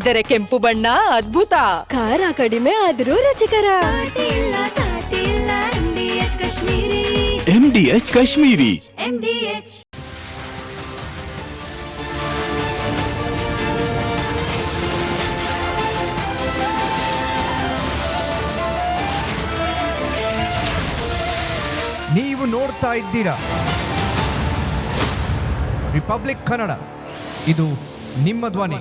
ಆದರೆ ಕೆಂಪು ಬಣ್ಣ ಅದ್ಭುತ. ಖಾರ ಕಡಿಮೆ ಆದ್ರೂ ರುಚಿಕರ. MDH ಕಾಶ್ಮೀರಿ. ನೀವು ನೋಡ್ತಾ ಇದ್ದೀರಾ ರಿಪಬ್ಲಿಕ್ ಕನ್ನಡ. ಇದು ನಿಮ್ಮ ಧ್ವನಿ.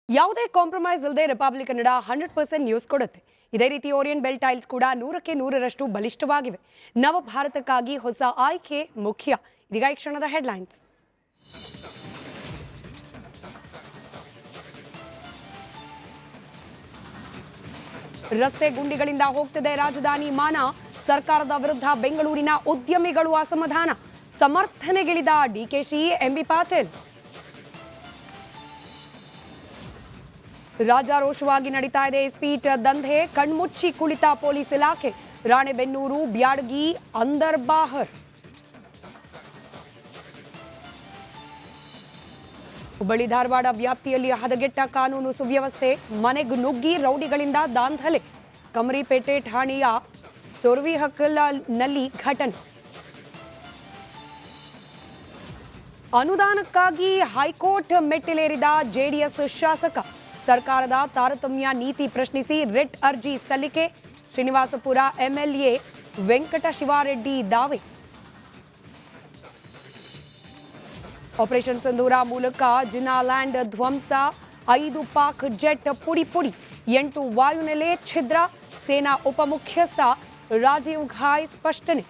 ಯಾವುದೇ ಕಾಂಪ್ರಮೈಸ್ ಇಲ್ಲದೆ ರಿಪಬ್ಲಿಕ್ ಕನ್ನಡ 100% ನ್ಯೂಸ್ ಕೊಡುತ್ತೆ. ಇದೇ ರೀತಿ ಓರಿಯಂಟ್ ಬೆಲ್ ಟೈಲ್ಸ್ ಕೂಡ 100ಕ್ಕೆ 100ರಷ್ಟು ಬಲಿಷ್ಠವಾಗಿವೆ. ನವ ಭಾರತಕ್ಕಾಗಿ ಹೊಸ ಆಯ್ಕೆ ಮುಖ್ಯ. ಇದೀಗ ಈ ಕ್ಷಣದ ಹೆಡ್ಲೈನ್ಸ್. ರಸ್ತೆ ಗುಂಡಿಗಳಿಂದ ಹೋಗ್ತಿದೆ ರಾಜಧಾನಿ ಮಾನ. ಸರ್ಕಾರದ ವಿರುದ್ಧ ಬೆಂಗಳೂರಿನ ಉದ್ಯಮಿಗಳು ಅಸಮಾಧಾನ. ಸಮರ್ಥನೆಗಿಳಿದ ಡಿಕೆಶಿ, ಎಂಬಿ ಪಾಟೀಲ್. ರಾಜಾರೋಷವಾಗಿ ನಡೀತಾ ಇದೆ ಇಸ್ಪೀಟ್ ದಂಧೆ. ಕಣ್ಮುಚ್ಚಿ ಕುಳಿತ ಪೊಲೀಸ್ ಇಲಾಖೆ. ರಾಣೆಬೆನ್ನೂರು, ಬ್ಯಾಡಗಿ, ಅಂದರ್ಬಾಹರ್. ಹುಬ್ಬಳ್ಳಿ ಧಾರವಾಡ ವ್ಯಾಪ್ತಿಯಲ್ಲಿ ಹದಗೆಟ್ಟ ಕಾನೂನು ಸುವ್ಯವಸ್ಥೆ. ಮನೆಗೆ ನುಗ್ಗಿ ರೌಡಿಗಳಿಂದ ದಾಂಧಲೆ. ಕಮರಿಪೇಟೆ ಠಾಣೆಯ ತೊರ್ವಿಹಕ್ಕಲ್ನಲ್ಲಿ ಘಟನೆ. ಅನುದಾನಕ್ಕಾಗಿ ಹೈಕೋರ್ಟ್ ಮೆಟ್ಟಿಲೇರಿದ ಜೆಡಿಎಸ್ ಶಾಸಕ. ಸರ್ಕಾರದ ತಾರತಮ್ಯ ನೀತಿ ಪ್ರಶ್ನಿಸಿ ರಿಟ್ ಅರ್ಜಿ ಸಲ್ಲಿಕೆ. ಶ್ರೀನಿವಾಸಪುರ ಎಂಎಲ್ಎ ವೆಂಕಟ ಶಿವಾರೆಡ್ಡಿ ದಾವೆ. ಆಪರೇಷನ್ ಸಿಂಧೂರ ಮೂಲಕ ಜಿನಾಲ್ಯಾಂಡ್ ಧ್ವಂಸ. 5 ಪಾಕ್ ಜೆಟ್ ಪುಡಿ ಪುಡಿ. 8 ವಾಯುನೆಲೆ ಛಿದ್ರ. ಸೇನಾ ಉಪಮುಖ್ಯಸ್ಥ ರಾಜೀವ್ ಘಾಯ್ ಸ್ಪಷ್ಟನೆ.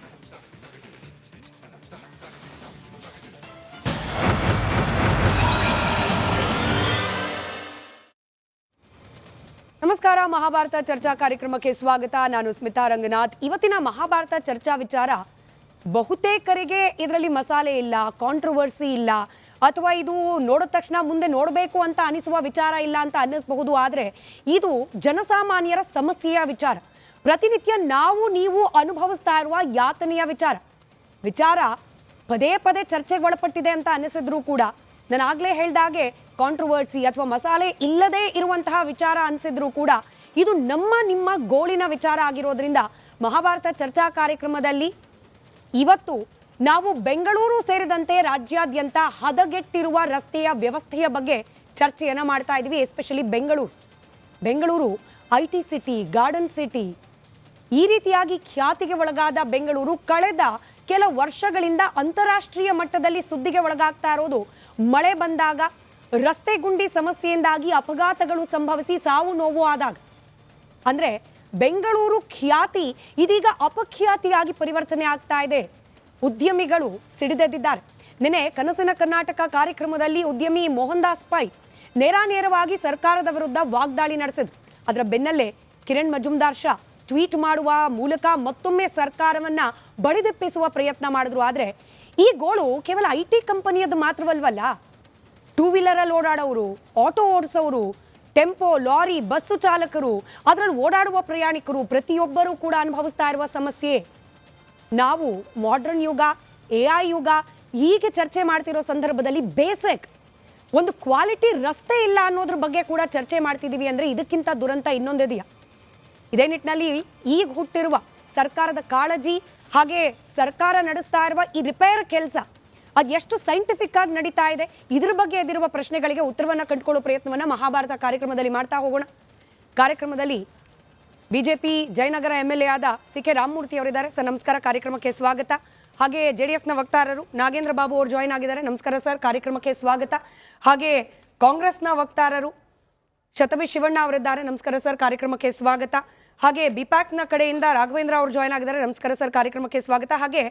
ನಮಸ್ಕಾರ, ಮಹಾಭಾರತ ಚರ್ಚಾ ಕಾರ್ಯಕ್ರಮಕ್ಕೆ ಸ್ವಾಗತ. ನಾನು ಸ್ಮಿತಾ ರಂಗನಾಥ್. ಇವತ್ತಿನ ಮಹಾಭಾರತ ಚರ್ಚಾ ವಿಚಾರ ಬಹುತೇಕರಿಗೆ ಇದರಲ್ಲಿ ಮಸಾಲೆ ಇಲ್ಲ, ಕಾಂಟ್ರವರ್ಸಿ ಇಲ್ಲ, ಅಥವಾ ಇದು ನೋಡಿದ ತಕ್ಷಣ ಮುಂದೆ ನೋಡಬೇಕು ಅಂತ ಅನಿಸುವ ವಿಚಾರ ಇಲ್ಲ ಅಂತ ಅನ್ನಿಸಬಹುದು. ಆದರೆ ಇದು ಜನಸಾಮಾನ್ಯರ ಸಮಸ್ಯೆಯ ವಿಚಾರ. ಪ್ರತಿನಿತ್ಯ ನಾವು ನೀವು ಅನುಭವಿಸ್ತಾ ಇರುವ ಯಾತನೆಯ ವಿಚಾರ ಪದೇ ಪದೇ ಚರ್ಚೆಗೆ ಒಳಪಟ್ಟಿದೆ ಅಂತ ಅನ್ನಿಸಿದ್ರು ಕೂಡ, ನಾನು ಆಗಲೇ ಹೇಳಿದಾಗೆ ಕಾಂಟ್ರವರ್ಸಿ ಅಥವಾ ಮಸಾಲೆ ಇಲ್ಲದೆ ಇರುವಂತಹ ವಿಚಾರ ಅನಿಸಿದ್ರು ಕೂಡ ಇದು ನಮ್ಮ ನಿಮ್ಮ ಗೋಳಿನ ವಿಚಾರ ಆಗಿರೋದ್ರಿಂದ ಮಹಾಭಾರತ ಚರ್ಚಾ ಕಾರ್ಯಕ್ರಮದಲ್ಲಿ ಇವತ್ತು ನಾವು ಬೆಂಗಳೂರು ಸೇರಿದಂತೆ ರಾಜ್ಯಾದ್ಯಂತ ಹದಗೆಟ್ಟಿರುವ ರಸ್ತೆಯ ವ್ಯವಸ್ಥೆಯ ಬಗ್ಗೆ ಚರ್ಚೆಯನ್ನು ಮಾಡ್ತಾ ಇದ್ದೀವಿ. Especially Bengaluru IT city, garden city, ಈ ರೀತಿಯಾಗಿ ಖ್ಯಾತಿಗೆ ಒಳಗಾದ ಬೆಂಗಳೂರು ಕಳೆದ ಕೆಲ ವರ್ಷಗಳಿಂದ ಅಂತಾರಾಷ್ಟ್ರೀಯ ಮಟ್ಟದಲ್ಲಿ ಸುದ್ದಿಗೆ ಒಳಗಾಗ್ತಾ ಇರೋದು ಮಳೆ ಬಂದಾಗ, ರಸ್ತೆ ಗುಂಡಿ ಸಮಸ್ಯೆಯಿಂದಾಗಿ ಅಪಘಾತಗಳು ಸಂಭವಿಸಿ ಸಾವು ನೋವು ಆದಾಗ. ಅಂದ್ರೆ ಬೆಂಗಳೂರು ಖ್ಯಾತಿ ಇದೀಗ ಅಪಖ್ಯಾತಿಯಾಗಿ ಪರಿವರ್ತನೆ ಆಗ್ತಾ ಇದೆ. ಉದ್ಯಮಿಗಳು ಸಿಡಿದೆದ್ದಿದ್ದಾರೆ. ನಿನ್ನೆ ಕನಸಿನ ಕರ್ನಾಟಕ ಕಾರ್ಯಕ್ರಮದಲ್ಲಿ ಉದ್ಯಮಿ ಮೋಹನ್ ದಾಸ್ ಪೈ ನೇರಾನೇರವಾಗಿ ಸರ್ಕಾರದ ವಿರುದ್ಧ ವಾಗ್ದಾಳಿ ನಡೆಸಿದ್ರು. ಅದರ ಬೆನ್ನಲ್ಲೇ ಕಿರಣ್ ಮಜುಮ್ದಾರ್ ಶಾ ಟ್ವೀಟ್ ಮಾಡುವ ಮೂಲಕ ಮತ್ತೊಮ್ಮೆ ಸರ್ಕಾರವನ್ನ ಬಡಿದೆಪ್ಪಿಸುವ ಪ್ರಯತ್ನ ಮಾಡಿದ್ರು. ಆದರೆ ಈ ಗೋಳು ಕೇವಲ IT ಕಂಪನಿಯದ್ದು ಮಾತ್ರವಲ್ವಲ್ಲ. 2 ವೀಲರಲ್ಲಿ ಓಡಾಡೋರು, ಆಟೋ ಓಡಿಸೋರು, ಟೆಂಪೋ, ಲಾರಿ, ಬಸ್ಸು ಚಾಲಕರು, ಅದರಲ್ಲಿ ಓಡಾಡುವ ಪ್ರಯಾಣಿಕರು ಪ್ರತಿಯೊಬ್ಬರೂ ಕೂಡ ಅನುಭವಿಸ್ತಾ ಇರುವ ಸಮಸ್ಯೆ. ನಾವು ಮಾಡರ್ನ್ ಯುಗ, AI ಯುಗ ಹೀಗೆ ಚರ್ಚೆ ಮಾಡ್ತಿರೋ ಸಂದರ್ಭದಲ್ಲಿ ಬೇಸಿಕ್ ಒಂದು ಕ್ವಾಲಿಟಿ ರಸ್ತೆ ಇಲ್ಲ ಅನ್ನೋದ್ರ ಬಗ್ಗೆ ಕೂಡ ಚರ್ಚೆ ಮಾಡ್ತಿದ್ದೀವಿ. ಅಂದರೆ ಇದಕ್ಕಿಂತ ದುರಂತ ಇನ್ನೊಂದಿದೆಯಾ? ಇದೇ ನಿಟ್ಟಿನಲ್ಲಿ ಈಗ ಹುಟ್ಟಿರುವ ಸರ್ಕಾರದ ಕಾಳಜಿ, ಹಾಗೆ ಸರ್ಕಾರ ನಡೆಸ್ತಾ ಇರುವ ಈ ರಿಪೇರ್ ಕೆಲಸ ಅದು ಎಷ್ಟು ಸೈಂಟಿಫಿಕ್ ಆಗಿ ನಡೀತಾ ಇದೆ, ಇದ್ರ ಬಗ್ಗೆ ಎದ್ದಿರುವ ಪ್ರಶ್ನೆಗಳಿಗೆ ಉತ್ತರವನ್ನು ಕಂಡುಕೊಳ್ಳೋ ಪ್ರಯತ್ನವನ್ನು ಮಹಾಭಾರತ ಕಾರ್ಯಕ್ರಮದಲ್ಲಿ ಮಾಡ್ತಾ ಹೋಗೋಣ. ಕಾರ್ಯಕ್ರಮದಲ್ಲಿ ಬಿಜೆಪಿ ಜಯನಗರ MLA ಆದ CK ರಾಮಮೂರ್ತಿ ಅವರಿದ್ದಾರೆ. ಸರ್ ನಮಸ್ಕಾರ, ಕಾರ್ಯಕ್ರಮಕ್ಕೆ ಸ್ವಾಗತ. ಹಾಗೆ JDSನ ವಕ್ತಾರರು ನಾಗೇಂದ್ರ ಬಾಬು ಅವರು ಜಾಯ್ನ್ ಆಗಿದ್ದಾರೆ. ನಮಸ್ಕಾರ ಸರ್, ಕಾರ್ಯಕ್ರಮಕ್ಕೆ ಸ್ವಾಗತ. ಹಾಗೆ ಕಾಂಗ್ರೆಸ್ನ ವಕ್ತಾರರು ಶತಬಿ ಶಿವಣ್ಣ ಅವರಿದ್ದಾರೆ. ನಮಸ್ಕಾರ ಸರ್, ಕಾರ್ಯಕ್ರಮಕ್ಕೆ ಸ್ವಾಗತ. ಹಾಗೆ ಬಿಪ್ಯಾಕ್ನ ಕಡೆಯಿಂದ ರಾಘವೇಂದ್ರ ಅವರು ಜಾಯ್ನ್ ಆಗಿದ್ದಾರೆ. ನಮಸ್ಕಾರ ಸರ್, ಕಾರ್ಯಕ್ರಮಕ್ಕೆ ಸ್ವಾಗತ. ಹಾಗೆ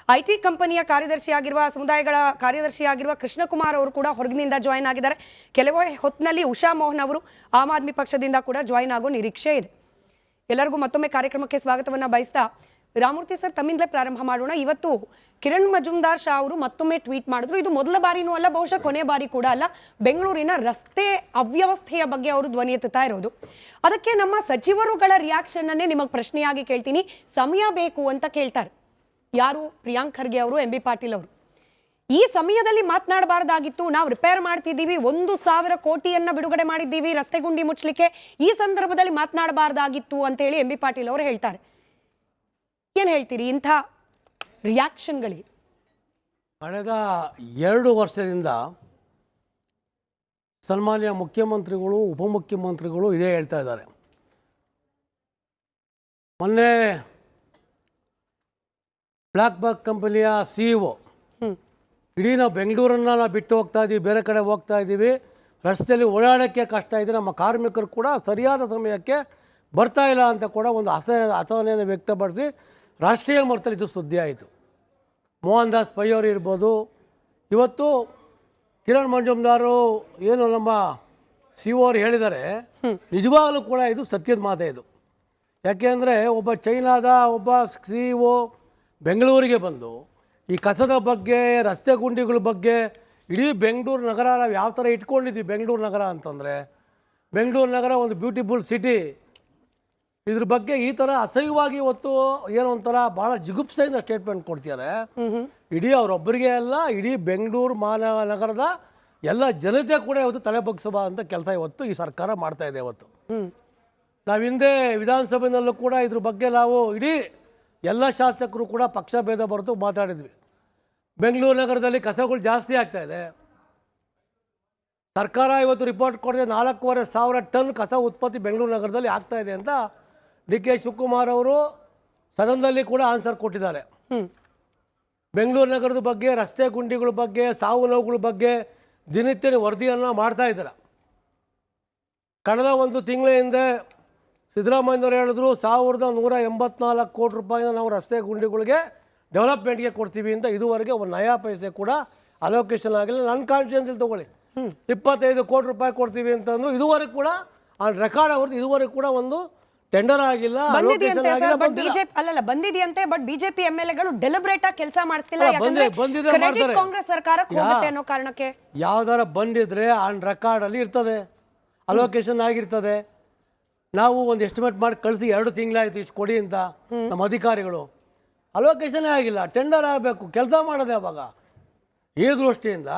IT ಕಂಪನಿಯ ಕಾರ್ಯದರ್ಶಿಯಾಗಿರುವ ಸಮುದಾಯಗಳ ಕಾರ್ಯದರ್ಶಿಯಾಗಿರುವ ಕೃಷ್ಣಕುಮಾರ್ ಅವರು ಕೂಡ ಹೊರಗಿನಿಂದ ಜಾಯ್ನ್ ಆಗಿದ್ದಾರೆ. ಕೆಲವೇ ಹೊತ್ತಿನಲ್ಲಿ ಉಷಾ ಮೋಹನ್ ಅವರು ಆಮ್ ಆದ್ಮಿ ಪಕ್ಷದಿಂದ ಕೂಡ ಜಾಯ್ನ್ ಆಗೋ ನಿರೀಕ್ಷೆ ಇದೆ. ಎಲ್ಲರಿಗೂ ಮತ್ತೊಮ್ಮೆ ಕಾರ್ಯಕ್ರಮಕ್ಕೆ ಸ್ವಾಗತವನ್ನು ಬಯಸ್ತಾ ರಾಮಮೂರ್ತಿ ಸರ್, ತಮ್ಮಿಂದಲೇ ಪ್ರಾರಂಭ ಮಾಡೋಣ. ಇವತ್ತು ಕಿರಣ್ ಮಜುಮ್ದಾರ್ ಶಾ ಅವರು ಮತ್ತೊಮ್ಮೆ ಟ್ವೀಟ್ ಮಾಡಿದ್ರು. ಇದು ಮೊದಲ ಬಾರಿನೂ ಅಲ್ಲ, ಬಹುಶಃ ಕೊನೆ ಬಾರಿ ಕೂಡ ಅಲ್ಲ. ಬೆಂಗಳೂರಿನ ರಸ್ತೆ ಅವ್ಯವಸ್ಥೆಯ ಬಗ್ಗೆ ಅವರು ಧ್ವನಿ ಎತ್ತುತ್ತಾ ಇರೋದು. ಅದಕ್ಕೆ ನಮ್ಮ ಸಚಿವರುಗಳ ರಿಯಾಕ್ಷನ್ ಅನ್ನೇ ನಿಮಗೆ ಪ್ರಶ್ನೆಯಾಗಿ ಕೇಳ್ತೀನಿ. ಸಮಯ ಬೇಕು ಅಂತ ಕೇಳ್ತಾರೆ ಯಾರು? ಪ್ರಿಯಾಂಕ್ ಖರ್ಗೆ ಅವರು, ಎಂ ಬಿ ಪಾಟೀಲ್ ಅವರು. ಈ ಸಮಯದಲ್ಲಿ ಮಾತನಾಡಬಾರ್ದಾಗಿತ್ತು. ನಾವು ರಿಪೇರ್ ಮಾಡ್ತಿದ್ದೀವಿ, 1,000 ಕೋಟಿಯನ್ನ ಬಿಡುಗಡೆ ಮಾಡಿದ್ದೀವಿ ರಸ್ತೆ ಗುಂಡಿ ಮುಚ್ಚಲಿಕ್ಕೆ, ಈ ಸಂದರ್ಭದಲ್ಲಿ ಮಾತನಾಡಬಾರ್ದಾಗಿತ್ತು ಅಂತ ಹೇಳಿ ಎಂ ಬಿ ಪಾಟೀಲ್ ಅವರು ಹೇಳ್ತಾರೆ. ಏನ್ ಹೇಳ್ತೀರಿ ಇಂಥ ರಿಯಾಕ್ಷನ್ಗಳಿಗೆ? ಕಳೆದ 2 ವರ್ಷದಿಂದ ಸನ್ಮಾನ್ಯ ಮುಖ್ಯಮಂತ್ರಿಗಳು, ಉಪಮುಖ್ಯಮಂತ್ರಿಗಳು ಇದೇ ಹೇಳ್ತಾ ಇದ್ದಾರೆ. ಮೊನ್ನೆ ಬ್ಲ್ಯಾಕ್ ಬಕ್ ಕಂಪನಿಯ CEO, ಇಡೀ ನಾವು ಬೆಂಗಳೂರನ್ನು ನಾವು ಬಿಟ್ಟು ಹೋಗ್ತಾ ಇದ್ದೀವಿ, ಬೇರೆ ಕಡೆ ಹೋಗ್ತಾ ಇದ್ದೀವಿ, ರಸ್ತೆಯಲ್ಲಿ ಓಡಾಡೋಕ್ಕೆ ಕಷ್ಟ ಇದೆ, ನಮ್ಮ ಕಾರ್ಮಿಕರು ಕೂಡ ಸರಿಯಾದ ಸಮಯಕ್ಕೆ ಬರ್ತಾ ಇಲ್ಲ ಅಂತ ಕೂಡ ಒಂದು ಅಸಹನೆಯನ್ನು ವ್ಯಕ್ತಪಡಿಸಿ ರಾಷ್ಟ್ರೀಯ ಮಟ್ಟದಲ್ಲಿ ಇದು ಸುದ್ದಿ ಆಯಿತು. ಮೋಹನ್ ದಾಸ್ ಪೈ ಅವರು ಇರ್ಬೋದು, ಇವತ್ತು ಕಿರಣ್ ಮಜುಮ್ದಾರು ಏನು ನಮ್ಮ CEO ಅವರು ಹೇಳಿದ್ದಾರೆ, ನಿಜವಾಗಲೂ ಕೂಡ ಇದು ಸತ್ಯದ ಮಾತೇ ಇದು. ಯಾಕೆಂದರೆ ಒಬ್ಬ ಚೈನಾದ ಒಬ್ಬ CEO ಬೆಂಗಳೂರಿಗೆ ಬಂದು ಈ ಕಸದ ಬಗ್ಗೆ, ರಸ್ತೆ ಗುಂಡಿಗಳ ಬಗ್ಗೆ, ಇಡೀ ಬೆಂಗಳೂರು ನಗರ ನಾವು ಯಾವ ಥರ ಇಟ್ಕೊಂಡಿದ್ವಿ ಬೆಂಗಳೂರು ನಗರ ಅಂತಂದರೆ, ಬೆಂಗಳೂರು ನಗರ ಒಂದು ಬ್ಯೂಟಿಫುಲ್ ಸಿಟಿ, ಇದ್ರ ಬಗ್ಗೆ ಈ ಥರ ಅಸಹ್ಯವಾಗಿ ಇವತ್ತು ಏನೋ ಒಂಥರ ಭಾಳ ಜಿಗುಪ್ಸೆಯಿಂದ ಸ್ಟೇಟ್ಮೆಂಟ್ ಕೊಡ್ತಿದ್ದಾರೆ. ಇಡೀ ಅವರೊಬ್ಬರಿಗೆ ಅಲ್ಲ, ಇಡೀ ಬೆಂಗಳೂರು ಮಹಾನಗರದ ಎಲ್ಲ ಜನತೆ ಕೂಡ ಇವತ್ತು ತಲೆ ಬಗ್ಗಿಸುವ ಅಂತ ಕೆಲಸ ಇವತ್ತು ಈ ಸರ್ಕಾರ ಮಾಡ್ತಾ ಇದೆ. ಇವತ್ತು ನಾವು ಹಿಂದೆ ವಿಧಾನಸಭೆಯಲ್ಲೂ ಕೂಡ ಇದ್ರ ಬಗ್ಗೆ ನಾವು ಇಡೀ ಎಲ್ಲ ಶಾಸಕರು ಕೂಡ ಪಕ್ಷ ಭೇದ ಬರೆದು ಮಾತಾಡಿದ್ವಿ. ಬೆಂಗಳೂರು ನಗರದಲ್ಲಿ ಕಸಗಳು ಜಾಸ್ತಿ ಆಗ್ತಾ ಇದೆ. ಸರ್ಕಾರ ಇವತ್ತು ರಿಪೋರ್ಟ್ ಕೊಡದೆ 4,500 ಟನ್ ಕಸ ಉತ್ಪತ್ತಿ ಬೆಂಗಳೂರು ನಗರದಲ್ಲಿ ಆಗ್ತಾ ಇದೆ ಅಂತ DK ಶಿವಕುಮಾರ್ ಅವರು ಸದನದಲ್ಲಿ ಕೂಡ ಆನ್ಸರ್ ಕೊಟ್ಟಿದ್ದಾರೆ. ಬೆಂಗಳೂರು ನಗರದ ಬಗ್ಗೆ, ರಸ್ತೆ ಗುಂಡಿಗಳ ಬಗ್ಗೆ, ಸಾವು ನೋವುಗಳ ಬಗ್ಗೆ ದಿನನಿತ್ಯ ವರದಿಯನ್ನು ಮಾಡ್ತಾ ಇದ್ದಾರೆ. ಕಳೆದ 1 ತಿಂಗಳ ಹಿಂದೆ ಸಿದ್ದರಾಮಯ್ಯನವರು ಹೇಳಿದ್ರು 1,184 ಕೋಟಿ ರೂಪಾಯಿನ ನಾವು ರಸ್ತೆ ಗುಂಡಿಗಳಿಗೆ ಡೆವಲಪ್ಮೆಂಟ್ಗೆ ಕೊಡ್ತೀವಿ ಅಂತ. ಇದುವರೆಗೆ ಒಂದು ನಯಾ ಪೈಸೆ ಕೂಡ ಅಲೋಕೇಶನ್ ಆಗಿಲ್ಲ. ನನ್ನ ಕಾನ್ಫಿಡೆನ್ಸಲ್ಲಿ ತೊಗೊಳ್ಳಿ, 25 ಕೋಟಿ ರೂಪಾಯಿ ಕೊಡ್ತೀವಿ ಅಂತಂದ್ರು. ಇದುವರೆಗೆ ಕೂಡ ಆ ರೆಕಾರ್ಡ್ ಅವ್ರದ್ದು ಇದುವರೆಗೆ ಕೂಡ ಒಂದು ಟೆಂಡರ್ ಆಗಿಲ್ಲ, ಅಲೋಕೇಶನ್ ಆಗಿಲ್ಲ, ಬಂದಿದೆಯಂತೆ. ಬಟ್ ಬಿಜೆಪಿ MLAಗಳು ಡೆಲಿಬ್ರೇಟ್ ಆಗಿ ಕೆಲಸ ಮಾಡಿಸ್ತಿಲ್ಲ, ಕಾಂಗ್ರೆಸ್ ಸರ್ಕಾರಕ್ಕೆ ಹೋಗುತ್ತೆ ಅನ್ನೋ ಕಾರಣಕ್ಕೆ. ಯಾವ್ದಾರ ಬಂದಿದ್ರೆ ಆನ್ ರೆಕಾರ್ಡ್ ಅಲ್ಲಿ ಇರ್ತದೆ, ಅಲೋಕೇಶನ್ ಆಗಿರ್ತದೆ. ನಾವು ಒಂದು ಎಸ್ಟಿಮೇಟ್ ಮಾಡಿ ಕಳಿಸಿ 2 ತಿಂಗಳಾಯ್ತು ಇಷ್ಟು ಕೊಡಿ ಅಂತ ನಮ್ಮ ಅಧಿಕಾರಿಗಳು, ಅಲೋಕೇಶನೇ ಆಗಿಲ್ಲ. ಟೆಂಡರ್ ಆಗಬೇಕು, ಕೆಲಸ ಮಾಡೋದು ಯಾವಾಗ? ಈ ದೃಷ್ಟಿಯಿಂದ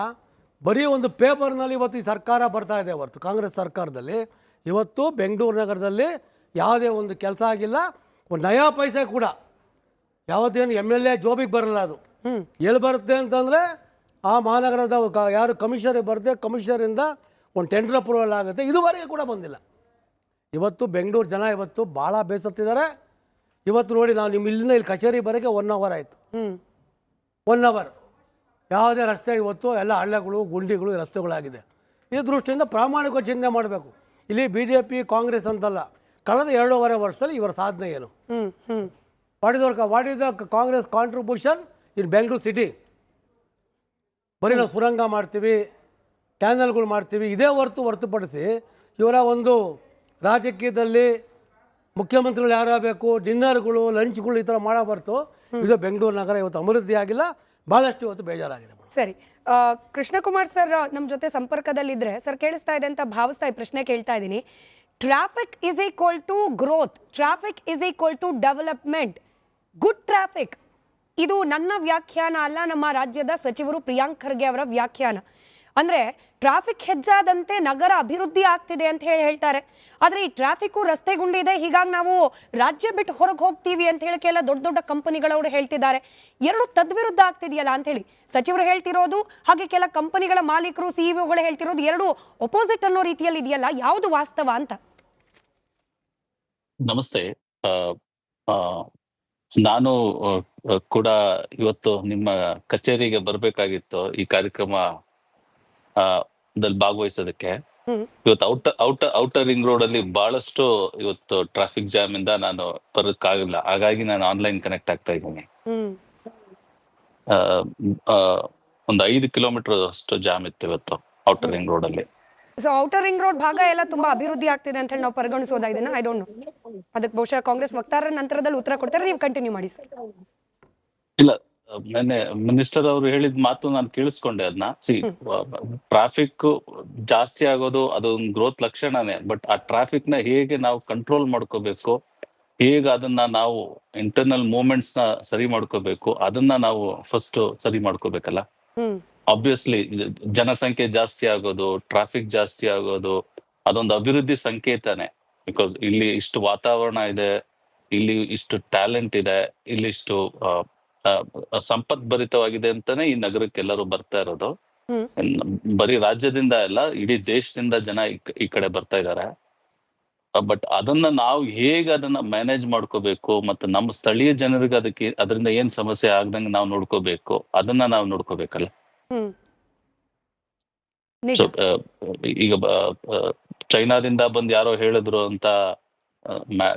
ಬರೀ ಒಂದು ಪೇಪರ್ನಲ್ಲಿ ಇವತ್ತು ಈ ಸರ್ಕಾರ ಬರ್ತಾ ಇದೆ ಹೊರತು ಕಾಂಗ್ರೆಸ್ ಸರ್ಕಾರದಲ್ಲಿ ಇವತ್ತು ಬೆಂಗಳೂರು ನಗರದಲ್ಲಿ ಯಾವುದೇ ಒಂದು ಕೆಲಸ ಆಗಿಲ್ಲ. ಒಂದು ನಯಾ ಪೈಸೆ ಕೂಡ ಯಾವುದೇನು MLA ಜೋಬಿಗೆ ಬರಲ್ಲ. ಅದು ಎಲ್ಲಿ ಬರುತ್ತೆ ಅಂತಂದರೆ ಆ ಮಹಾನಗರದ ಯಾರು ಕಮಿಷನರಿಗೆ ಬರುತ್ತೆ, ಕಮಿಷನರಿಂದ ಒಂದು ಟೆಂಡರ್ ಅಪ್ರೂವಲ್ ಆಗುತ್ತೆ. ಇದುವರೆಗೆ ಕೂಡ ಬಂದಿಲ್ಲ. ಇವತ್ತು ಬೆಂಗಳೂರು ಜನ ಇವತ್ತು ಭಾಳ ಬೇಸತ್ತಿದ್ದಾರೆ. ಇವತ್ತು ನೋಡಿ, ನಾವು ನಿಮ್ಮ ಇಲ್ಲಿಂದ ಇಲ್ಲಿ ಕಚೇರಿ ಬರೋಕ್ಕೆ 1 ಅವರ್ ಆಯಿತು. 1 ಅವರ್ ಯಾವುದೇ ರಸ್ತೆ ಇವತ್ತು ಎಲ್ಲ ಹಳ್ಳಗಳು, ಗುಂಡಿಗಳು, ರಸ್ತೆಗಳಾಗಿದೆ. ಈ ದೃಷ್ಟಿಯಿಂದ ಪ್ರಾಮಾಣಿಕ ಚಿಂತನೆ ಮಾಡಬೇಕು. ಇಲ್ಲಿ BJP ಕಾಂಗ್ರೆಸ್ ಅಂತಲ್ಲ, ಕಳೆದ 2.5 ವರ್ಷದಲ್ಲಿ ಇವರ ಸಾಧನೆ ಏನು? What is the Congress contribution in Bengaluru city? ಬರೀ ನಾವು ಸುರಂಗ ಮಾಡ್ತೀವಿ, ಚಾನಲ್ಗಳು ಮಾಡ್ತೀವಿ, ಇದೇ ಹೊರತುಪಡಿಸಿ ಇವರ ಒಂದು ರಾಜಕೀಯದಲ್ಲಿ ಮುಖ್ಯಮಂತ್ರಿಗಳು ಯಾರಾಗಬೇಕು, ಡಿನ್ನರ್ಗಳು, ಲಂಚ್ಗಳು ಈ ಥರ ಮಾಡೋ ಬರ್ತು. ಇದು ಬೆಂಗಳೂರು ನಗರ ಇವತ್ತು ಅಭಿವೃದ್ಧಿ ಆಗಿಲ್ಲ, ಭಾಳಷ್ಟು ಇವತ್ತು ಬೇಜಾರಾಗಿದೆ. ಸರಿ, ಕೃಷ್ಣಕುಮಾರ್ ಸರ್ ನಮ್ಮ ಜೊತೆ ಸಂಪರ್ಕದಲ್ಲಿದ್ದರೆ, ಸರ್ ಕೇಳಿಸ್ತಾ ಇದೆ ಅಂತ ಭಾವಿಸ್ತಾ ಈ ಪ್ರಶ್ನೆ ಕೇಳ್ತಾ ಇದ್ದೀನಿ. Traffic is equal to growth, traffic is equal to development, good traffic. ಇದು ನನ್ನ ವ್ಯಾಖ್ಯಾನ ಅಲ್ಲ, ನಮ್ಮ ರಾಜ್ಯದ ಸಚಿವರು ಪ್ರಿಯಾಂಕ್ ಖರ್ಗೆ ಅವರ ವ್ಯಾಖ್ಯಾನ. ಅಂದರೆ ಟ್ರಾಫಿಕ್ ಹೆಚ್ಚಾದಂತೆ ನಗರ ಅಭಿವೃದ್ಧಿ ಆಗ್ತಿದೆ ಅಂತ ಹೇಳ್ತಾರೆ. ಆದರೆ ಈ ಟ್ರಾಫಿಕ್ಕು ರಸ್ತೆ ಗುಂಡಿ ಇದೆ, ಹೀಗಾಗಿ ನಾವು ರಾಜ್ಯ ಬಿಟ್ಟು ಹೊರಗೆ ಹೋಗ್ತೀವಿ ಅಂತ ಹೇಳಿಕೆಲ್ಲ ದೊಡ್ಡ ದೊಡ್ಡ ಕಂಪನಿಗಳವರು ಹೇಳ್ತಿದ್ದಾರೆ. ಎರಡು ತದ್ವಿರುದ್ಧ ಆಗ್ತಿದೆಯಲ್ಲ ಅಂತ ಹೇಳಿ ಸಚಿವರು ಹೇಳ್ತಿರೋದು, ಹಾಗೆ ಕೆಲ ಕಂಪನಿಗಳ ಮಾಲೀಕರು, CEOಗಳು ಹೇಳ್ತಿರೋದು ಎರಡು ಒಪೋಸಿಟ್ ಅನ್ನೋ ರೀತಿಯಲ್ಲಿ ಇದೆಯಲ್ಲ, ಯಾವುದು ವಾಸ್ತವ ಅಂತ? ನಮಸ್ತೆ. ನಾನು ಕೂಡ ಇವತ್ತು ನಿಮ್ಮ ಕಚೇರಿಗೆ ಬರ್ಬೇಕಾಗಿತ್ತು ಈ ಕಾರ್ಯಕ್ರಮ ದಲ್ಲಿ ಭಾಗವಹಿಸೋದಕ್ಕೆ. ಇವತ್ತು ಔಟರ್ ರಿಂಗ್ ರೋಡ್ ಅಲ್ಲಿ ಬಹಳಷ್ಟು ಇವತ್ತು ಟ್ರಾಫಿಕ್ ಜಾಮ್ ಇಂದ ನಾನು ಬರೋಕ್ಕಾಗಿಲ್ಲ, ಹಾಗಾಗಿ ನಾನು ಆನ್ಲೈನ್ ಕನೆಕ್ಟ್ ಆಗ್ತಾ ಇದ್ದೀನಿ. ಒಂದು 5 ಕಿಲೋಮೀಟರ್ ಅಷ್ಟು ಜಾಮ್ ಇತ್ತು ಇವತ್ತು ಔಟರ್ ರಿಂಗ್ ರೋಡ್ ಅಲ್ಲಿ. ಸೊ ಔಟರ್ ರಿಂಗ್ ರೋಡ್ ಭಾಗ ಎಲ್ಲ ತುಂಬಾ ಅಭಿವೃದ್ಧಿ ಆಗ್ತಿದೆ ಅಂತ ಹೇಳಿ ನಾವು ಪರಿಗಣಿಸೋದಾಗಿದೆ. ಐ ಡೋಂಟ್ ನೋ, ಅದಕ್ಕೆ ಬಹುಶಃ ಕಾಂಗ್ರೆಸ್ ವಕ್ತಾರರ ನಂತರದಲ್ಲಿ ಉತ್ತರ ಕೊಡ್ತಾರೆ. ನೀವು ಕಂಟಿನ್ಯೂ ಮಾಡಿ ಸರ್. ಇಲ್ಲ, ನೆನ್ನೆ ಮಿನಿಸ್ಟರ್ ಅವರು ಹೇಳಿದ ಮಾತು ನಾನು ಕೇಳಿಸ್ಕೊಂಡೆ. ಅದನ್ನ ಟ್ರಾಫಿಕ್ ಜಾಸ್ತಿ ಆಗೋದು ಅದೊಂದು ಗ್ರೋತ್ ಲಕ್ಷಣನೇ. ಬಟ್ ಆ ಟ್ರಾಫಿಕ್ ನ ಹೇಗೆ ನಾವು ಕಂಟ್ರೋಲ್ ಮಾಡ್ಕೋಬೇಕು, ಹೇಗೆ ಅದನ್ನ ನಾವು ಇಂಟರ್ನಲ್ ಮೂವ್ಮೆಂಟ್ಸ್ ನ ಸರಿ ಮಾಡ್ಕೋಬೇಕು, ಅದನ್ನ ನಾವು ಫಸ್ಟ್ ಸರಿ ಮಾಡ್ಕೋಬೇಕಲ್ಲ. ಆಬ್ವಿಯಸ್ಲಿ ಜನಸಂಖ್ಯೆ ಜಾಸ್ತಿ ಆಗೋದು, ಟ್ರಾಫಿಕ್ ಜಾಸ್ತಿ ಆಗೋದು ಅದೊಂದು ಅಭಿವೃದ್ಧಿ ಸಂಕೇತನೇ. ಬಿಕಾಸ್ ಇಲ್ಲಿ ಇಷ್ಟು ವಾತಾವರಣ ಇದೆ, ಇಲ್ಲಿ ಇಷ್ಟು ಟ್ಯಾಲೆಂಟ್ ಇದೆ, ಇಲ್ಲಿ ಇಷ್ಟು ಸಂಪತ್ ಭರಿತವಾಗಿದೆ ಅಂತಾನೆ ಈ ನಗರಕ್ಕೆ ಎಲ್ಲರೂ ಬರ್ತಾ ಇರೋದು. ಬರೀ ರಾಜ್ಯದಿಂದ ಅಲ್ಲ, ಇಡೀ ದೇಶದಿಂದ ಜನ ಈ ಕಡೆ ಬರ್ತಾ ಇದ್ದಾರೆ. ಬಟ್ ಅದನ್ನ ನಾವು ಹೇಗೆ ಅದನ್ನ ಮ್ಯಾನೇಜ್ ಮಾಡ್ಕೋಬೇಕು, ಮತ್ತೆ ನಮ್ಮ ಸ್ಥಳೀಯ ಜನರಿಗೆ ಅದರಿಂದ ಏನ್ ಸಮಸ್ಯೆ ಆಗ್ದಂಗೆ ನಾವು ನೋಡ್ಕೋಬೇಕು, ಅದನ್ನ ನಾವು ನೋಡ್ಕೋಬೇಕಲ್ಲ. ಸೊ ಈಗ ಚೈನಾದಿಂದ ಬಂದ್ ಯಾರೋ ಹೇಳಿದ್ರು ಅಂತ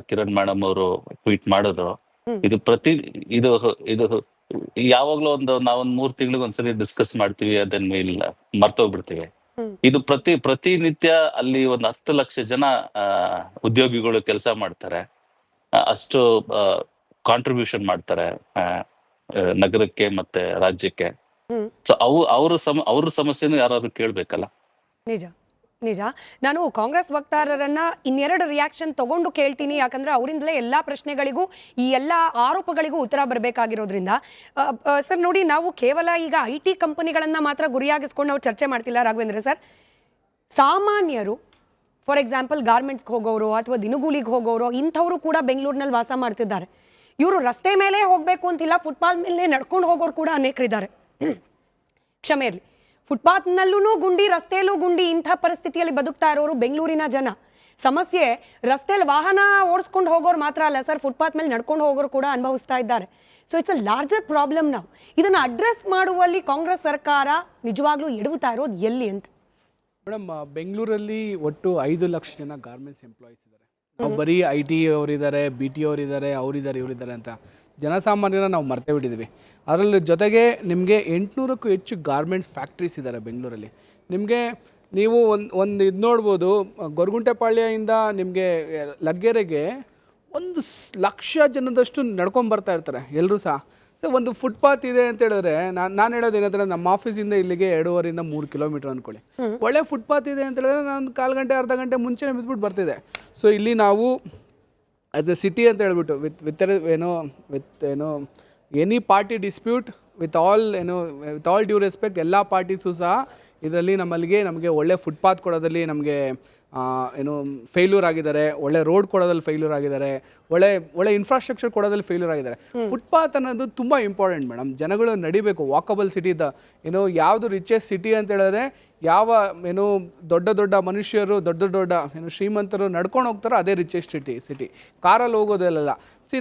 ಕಿರಣ್ ಮೇಡಮ್ ಅವರು ಟ್ವೀಟ್ ಮಾಡಿದ್ರು. ಇದು ಯಾವಾಗ್ಲೂ ನಾವೊಂದ್ 3 ತಿಂಗಳಿಗೆ ಒಂದ್ಸರಿ ಡಿಸ್ಕಸ್ ಮಾಡ್ತೀವಿ, ಅದನ್ನ ಇಲ್ಲ ಮರ್ತೋಗ್ಬಿಡ್ತೀವಿ. ಇದು ಪ್ರತಿನಿತ್ಯ ಅಲ್ಲಿ 10 ಲಕ್ಷ ಜನ ಉದ್ಯೋಗಿಗಳು ಕೆಲಸ ಮಾಡ್ತಾರೆ, ಅಷ್ಟು ಕಾಂಟ್ರಿಬ್ಯೂಷನ್ ಮಾಡ್ತಾರೆ ನಗರಕ್ಕೆ ಮತ್ತೆ ರಾಜ್ಯಕ್ಕೆ. ಸೊ ಅವ್ರ ಸಮಸ್ಯೆನೂ ಯಾರಾದ್ರೂ ಕೇಳ್ಬೇಕಲ್ಲ. ನಿಜ ನಿಜ. ನಾನು ಕಾಂಗ್ರೆಸ್ ವಕ್ತಾರರನ್ನ ಇನ್ನೆರಡು ರಿಯಾಕ್ಷನ್ ತಗೊಂಡು ಕೇಳ್ತೀನಿ, ಯಾಕಂದ್ರೆ ಅವರಿಂದಲೇ ಎಲ್ಲಾ ಪ್ರಶ್ನೆಗಳಿಗೂ ಈ ಎಲ್ಲಾ ಆರೋಪಗಳಿಗೂ ಉತ್ತರ ಬರಬೇಕಾಗಿರೋದ್ರಿಂದ. ಸರ್ ನೋಡಿ, ನಾವು ಕೇವಲ ಈಗ IT ಕಂಪನಿಗಳನ್ನ ಮಾತ್ರ ಗುರಿಯಾಗಿಸ್ಕೊಂಡು ನಾವು ಚರ್ಚೆ ಮಾಡ್ತಿಲ್ಲ ರಾಘವೇಂದ್ರ ಸರ್. ಸಾಮಾನ್ಯರು, ಫಾರ್ ಎಕ್ಸಾಂಪಲ್ ಗಾರ್ಮೆಂಟ್ಸ್ಗೆ ಹೋಗೋರು ಅಥವಾ ದಿನಗೂಲಿಗೆ ಹೋಗೋರು, ಇಂಥವರು ಕೂಡ ಬೆಂಗಳೂರಿನಲ್ಲಿ ವಾಸ ಮಾಡ್ತಿದ್ದಾರೆ. ಇವರು ರಸ್ತೆ ಮೇಲೆ ಹೋಗ್ಬೇಕು ಅಂತಿಲ್ಲ, ಫುಟ್ಪಾತ್ ಮೇಲೆ ನಡ್ಕೊಂಡು ಹೋಗೋರು ಕೂಡ ಅನೇಕರಿದ್ದಾರೆ. ಕ್ಷಮೆ ಇರಲಿ, ಫುಟ್ಪಾತ್ನಲ್ಲೂ ಗುಂಡಿ, ರಸ್ತೆಯಲ್ಲೂ ಗುಂಡಿ, ಇಂಥ ಪರಿಸ್ಥಿತಿಯಲ್ಲಿ ಬದುಕ್ತಾ ಇರೋರು ಬೆಂಗಳೂರಿನ ಜನ. ಸಮಸ್ಯೆ ರಸ್ತೆಯಲ್ಲಿ ವಾಹನ ಓಡಿಸ್ಕೊಂಡು ಹೋಗೋರು ಮಾತ್ರ ಅಲ್ಲ ಸರ್, ಫುಟ್ಪಾತ್ ಮೇಲೆ ನಡ್ಕೊಂಡು ಹೋಗೋರು ಕೂಡ ಅನುಭವಿಸ್ತಾ ಇದ್ದಾರೆ. So it's a larger problem. ನಾವು ಇದನ್ನು ಅಡ್ರೆಸ್ ಮಾಡುವಲ್ಲಿ ಕಾಂಗ್ರೆಸ್ ಸರ್ಕಾರ ನಿಜವಾಗ್ಲೂ ಎಡವುತ್ತಾ ಇರೋದು ಎಲ್ಲಿ ಅಂತ? ಮೇಡಮ್, ಬೆಂಗಳೂರಲ್ಲಿ ಒಟ್ಟು 5 ಲಕ್ಷ ಜನ ಗಾರ್ಮೆಂಟ್ಸ್ ಎಂಪ್ಲಾಯೀಸ್ ಇದ್ದಾರೆ. ಬರೀ IT ಅವರಿದ್ದಾರೆ, BT ಅವರಿದ್ದಾರೆ, ಅವರಿದ್ದಾರೆ, ಇವರಿದ್ದಾರೆ ಅಂತ ಜನಸಾಮಾನ್ಯನ ನಾವು ಮರ್ತೇ ಬಿಟ್ಟಿದ್ದೀವಿ. ಅದರಲ್ಲಿ ಜೊತೆಗೆ ನಿಮಗೆ 800ಕ್ಕೂ ಹೆಚ್ಚು ಗಾರ್ಮೆಂಟ್ಸ್ ಫ್ಯಾಕ್ಟ್ರೀಸ್ ಇದ್ದಾರೆ ಬೆಂಗಳೂರಲ್ಲಿ. ನೀವು ಒಂದು ಇದು ನೋಡ್ಬೋದು, ಗೊರಗುಂಟೆಪಾಳ್ಯದಿಂದ ನಿಮಗೆ ಲಗ್ಗೆರೆಗೆ 1 ಲಕ್ಷ ಜನದಷ್ಟು ನಡ್ಕೊಂಡು ಬರ್ತಾ ಇರ್ತಾರೆ ಎಲ್ಲರೂ ಸಹ. ಸೊ ಒಂದು ಫುಟ್ಪಾತ್ ಇದೆ ಅಂತ ಹೇಳಿದ್ರೆ, ನಾನು ಹೇಳೋದು ಏನಂದರೆ, ನಮ್ಮ ಆಫೀಸಿಂದ ಇಲ್ಲಿಗೆ 2.5 - 3 ಕಿಲೋಮೀಟರ್ ಅಂದ್ಕೊಳ್ಳಿ. ಒಳ್ಳೆ ಫುಟ್ಪಾತ್ ಇದೆ ಅಂತ ಹೇಳಿದ್ರೆ ನಾನು 1/4 ಗಂಟೆ ಅರ್ಧ ಗಂಟೆ ಮುಂಚೆನೇ ಬಿದ್ದುಬಿಟ್ಟು ಬರ್ತಿದ್ದೆ. ಸೊ ಇಲ್ಲಿ ನಾವು ಆಸ್ ಎ ಸಿಟಿ ಅಂತ ಹೇಳ್ಬಿಟ್ಟು with any party dispute, with all due respect, ಎಲ್ಲ ಪಾರ್ಟೀಸು ಸಹ ಇದರಲ್ಲಿ ನಮಗೆ ಒಳ್ಳೆ ಫುಟ್ಪಾತ್ ಕೊಡೋದಲ್ಲಿ ನಮಗೆ ಫೇಲ್ಯೂರ್ ಆಗಿದ್ದಾರೆ, ಒಳ್ಳೆ ರೋಡ್ ಕೊಡೋದಲ್ಲಿ ಫೇಲ್ಯೂರ್ ಆಗಿದ್ದಾರೆ, ಒಳ್ಳೆ ಇನ್ಫ್ರಾಸ್ಟ್ರಕ್ಚರ್ ಕೊಡೋದಲ್ಲಿ ಫೇಲ್ಯೂರ್ ಆಗಿದ್ದಾರೆ. ಫುಟ್ಪಾತ್ ಅನ್ನೋದು ತುಂಬ ಇಂಪಾರ್ಟೆಂಟ್ ಮೇಡಮ್. ಜನಗಳು ನಡಿಬೇಕು. ವಾಕಬಲ್ ಸಿಟಿ ಯಾವುದು ರಿಚೆಸ್ಟ್ ಸಿಟಿ ಅಂತ ಹೇಳಿದ್ರೆ, ಯಾವ ದೊಡ್ಡ ಮನುಷ್ಯರು, ದೊಡ್ಡ ಶ್ರೀಮಂತರು ನಡ್ಕೊಂಡು ಹೋಗ್ತಾರೋ ಅದೇ ರಿಚೆಸ್ಟ್ ಸಿಟಿ. ಕಾರಲ್ಲಿ ಹೋಗೋದಲ್ಲ.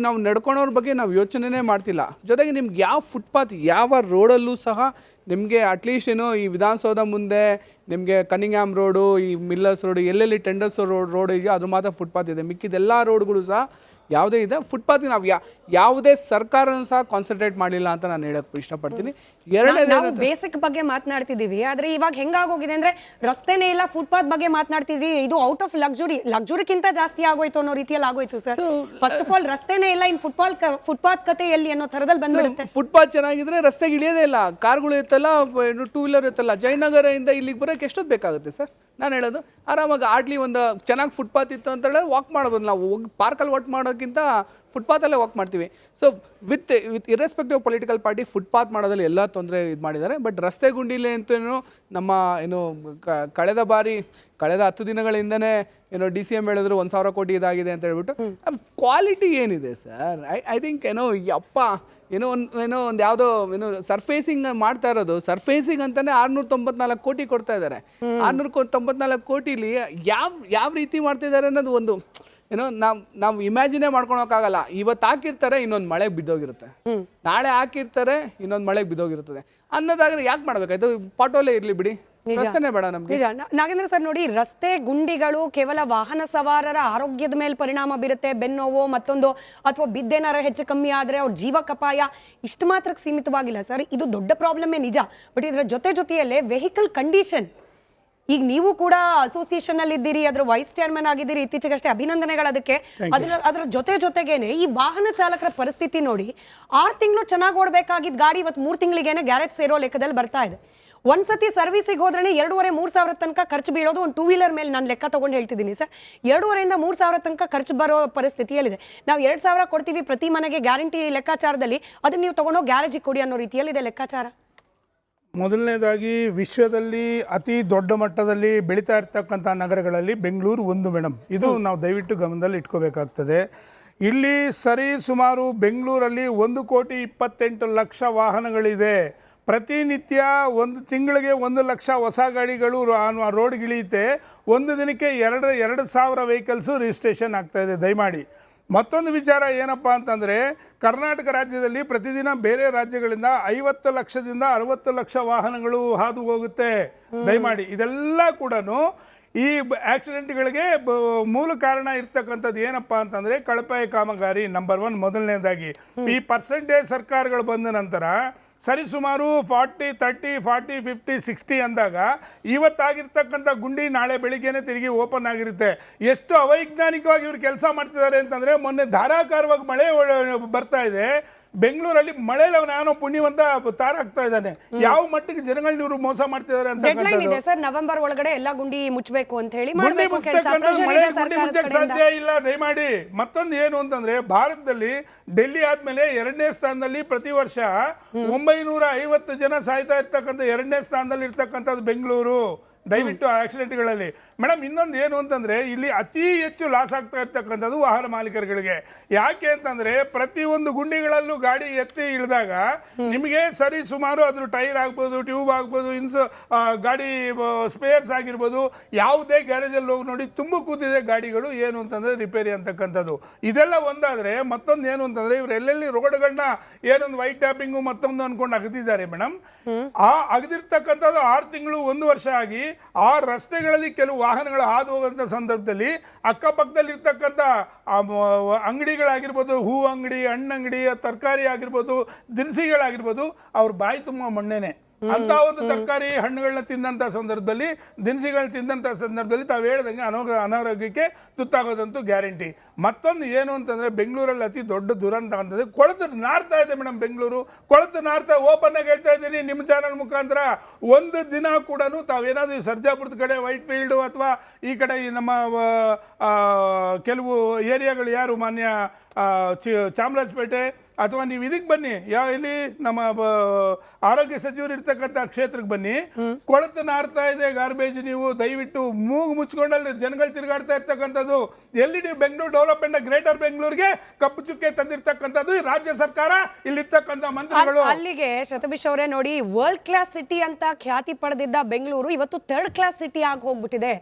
ನಾವು ನಡ್ಕೊಳೋರ ಬಗ್ಗೆ ನಾವು ಯೋಚನೆನೇ ಮಾಡ್ತಿಲ್ಲ. ಜೊತೆಗೆ ನಿಮ್ಗೆ ಯಾವ ಫುಟ್ಪಾತ್ ಯಾವ ರೋಡಲ್ಲೂ ಸಹ ನಿಮಗೆ ಅಟ್ಲೀಸ್ಟ್ ಈ ವಿಧಾನಸೌಧ ಮುಂದೆ ನಿಮಗೆ ಕನಿಂಗ್ಹ್ಯಾಮ್ ರೋಡು, ಈ ಮಿಲ್ಲರ್ಸ್ ರೋಡು, ಎಲ್ಲೆಲ್ಲಿ ಟೆಂಡರ್ಸ್ ರೋಡ್ ಇದೆಯೋ ಅದು ಮಾತ್ರ ಫುಟ್ಪಾತ್ ಇದೆ. ಮಿಕ್ಕಿದೆಲ್ಲ ರೋಡ್ಗಳು ಸಹ ಯಾವುದೇ ಇದೆ ಫುಟ್ಪಾತ್ ನಾವು ಯಾವುದೇ ಸರ್ಕಾರನೂ ಸಹ ಕಾನ್ಸಂಟ್ರೇಟ್ ಮಾಡಿಲ್ಲ ಅಂತ ನಾನು ಹೇಳಕ್ಕೆ ಇಷ್ಟಪಡ್ತೀನಿ. ನಾವು ಬೇಸಿಕ್ ಬಗ್ಗೆ ಮಾತನಾಡ್ತಿದ್ದೀವಿ, ಆದ್ರೆ ಇವಾಗ ಹೆಂಗಾಗೋಗಿದೆ ಅಂದ್ರೆ ರಸ್ತೆನೇ ಇಲ್ಲ, ಫುಟ್ಪಾತ್ ಬಗ್ಗೆ ಮಾತನಾಡ್ತಿದ್ವಿ. ಇದು ಔಟ್ ಆಫ್ ಲಕ್ಸುರಿಕ್ಕಿಂತ ಜಾಸ್ತಿ ಆಗೋಯ್ತು ಅನ್ನೋ ರೀತಿಯಲ್ಲಿ ಆಗೋಯ್ತು ಸರ್. ಫಸ್ಟ್ ಆಫ್ ಆಲ್ ರಸ್ತೆನೇ ಇಲ್ಲ, ಇನ್ ಫುಟ್ಪಾತ್ ಕತೆ ಎಲ್ಲಿ ಅನ್ನೋ ತರದಲ್ಲಿ ಬಂದ್ಬಿಡುತ್ತೆ. ಫುಟ್ಪಾತ್ ಚೆನ್ನಾಗಿದ್ರೆ ರಸ್ತೆಗೆ ಇಳಿಯೋದೇ ಇಲ್ಲ, ಕಾರ್ಗಳು ಇರ್ತಲ್ಲ, 2 ವೀಲರ್ ಇರ್ತಲ್ಲ. ಜಯನಗರದಿಂದ ಇಲ್ಲಿಗೆ ಬರೋಕ್ಕೆ ಎಷ್ಟೊತ್ತು ಬೇಕಾಗುತ್ತೆ ಸರ್? ನಾನು ಹೇಳೋದು ಆರಾಮಾಗಿ ಆಡ್ಲಿ ಒಂದು ಚೆನ್ನಾಗಿ ಫುಟ್ಪಾತ್ ಇತ್ತು ಅಂತ ಹೇಳಿದ್ರೆ ವಾಕ್ ಮಾಡ್ಬೋದು. ನಾವು ಹೋಗಿ ಪಾರ್ಕಲ್ಲಿ ವಾಕ್ ಮಾಡೋಕ್ಕಿಂತ ಫುಟ್ಪಾತಲ್ಲೇ ವಾಕ್ ಮಾಡ್ತೀವಿ. So with irrespective political party footpath ಮಾಡೋದ್ರಲ್ಲಿ ಎಲ್ಲ ತೊಂದರೆ ಇದು ಮಾಡಿದ್ದಾರೆ. ಬಟ್ ರಸ್ತೆ ಗುಂಡಿಲೆ ಅಂತೂ ನಮ್ಮ ಕಳೆದ 10 ದಿನಗಳಿಂದನೇ DCM ಹೇಳಿದ್ರು 1,000 ಕೋಟಿ ಇದಾಗಿದೆ ಅಂತ ಹೇಳ್ಬಿಟ್ಟು. ಕ್ವಾಲಿಟಿ ಏನಿದೆ ಸರ್? ಐ ಥಿಂಕ್ ಒಂದು ಯಾವುದೋ ಸರ್ಫೇಸಿಂಗ್ ಮಾಡ್ತಾ ಇರೋದು. ಸರ್ಫೇಸಿಂಗ್ ಅಂತಾನೆ 694 ಕೋಟಿ ಕೊಡ್ತಾ ಇದ್ದಾರೆ. 694 ಕೋಟಿಲಿ ಯಾವ ರೀತಿ ಮಾಡ್ತಾ ಇದ್ದಾರೆ ಅನ್ನೋದು ಒಂದು ನಾವು ಇಮ್ಯಾಜಿನೇ ಮಾಡ್ಕೊಳಕ್ಕಾಗಲ್ಲ. ಇವತ್ತು ಹಾಕಿರ್ತಾರೆ, ಇನ್ನೊಂದು ಮಳೆಗೆ ಬಿದ್ದೋಗಿರುತ್ತೆ. ನಾಳೆ ಹಾಕಿರ್ತಾರೆ, ಇನ್ನೊಂದು ಮಳೆಗೆ ಬಿದ್ದೋಗಿರ್ತದೆ ಅನ್ನೋದಾದ್ರೆ ಯಾಕೆ ಮಾಡ್ಬೇಕಾಯ್ತು? ಪಾಟೋಲೇ ಇರ್ಲಿ ಬಿಡಿ, ರಸ್ತೆನೇ ಬೇಡ ನಮ್ಗೆ. ನಾಗೇಂದ್ರ ಸರ್ ನೋಡಿ, ರಸ್ತೆ ಗುಂಡಿಗಳು ಕೇವಲ ವಾಹನ ಸವಾರರ ಆರೋಗ್ಯದ ಮೇಲೆ ಪರಿಣಾಮ ಬೀರುತ್ತೆ. ಬೆನ್ನೋವು ಮತ್ತೊಂದು ಅಥವಾ ಬಿದ್ದೇನಾರ ಹೆಚ್ಚು ಕಮ್ಮಿ ಆದ್ರೆ ಅವ್ರ ಜೀವಕ್ಕಪಾಯ, ಇಷ್ಟು ಮಾತ್ರಕ್ಕೆ ಸೀಮಿತವಾಗಿಲ್ಲ ಸರ್. ಇದು ದೊಡ್ಡ ಪ್ರಾಬ್ಲಮ್ಮೇ ನಿಜ. ಬಟ್ ಇದರ ಜೊತೆಯಲ್ಲೇ ವೆಹಿಕಲ್ ಕಂಡೀಷನ್ ಈಗ ನೀವು ಕೂಡ ಅಸೋಸಿಯೇಷನ್ ಅಲ್ಲಿ ಇದ್ದೀರಿ, ಅದ್ರ ವೈಸ್ ಚೇರ್ಮನ್ ಆಗಿದ್ದೀರಿ, ಇತ್ತೀಚೆಗಷ್ಟೇ ಅಭಿನಂದನೆಗಳು ಅದಕ್ಕೆ. ಅದರ ಜೊತೆಗೇನೆ ಈ ವಾಹನ ಚಾಲಕರ ಪರಿಸ್ಥಿತಿ ನೋಡಿ, 6 ತಿಂಗಳು ಚೆನ್ನಾಗಿ ಓಡಬೇಕಾಗಿದ್ದ ಗಾಡಿ ಇವತ್ತು 3 ತಿಂಗಳಿಗೇನೆ ಗ್ಯಾರೇಜ್ ಸೇರೋ ಲೆಕ್ಕದಲ್ಲಿ ಬರ್ತಾ ಇದೆ. ಒಂದ್ಸತಿ ಸರ್ವಿಸಿಗೆ ಹೋದ್ರೆ 2,500-3 ಸಾವಿರ ತನಕ ಖರ್ಚು ಬೀಳೋದು. ಒಂದು 2 ವೀಲರ್ ಮೇಲೆ ನಾನು ಲೆಕ್ಕ ತಗೊಂಡು ಹೇಳ್ತಿದ್ದೀನಿ ಸರ್, 2,500-3 ಸಾವಿರ ತನಕ ಖರ್ಚು ಬರೋ ಪರಿಸ್ಥಿತಿಯಲ್ಲಿದೆ. ನಾವು 2,000 ಕೊಡ್ತೀವಿ ಪ್ರತಿ ಮನೆಗೆ ಗ್ಯಾರಂಟಿ ಲೆಕ್ಕಾಚಾರದಲ್ಲಿ, ಅದನ್ನ ನೀವು ತಗೊಂಡೋಗಿ ಗ್ಯಾರೇಜಿಗೆ ಕೊಡಿ ಅನ್ನೋ ರೀತಿಯಲ್ಲಿದೆ ಲೆಕ್ಕಾಚಾರ. ಮೊದಲನೇದಾಗಿ ವಿಶ್ವದಲ್ಲಿ ಅತಿ ದೊಡ್ಡ ಮಟ್ಟದಲ್ಲಿ ಬೆಳೀತಾ ಇರ್ತಕ್ಕಂಥ ನಗರಗಳಲ್ಲಿ ಬೆಂಗಳೂರು ಒಂದು ಮೇಡಮ್. ಇದು ನಾವು ದಯವಿಟ್ಟು ಗಮನದಲ್ಲಿ ಇಟ್ಕೋಬೇಕಾಗ್ತದೆ. ಇಲ್ಲಿ ಸರಿ ಸುಮಾರು ಬೆಂಗಳೂರಲ್ಲಿ 1,28,00,000 ವಾಹನಗಳಿದೆ. ಪ್ರತಿನಿತ್ಯ ಒಂದು ತಿಂಗಳಿಗೆ 1 ಲಕ್ಷ ಹೊಸ ಗಾಡಿಗಳು ರೋಡ್ಗಿಳಿಯುತ್ತೆ. ಒಂದು ದಿನಕ್ಕೆ 2,000 ವೆಹಿಕಲ್ಸು ರಿಜಿಸ್ಟ್ರೇಷನ್ ಆಗ್ತಾಯಿದೆ. ದಯಮಾಡಿ ಮತ್ತೊಂದು ವಿಚಾರ ಏನಪ್ಪ ಅಂತಂದರೆ, ಕರ್ನಾಟಕ ರಾಜ್ಯದಲ್ಲಿ ಪ್ರತಿದಿನ ಬೇರೆ ರಾಜ್ಯಗಳಿಂದ 50 ಲಕ್ಷದಿಂದ 60 ಲಕ್ಷ ವಾಹನಗಳು ಹಾದು ಹೋಗುತ್ತೆ. ದಯಮಾಡಿ ಇದೆಲ್ಲ ಕೂಡ ಈ ಆಕ್ಸಿಡೆಂಟ್ಗಳಿಗೆ ಮೂಲ ಕಾರಣ ಇರ್ತಕ್ಕಂಥದ್ದು ಏನಪ್ಪ ಅಂತಂದರೆ ಕಳಪೆ ಕಾಮಗಾರಿ ನಂಬರ್ 1 ಮೊದಲನೇದಾಗಿ. ಈ ಪರ್ಸೆಂಟೇಜ್ ಸರ್ಕಾರಗಳು ಬಂದ ನಂತರ ಸರಿಸುಮಾರು 40, 30, 40, 50, 60 ಅಂದಾಗ ಇವತ್ತಾಗಿರ್ತಕ್ಕಂಥ ಗುಂಡಿ ನಾಳೆ ಬೆಳಿಗ್ಗೆನೇ ತಿರುಗಿ ಓಪನ್ ಆಗಿರುತ್ತೆ. ಎಷ್ಟು ಅವೈಜ್ಞಾನಿಕವಾಗಿ ಇವರು ಕೆಲಸ ಮಾಡ್ತಿದ್ದಾರೆ ಅಂತಂದರೆ, ಮೊನ್ನೆ ಧಾರಾಕಾರವಾಗಿ ಮಳೆ ಬರ್ತಾ ಇದೆ ಬೆಂಗಳೂರಲ್ಲಿ. ಮಳೆಯಲ್ಲಿ ಅವನು ಪುಣ್ಯವಂತ ತಾರಾಗ್ತಾ ಇದ್ದಾನೆ. ಯಾವ ಮಟ್ಟಿಗೆ ಜನಗಳನ್ನ ಇವರು ಮೋಸ ಮಾಡ್ತಿದ್ದಾರೆ ಅಂತ ಸರ್, ನವೆಂಬರ್ ಒಳಗಡೆ ಎಲ್ಲ ಗುಂಡಿ ಮುಚ್ಚಬೇಕು ಅಂತ ಹೇಳಿ ಗುಂಡಿ ಮುಚ್ಚಕ್ಕೆ ಸಾಧ್ಯ ಇಲ್ಲ. ದಯಮಾಡಿ ಮತ್ತೊಂದು ಏನು ಅಂತಂದ್ರೆ, ಭಾರತದಲ್ಲಿ ಡೆಲ್ಲಿ ಆದ್ಮೇಲೆ 2ನೇ ಸ್ಥಾನದಲ್ಲಿ ಪ್ರತಿ ವರ್ಷ 950 ಜನ ಸಾಯ್ತಾ ಇರ್ತಕ್ಕಂಥ 2ನೇ ಸ್ಥಾನದಲ್ಲಿ ಇರ್ತಕ್ಕಂಥದ್ದು ಬೆಂಗಳೂರು. ದಯವಿಟ್ಟು ಆಕ್ಸಿಡೆಂಟ್ಗಳಲ್ಲಿ ಮೇಡಮ್ ಇನ್ನೊಂದು ಏನು ಅಂತಂದರೆ, ಇಲ್ಲಿ ಅತಿ ಹೆಚ್ಚು ಲಾಸ್ ಆಗ್ತಾ ಇರ್ತಕ್ಕಂಥದ್ದು ವಾಹನ ಮಾಲೀಕರುಗಳಿಗೆ. ಯಾಕೆ ಅಂತಂದರೆ, ಪ್ರತಿಯೊಂದು ಗುಂಡಿಗಳಲ್ಲೂ ಗಾಡಿ ಎತ್ತಿ ಇಳಿದಾಗ ನಿಮಗೆ ಸರಿ ಸುಮಾರು ಅದ್ರ ಟೈರ್ ಆಗ್ಬೋದು, ಟ್ಯೂಬ್ ಆಗ್ಬೋದು, ಗಾಡಿ ಸ್ಪೇರ್ಸ್ ಆಗಿರ್ಬೋದು, ಯಾವುದೇ ಗ್ಯಾರೇಜಲ್ಲಿ ಹೋಗಿ ನೋಡಿ ತುಂಬ ಕೂತಿದೆ ಗಾಡಿಗಳು ಏನು ಅಂತಂದರೆ ರಿಪೇರಿ ಅಂತಕ್ಕಂಥದ್ದು. ಇದೆಲ್ಲ ಒಂದಾದರೆ, ಮತ್ತೊಂದು ಏನು ಅಂತಂದರೆ, ಇವರು ಎಲ್ಲೆಲ್ಲಿ ರೋಡ್ಗಳನ್ನ ಏನೊಂದು ವೈಟ್ ಟ್ಯಾಪಿಂಗು ಮತ್ತೊಂದು ಅಂದ್ಕೊಂಡು ಅಗದಿದ್ದಾರೆ ಮೇಡಮ್. ಆ ಅಗದಿರ್ತಕ್ಕಂಥದ್ದು 6 ತಿಂಗಳು 1 ವರ್ಷ ಆಗಿ ಆ ರಸ್ತೆಗಳಲ್ಲಿ ಕೆಲವು ವಾಹನಗಳು ಹಾದು ಹೋಗುವಂಥ ಸಂದರ್ಭದಲ್ಲಿ ಅಕ್ಕಪಕ್ಕದಲ್ಲಿರ್ತಕ್ಕಂಥ ಅಂಗಡಿಗಳಾಗಿರ್ಬೋದು, ಹೂ ಅಂಗಡಿ, ಹಣ್ಣಂಗಡಿ, ತರಕಾರಿ ಆಗಿರ್ಬೋದು, ದಿನಸಿಗಳಾಗಿರ್ಬೋದು, ಅವ್ರ ಬಾಯಿ ತುಂಬ ಮಣ್ಣೇನೆ. ಅಂತ ಒಂದು ತರಕಾರಿ ಹಣ್ಣುಗಳನ್ನ ತಿಂದಂಥ ಸಂದರ್ಭದಲ್ಲಿ, ದಿನಸಿಗಳನ್ನ ತಿಂದಂಥ ಸಂದರ್ಭದಲ್ಲಿ ತಾವು ಹೇಳ್ದಂಗೆ ಅನಾರೋಗ್ಯಕ್ಕೆ ತುತ್ತಾಗೋದಂತೂ ಗ್ಯಾರಂಟಿ. ಮತ್ತೊಂದು ಏನು ಅಂತಂದರೆ, ಬೆಂಗಳೂರಲ್ಲಿ ಅತಿ ದೊಡ್ಡ ದುರಂತ ಅಂತಂದರೆ ಕೊಳೆತು ನಾರ್ತಾ ಇದೆ ಮೇಡಮ್. ಬೆಂಗಳೂರು ಕೊಳೆತು ನಾರ್ತಾ, ಓಪನ್ ಆಗಿ ಹೇಳ್ತಾ ಇದ್ದೀನಿ ನಿಮ್ಮ ಚಾನಲ್ ಮುಖಾಂತರ. ಒಂದು ದಿನ ಕೂಡ ತಾವೇನಾದರೂ ಸರ್ಜಾಪುರದ ಕಡೆ ವೈಟ್ ಫೀಲ್ಡು ಅಥವಾ ಈ ಕಡೆ ನಮ್ಮ ಕೆಲವು ಏರಿಯಾಗಳು, ಯಾರು ಮಾನ್ಯ ಚಾಮರಾಜಪೇಟೆ ಅಥವಾ ನೀವು ಇದಕ್ಕೆ ಬನ್ನಿ, ಇಲ್ಲಿ ನಮ್ಮ ಆರೋಗ್ಯ ಸಚಿವರು ಇರ್ತಕ್ಕಂಥ ಕ್ಷೇತ್ರಕ್ಕೆ ಬನ್ನಿ, ಕೊಳೆತು ನಾರ್ತಾ ಇದೆ ಗಾರ್ಬೇಜ್. ನೀವು ದಯವಿಟ್ಟು ಮೂಗು ಮುಚ್ಕೊಂಡಲ್ಲಿ ಜನಗಳು ತಿರುಗಾಡ್ತಾ ಇರ್ತಕ್ಕಂಥದ್ದು. ಎಲ್ಲಿ ನೀವು ಬೆಂಗಳೂರು ಡೆವಲಪ್ಮೆಂಟ್, ಗ್ರೇಟರ್ ಬೆಂಗಳೂರಿಗೆ ಕಪ್ಪು ಚುಕ್ಕೆ ತಂದಿರ್ತಕ್ಕಂಥದ್ದು ರಾಜ್ಯ ಸರ್ಕಾರ, ಇಲ್ಲಿರ್ತಕ್ಕಂಥ ಮಂತ್ರಿಗಳು. ಅಲ್ಲಿಗೆ ಶತಭಿಷ್ ಅವರೇ ನೋಡಿ, ವರ್ಲ್ಡ್ ಕ್ಲಾಸ್ ಸಿಟಿ ಅಂತ ಖ್ಯಾತಿ ಪಡೆದಿದ್ದ ಬೆಂಗಳೂರು ಇವತ್ತು 3rd ಕ್ಲಾಸ್ ಸಿಟಿ ಆಗಿ ಹೋಗ್ಬಿಟ್ಟಿದೆ.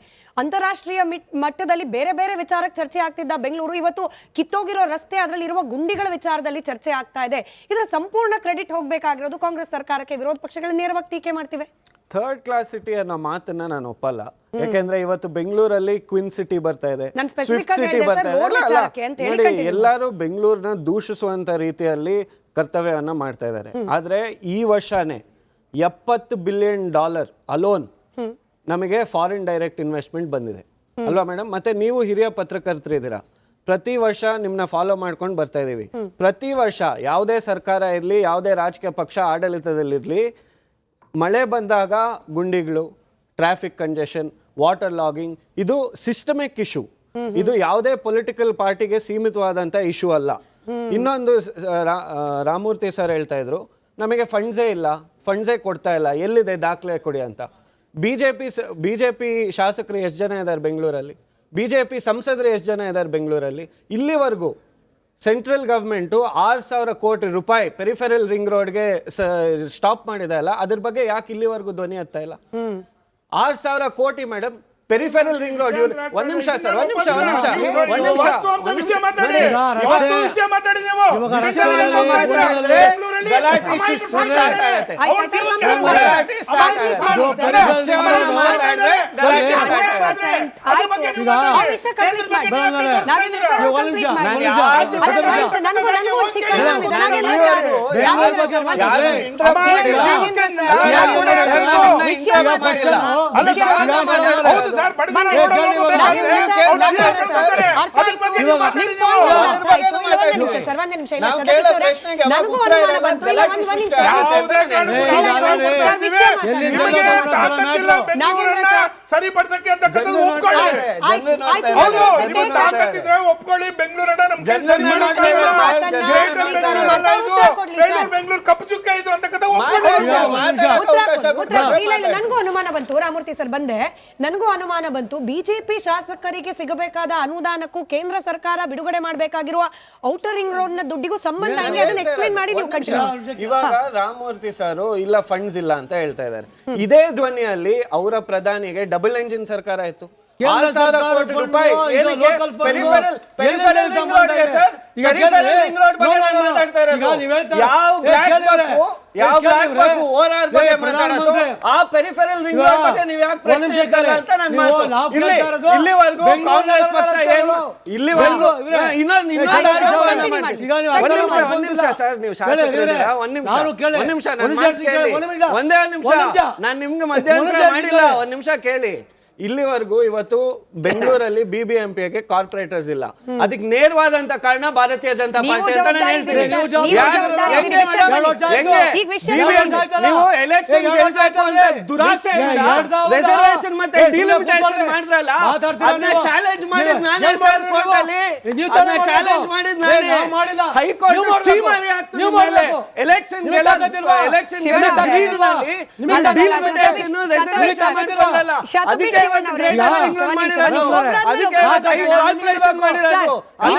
ಅಂತಾರಾಷ್ಟ್ರೀಯ ಮಟ್ಟದಲ್ಲಿ ಬೇರೆ ಬೇರೆ ವಿಚಾರಕ್ಕೆ ಚರ್ಚೆ ಆಗ್ತಿದ್ದ ಬೆಂಗಳೂರು ಇವತ್ತು ಕಿತ್ತೋಗಿರೋ ರಸ್ತೆ, ಅದರಲ್ಲಿರುವ ಗುಂಡಿಗಳ ವಿಚಾರದಲ್ಲಿ ಚರ್ಚೆ ಆಗ್ತಾ ಇದೆ. ಇದರ ಸಂಪೂರ್ಣ ಕ್ರೆಡಿಟ್ ಹೋಗಬೇಕಾಗಿರೋದು ಕಾಂಗ್ರೆಸ್ ಸರ್ಕಾರಕ್ಕೆ. ವಿರೋಧ ಪಕ್ಷಗಳು ನೇರವಾಗಿ ಟೀಕೆ ಮಾಡ್ತಿವೆ. 3rd ಕ್ಲಾಸ್ ಸಿಟಿ ಅನ್ನೋ ಮಾತನ್ನ ನಾನು ಒಪ್ಪಲ್ಲ. ಯಾಕೆಂದ್ರೆ ಇವತ್ತು ಬೆಂಗಳೂರಲ್ಲಿ ಕ್ವೀನ್ ಸಿಟಿ ಬರ್ತಾ ಇದೆ, ಸ್ವಿಫ್ಟ್ ಸಿಟಿ ಬರ್ತಾ ಇದೆ. ನೋಡಿ, ಎಲ್ಲರೂ ಬೆಂಗಳೂರನ್ನ ದೂಷಿಸುವಂತ ರೀತಿಯಲ್ಲಿ ಕರ್ತವ್ಯವನ್ನ ಮಾಡ್ತಾ ಇದ್ದಾರೆ. ಆದ್ರೆ ಈ ವರ್ಷನೇ $70 ಬಿಲಿಯನ್ ಅಲೋನ್ ನಮಗೆ ಫಾರಿನ್ ಡೈರೆಕ್ಟ್ ಇನ್ವೆಸ್ಟ್ಮೆಂಟ್ ಬಂದಿದೆ ಅಲ್ವಾ ಮೇಡಮ್? ಮತ್ತೆ ನೀವು ಹಿರಿಯ ಪತ್ರಕರ್ತರಿದ್ದೀರಾ, ಪ್ರತಿ ವರ್ಷ ನಿಮ್ಮನ್ನ ಫಾಲೋ ಮಾಡ್ಕೊಂಡು ಬರ್ತಾ ಇದ್ದೀವಿ. ಪ್ರತಿ ವರ್ಷ ಯಾವುದೇ ಸರ್ಕಾರ ಇರಲಿ, ಯಾವುದೇ ರಾಜಕೀಯ ಪಕ್ಷ ಆಡಳಿತದಲ್ಲಿರಲಿ, ಮಳೆ ಬಂದಾಗ ಗುಂಡಿಗಳು, ಟ್ರಾಫಿಕ್ ಕಂಜೆಷನ್, ವಾಟರ್ ಲಾಗಿಂಗ್, ಇದು ಸಿಸ್ಟಮಿಕ್ ಇಶ್ಯೂ. ಇದು ಯಾವುದೇ ಪೊಲಿಟಿಕಲ್ ಪಾರ್ಟಿಗೆ ಸೀಮಿತವಾದಂಥ ಇಶ್ಯೂ ಅಲ್ಲ. ಇನ್ನೊಂದು ರಾಮಮೂರ್ತಿ ಸರ್ ಹೇಳ್ತಾ ಇದ್ರು, ನಮಗೆ ಫಂಡ್ಸೇ ಕೊಡ್ತಾ ಇಲ್ಲ, ಎಲ್ಲಿದೆ ದಾಖಲೆ ಕೊಡಿ ಅಂತ. ಬಿಜೆಪಿ ಶಾಸಕರು ಎಷ್ಟು ಜನ ಇದ್ದಾರೆ ಬೆಂಗಳೂರಲ್ಲಿ? ಬಿಜೆಪಿ ಸಂಸದರು ಎಷ್ಟು ಜನ ಇದ್ದಾರೆ ಬೆಂಗಳೂರಲ್ಲಿ? ಇಲ್ಲಿವರೆಗೂ ಸೆಂಟ್ರಲ್ ಗವರ್ಮೆಂಟು 6,000 ಕೋಟಿ ರೂಪಾಯಿ ಪೆರಿಫೆರಲ್ ರಿಂಗ್ ರೋಡ್ಗೆ ಸ್ಟಾಪ್ ಮಾಡಿದೆ ಅಲ್ಲ, ಅದ್ರ ಬಗ್ಗೆ ಯಾಕೆ ಇಲ್ಲಿವರೆಗೂ ಧ್ವನಿ ಎತ್ತಾ ಇಲ್ಲ? 6,000 ಕೋಟಿ ಮೇಡಮ್, ಪೆರಿಫೆರಲ್ ರಿಂಗ್ ರೋಡ್. ಒಂದ್ ನಿಮಿಷ ಸರ್, ಒಂದ್ ನಿಮಿಷ ಸರಿಪಡಿಸಕ್ಕೆ ಅಂತಕ್ಕಂಥದ್ದು ಒಪ್ಕೊಳ್ಳಿ. ಬೆಂಗಳೂರನ್ನ ನಮ್ ಬೆಂಗಳೂರು ಕಪ್ಪು ಚುಕ್ಕ ಇದು ಅಂತಕ್ಕಂಥ ನನಗೂ ಅನುಮಾನ ಬಂತು. ರಾಮೂರ್ತಿ ಸರ್ ಬಂದೆ, ನನಗೂ ಅನುಮಾನ ಬಂತು. ಬಿಜೆಪಿ ಶಾಸಕರಿಗೆ ಸಿಗಬೇಕಾದ ಅನುದಾನಕ್ಕೂ ಕೇಂದ್ರ ಸರ್ಕಾರ ಬಿಡುಗಡೆ ಮಾಡಬೇಕಾಗಿರುವ ಔಟರ್ ರಿಂಗ್ ರೋಡ್ ನ ದುಡ್ಡಿಗೂ ಸಂಬಂಧ ಹೆಂಗೆ ಅದನ್ನ ಎಕ್ಸ್ಪ್ಲೈನ್ ಮಾಡಿ ನೀವು ಕಂಟಿನ್ಯೂ. ಇವಾಗ ರಾಮಮೂರ್ತಿ ಸರ್ ಇಲ್ಲ ಫಂಡ್ಸ್ ಇಲ್ಲ ಅಂತ ಹೇಳ್ತಾ ಇದ್ದಾರೆ. ಇದೇ ಧ್ವನಿಯಲ್ಲಿ ಅವರ ಪ್ರಧಾನಿಗೆ ಡಬಲ್ ಎಂಜಿನ್ ಸರ್ಕಾರ ಆಯ್ತು. 6,000 ಕೋಟಿ ರೂಪಾಯಿ ಏನಕ್ಕೆ ಪೆರಿಫೆರಲ್ ರಿಂಗ್ ರೋಡ್ ಗೆ ಸರ್? ಪೆರಿಫೆರಲ್ ರಿಂಗ್ ರೋಡ್ ಬಗ್ಗೆ ನಾನು ಮಾತಾಡ್ತಾ ಇರೋದು. ಯಾವ ಬ್ಲಾಕ್ ಬಕ್ ಓಆರ್ಆರ್ ಬಗ್ಗೆ ಮಾತಾಡೋದು, ಆ ಪೆರಿಫೆರಲ್ ರಿಂಗ್ ರೋಡ್ ಬಗ್ಗೆ ನೀವು ಯಾಕೆ ಪ್ರಶ್ನೆ ಎತ್ತಲ್ಲ ಅಂತ ನನ್ನ ಮಾತು. ಇಲ್ಲಿವರೆಗೂ ಕಾಂಗ್ರೆಸ್ ಪಕ್ಷ ಏನು ಇಲ್ಲಿವರೆಗೂ ಒಂದ್ ನಿಮಿಷ ಸರ್, ನೀವು ಶಾಸಕರಿದ್ದೀರಾ, ಒಂದ್ ನಿಮಿಷ ನನ್ನ ಮಾತು ಕೇಳಿ. ಒಂದೇ ನಿಮಿಷ, ನಾನು ನಿಮ್ಗೆ ಮಧ್ಯಂತರ ಮಾಡಿಲ್ಲ, ಒಂದ್ ನಿಮಿಷ ಕೇಳಿ. ಇಲ್ಲಿವರೆಗೂ ಇವತ್ತು ಬೆಂಗಳೂರಲ್ಲಿ ಬಿಬಿಎಂಪಿಗೆ ಕಾರ್ಪೊರೇಟರ್ಸ್ ಇಲ್ಲ. ಅದಕ್ಕೆ ನೇರವಾದಂತ ಕಾರಣ ಭಾರತೀಯ ಜನತಾ ಪಾರ್ಟಿ ಅಂತ ನಾನು ಹೇಳ್ತೀನಿ. ನೀವು ಎಲೆಕ್ಷನ್ ದುರಾಸೆಯಿಂದ ರಿಸರ್ವೇಶನ್ ಮತ್ತೆ ಡಿಲಿಮಿಟೇಷನ್ ಮಾಡಿದ್ರಲ್ಲ, ಅದನ್ನ ಚಾಲೆಂಜ್ ಮಾಡಿದ್ ನಾನೇ ಸರ್ ಕೋರ್ಟ್ ಅಲ್ಲಿ. ಅದನ್ನ ಚಾಲೆಂಜ್ ಮಾಡಿದ್ ನಾನೇ. ಹೈಕೋರ್ಟ್ ಚೀಮಾರಿ ಆಗ್ತದೆ ಮೇಲೆ ಎಲೆಕ್ಷನ್ ರಿಸರ್ವೇಶನ್ ಮಾಡಿದ್ರಲ್ಲ, ಅದಕ್ಕೆ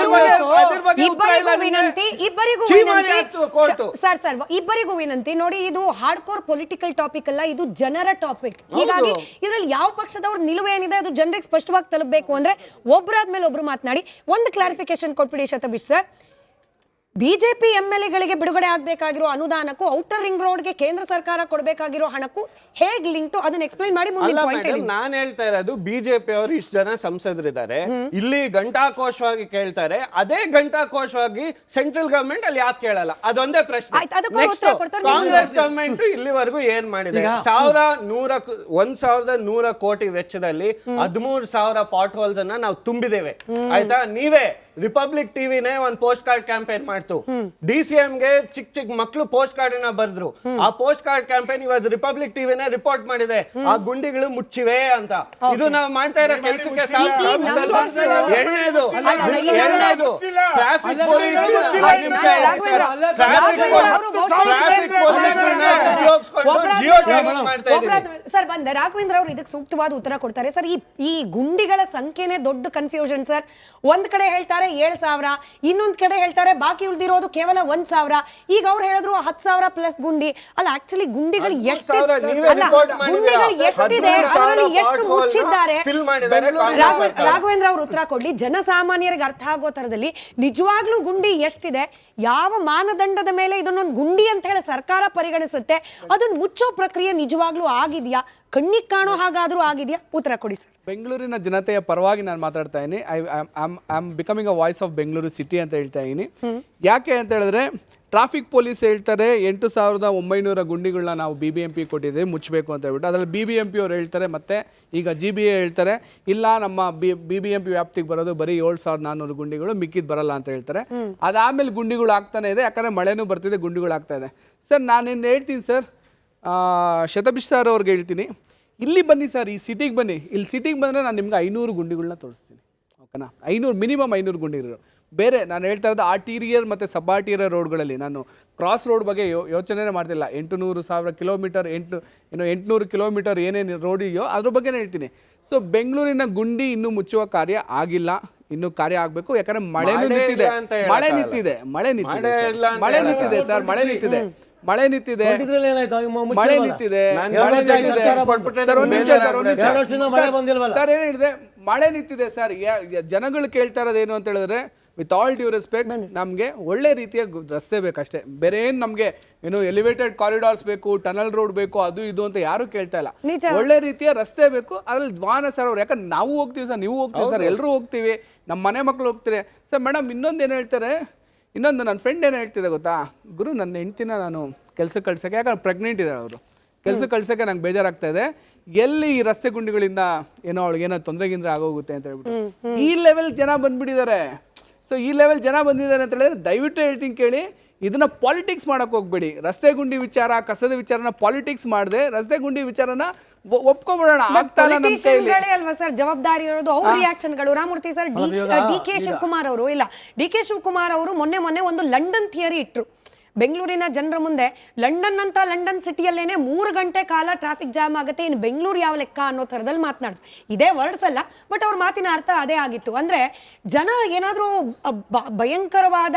ಇಬ್ಬರಿಗೂ ವಿನಂತಿ ನೋಡಿ. ಇದು ಹಾರ್ಡ್ ಕೋರ್ ಪೊಲಿಟಿಕಲ್ ಟಾಪಿಕ್ ಅಲ್ಲ, ಇದು ಜನರ ಟಾಪಿಕ್. ಹೀಗಾಗಿ ಇದರಲ್ಲಿ ಯಾವ ಪಕ್ಷದವ್ರ ನಿಲುವು ಏನಿದೆ ಅದು ಜನರಿಗೆ ಸ್ಪಷ್ಟವಾಗಿ ತಲುಪಬೇಕು ಅಂದ್ರೆ ಒಬ್ಬರಾದ್ಮೇಲೆ ಒಬ್ರು ಮಾತನಾಡಿ ಒಂದು ಕ್ಲಾರಿಫಿಕೇಶನ್ ಕೊಟ್ಬಿಡಿ ಶತಬೀಶ್ ಸರ್. ಬಿಜೆಪಿ ಎಂಎಲ್ಎಗಳಿಗೆ ಬಿಡುಗಡೆ ಆಗಬೇಕಾಗಿರೋ ಅನುದಾನಕ್ಕೂ ಔಟರ್ ರಿಂಗ್ ರೋಡ್ಗೆ ಕೇಂದ್ರ ಸರ್ಕಾರ ಕೊಡಬೇಕಾಗಿರೋ ಹಣಕ್ಕೂ ಹೇಗ್ ಲಿಂಕ್ ಅದನ್ನ ಎಕ್ಸ್ಪ್ಲೈನ್ ಮಾಡಿ. ನಾನು ಹೇಳ್ತಾ ಇರೋದು ಬಿಜೆಪಿ ಅವರು ಇಷ್ಟು ಜನ ಸಂಸದರಿದ್ದಾರೆ, ಇಲ್ಲಿ ಗಂಟಾಕೋಶವಾಗಿ ಕೇಳ್ತಾರೆ, ಅದೇ ಗಂಟಾಕೋಶವಾಗಿ ಸೆಂಟ್ರಲ್ ಗವರ್ಮೆಂಟ್ ಅಲ್ಲಿ ಯಾಕೆ ಕೇಳಲ್ಲ, ಅದೊಂದೇ ಪ್ರಶ್ನೆ. ಕಾಂಗ್ರೆಸ್ ಗವರ್ಮೆಂಟ್ ಇಲ್ಲಿವರೆಗೂ ಏನ್ ಮಾಡಿದೆ? 1,100 ಕೋಟಿ ವೆಚ್ಚದಲ್ಲಿ 13,000 ಪಾಟ್ ಹೋಲ್ಸ್ ಅನ್ನ ನಾವು ತುಂಬಿದ್ದೇವೆ. ಆಯ್ತಾ? ನೀವೇ ರಿಪಬ್ಲಿಕ್ ಟಿವಿನೇ ಒಂದು ಪೋಸ್ಟ್ ಕಾರ್ಡ್ ಕ್ಯಾಂಪೇನ್ ಮಾಡ್ತು. DCM ಗೆ ಚಿಕ್ಕ ಮಕ್ಕಳು ಪೋಸ್ಟ್ ಕಾರ್ಡ್ ಅನ್ನ ಬರೆದ್ರು. ಆ ಪೋಸ್ಟ್ ಕಾರ್ಡ್ ಕ್ಯಾಂಪೇನ್ ಇವತ್ತು ರಿಪಬ್ಲಿಕ್ ಟಿವಿನೇ ರಿಪೋರ್ಟ್ ಮಾಡಿದೆ, ಆ ಗುಂಡಿಗಳು ಮುಚ್ಚಿವೆ ಅಂತ. ಇದು ನಾವು ಮಾಡ್ತಾ ಇರೋ ಕೆಲಸಕ್ಕೆ ಎರಡನೇದು ಟ್ರಾಫಿಕ್ ಪೊಲೀಸ್ ಸರ್ ಬಂದೆ. ರಾಘವೇಂದ್ರ ಅವರು ಇದಕ್ಕೆ ಸೂಕ್ತವಾದ ಉತ್ತರ ಕೊಡ್ತಾರೆ ಸರ್. ಈ ಗುಂಡಿಗಳ ಸಂಖ್ಯೆನೇ ದೊಡ್ಡ ಕನ್ಫ್ಯೂಷನ್ ಸರ್. ಒಂದ್ ಕಡೆ ಹೇಳ್ತಾರೆ 7,000, ಇನ್ನೊಂದ್ ಕಡೆ ಹೇಳ್ತಾರೆ ಬಾಕಿ ಉಳಿದಿರೋದು ಕೇವಲ 1,000. ಈಗ ಅವ್ರು ಹೇಳಿದ್ರು 10,000 ಪ್ಲಸ್ ಗುಂಡಿ ಅಲ್ಲ. ಆಕ್ಚುಲಿ ಗುಂಡಿಗಳು ಎಷ್ಟಿದೆ, ಅದರಲ್ಲಿ ಎಷ್ಟು ಮುಚ್ಚಿದ್ದಾರೆ? ರಾಘವೇಂದ್ರ ಅವರು ಉತ್ತರ ಕೊಡ್ಲಿ. ಜನಸಾಮಾನ್ಯರಿಗೆ ಅರ್ಥ ಆಗೋ ತರದಲ್ಲಿ ನಿಜವಾಗ್ಲೂ ಗುಂಡಿ ಎಷ್ಟಿದೆ, ಯಾವ ಮಾನದಂಡದ ಮೇಲೆ ಇದನ್ನೊಂದು ಗುಂಡಿ ಅಂತ ಹೇಳಿ ಸರ್ಕಾರ ಪರಿಗಣಿಸುತ್ತೆ, ಅದನ್ನ ಮುಚ್ಚೋ ಪ್ರಕ್ರಿಯೆ ನಿಜವಾಗ್ಲೂ ಆಗಿದ್ಯಾ, ಕಣ್ಣಿಗೆ ಕಾಣೋ ಹಾಗಾದ್ರೂ ಆಗಿದ್ಯಾ? ಉತ್ತರ ಕೊಡಿ ಸರ್. ಬೆಂಗಳೂರಿನ ಜನತೆಯ ಪರವಾಗಿ ನಾನು ಮಾತಾಡ್ತಾ ಇದ್ದೀನಿ. I am becoming a voice of Bengaluru city ಅಂತ ಹೇಳ್ತಾ ಇದ್ದೀನಿ. ಯಾಕೆ ಅಂತ ಹೇಳಿದ್ರೆ ಟ್ರಾಫಿಕ್ ಪೊಲೀಸ್ ಹೇಳ್ತಾರೆ 8,900 ಗುಂಡಿಗಳನ್ನ ನಾವು BBMP ಕೊಟ್ಟಿದ್ದೀವಿ ಮುಚ್ಚಬೇಕು ಅಂತ ಹೇಳ್ಬಿಟ್ಟು. ಅದರಲ್ಲಿ BBMP ಅವ್ರು ಹೇಳ್ತಾರೆ, ಮತ್ತೆ ಈಗ GBA ಹೇಳ್ತಾರೆ ಇಲ್ಲ ನಮ್ಮ BBMP ವ್ಯಾಪ್ತಿಗೆ ಬರೋದು ಬರೀ 7,400 ಗುಂಡಿಗಳು, ಮಿಕ್ಕಿದ್ ಬರಲ್ಲ ಅಂತ ಹೇಳ್ತಾರೆ. ಅದಾದಮೇಲೆ ಗುಂಡಿಗಳು ಆಗ್ತಾನೆ ಇದೆ, ಯಾಕಂದರೆ ಮಳೆನೂ ಬರ್ತಿದೆ, ಗುಂಡಿಗಳು ಆಗ್ತಾ ಇದೆ. ಸರ್ ನಾನೇನು ಹೇಳ್ತೀನಿ ಸರ್, ಶತಬೀಶ್ ಸರ್ ಅವ್ರಿಗೆ ಹೇಳ್ತೀನಿ, ಇಲ್ಲಿ ಬನ್ನಿ ಸರ್, ಈ ಸಿಟಿಗೆ ಬನ್ನಿ. ಇಲ್ಲಿ ಸಿಟಿಗೆ ಬಂದರೆ ನಾನು ನಿಮ್ಗೆ 500 ಗುಂಡಿಗಳನ್ನ ತೋರಿಸ್ತೀನಿ, ಓಕೆನಾ? 500 ಮಿನಿಮಮ್ 500 ಗುಂಡಿಗಳು. ಬೇರೆ ನಾನು ಹೇಳ್ತಾ ಇರೋದು ಆರ್ಟೀರಿಯರ್ ಮತ್ತು ಸಬ್ ಆರ್ಟೀರಿಯರ್ ರೋಡ್ಗಳಲ್ಲಿ. ನಾನು ಕ್ರಾಸ್ ರೋಡ್ ಬಗ್ಗೆ ಯೋಚನೆ ಮಾಡ್ತಿಲ್ಲ. 800,000 ಕಿಲೋಮೀಟರ್ 800 ಕಿಲೋಮೀಟರ್ ಏನೇನು ರೋಡ್ ಇದೆಯೋ ಅದ್ರ ಬಗ್ಗೆನೇ ಹೇಳ್ತೀನಿ. ಸೊ ಬೆಂಗಳೂರಿನ ಗುಂಡಿ ಇನ್ನೂ ಮುಚ್ಚುವ ಕಾರ್ಯ ಆಗಿಲ್ಲ, ಇನ್ನೂ ಕಾರ್ಯ ಆಗಬೇಕು. ಯಾಕಂದರೆ ಮಳೆ ನಿಂತಿದೆ ಸರ್, ಮಳೆ ನಿಂತಿದೆ. ಸರ್ ಏನ್ ಹೇಳಿದೆ, ಮಳೆ ನಿಂತಿದೆ ಸರ್. ಜನಗಳು ಕೇಳ್ತಾ ಇರೋದೇನು ಅಂತ ಹೇಳಿದ್ರೆ, ವಿತ್ ಆಲ್ ಡ್ಯೂ ರೆಸ್ಪೆಕ್ಟ್, ನಮಗೆ ಒಳ್ಳೆ ರೀತಿಯ ರಸ್ತೆ ಬೇಕಷ್ಟೇ. ಬೇರೆ ಏನು ನಮಗೆ ಎಲಿವೇಟೆಡ್ ಕಾರಿಡಾರ್ಸ್ ಬೇಕು, ಟನಲ್ ರೋಡ್ ಬೇಕು, ಅದು ಇದು ಅಂತ ಯಾರು ಕೇಳ್ತಾ ಇಲ್ಲ. ಒಳ್ಳೆ ರೀತಿಯ ರಸ್ತೆ ಬೇಕು. ಅದ್ರಲ್ಲಿ ವಾಹನ ಸರ್ ಅವ್ರು, ಯಾಕಂದ್ರೆ ನಾವು ಹೋಗ್ತೀವಿ ಸರ್, ನೀವು ಹೋಗ್ತೀವಿ ಸರ್, ಎಲ್ಲರೂ ಹೋಗ್ತೀವಿ, ನಮ್ಮ ಮನೆ ಮಕ್ಕಳು ಹೋಗ್ತಾರೆ ಸರ್. ಮೇಡಮ್ ಇನ್ನೊಂದು ಏನು ಹೇಳ್ತಾರೆ, ನನ್ನ ಫ್ರೆಂಡ್ ಏನು ಹೇಳ್ತಿದೆ ಗೊತ್ತಾ, ಗುರು ನನ್ನ ಹೆಂಡ್ತಿನ ನಾನು ಕೆಲಸಕ್ಕೆ ಕಳ್ಸೋಕ್ಕೆ, ಯಾಕಂದ್ರೆ ಪ್ರೆಗ್ನೆಂಟ್ ಇದ್ದಾರೆ ಅವರು, ಕೆಲಸ ಕಳ್ಸೋಕ್ಕೆ ನಂಗೆ ಬೇಜಾರಾಗ್ತಾ ಇದೆ. ಎಲ್ಲಿ ಈ ರಸ್ತೆ ಗುಂಡಿಗಳಿಂದ ಏನೋ ಅವಳಿಗೇನೋ ತೊಂದರೆಗಿಂದ್ರೆ ಆಗೋಗುತ್ತೆ ಅಂತ ಹೇಳ್ಬಿಟ್ಟು ಈ ಲೆವೆಲ್ ಜನ ಬಂದ್ಬಿಟ್ಟಿದ್ದಾರೆ. ಸೊ ಈ ಲೆವೆಲ್ ಜನ ಬಂದಿದ್ದಾರೆ ಅಂತ ಹೇಳಿದ್ರೆ ದಯವಿಟ್ಟು ಹೇಳ್ತೀನಿ ಕೇಳಿ, ಇದನ್ನ ಪಾಲಿಟಿಕ್ಸ್ ಮಾಡಕ್ ಹೋಗ್ಬೇಡಿ. ರಸ್ತೆ ಗುಂಡಿ ವಿಚಾರ, ಕಸದ ವಿಚಾರನ ಪಾಲಿಟಿಕ್ಸ್ ಮಾಡದೆ ರಸ್ತೆ ಗುಂಡಿ ವಿಚಾರನ ಒಪ್ಕೊಬಿಡೋಣ. ಆಗ್ತಾ ಇಲ್ಲ ನಮ್ಮ ಕೈಲಿ ಅಲ್ವಾ ಸರ್ ಜವಾಬ್ದಾರಿ ಇರೋದು ಅವ್ರ ರಿಯಾಕ್ಷನ್ಗಳು. Ramamurthy sir, D K Shivakumar ಅವರು ಡಿ ಕೆ ಶಿವಕುಮಾರ್ ಅವರು ಮೊನ್ನೆ ಒಂದು ಲಂಡನ್ ಥಿಯರಿ ಇಟ್ರು ಬೆಂಗಳೂರಿನ ಜನರ ಮುಂದೆ. ಲಂಡನ್ ಸಿಟಿಯಲ್ಲೇನೆ 3 ಗಂಟೆ ಕಾಲ ಟ್ರಾಫಿಕ್ ಜಾಮ್ ಆಗುತ್ತೆ, ಇನ್ನು ಬೆಂಗಳೂರು ಯಾವ ಲೆಕ್ಕ ಅನ್ನೋ ಥರದಲ್ಲಿ ಮಾತನಾಡಿದ್ರು. ಇದೇ ವರ್ಡ್ಸ್ ಅಲ್ಲ, ಬಟ್ ಅವ್ರ ಮಾತಿನ ಅರ್ಥ ಅದೇ ಆಗಿತ್ತು. ಅಂದ್ರೆ ಜನ ಏನಾದರೂ ಭಯಂಕರವಾದ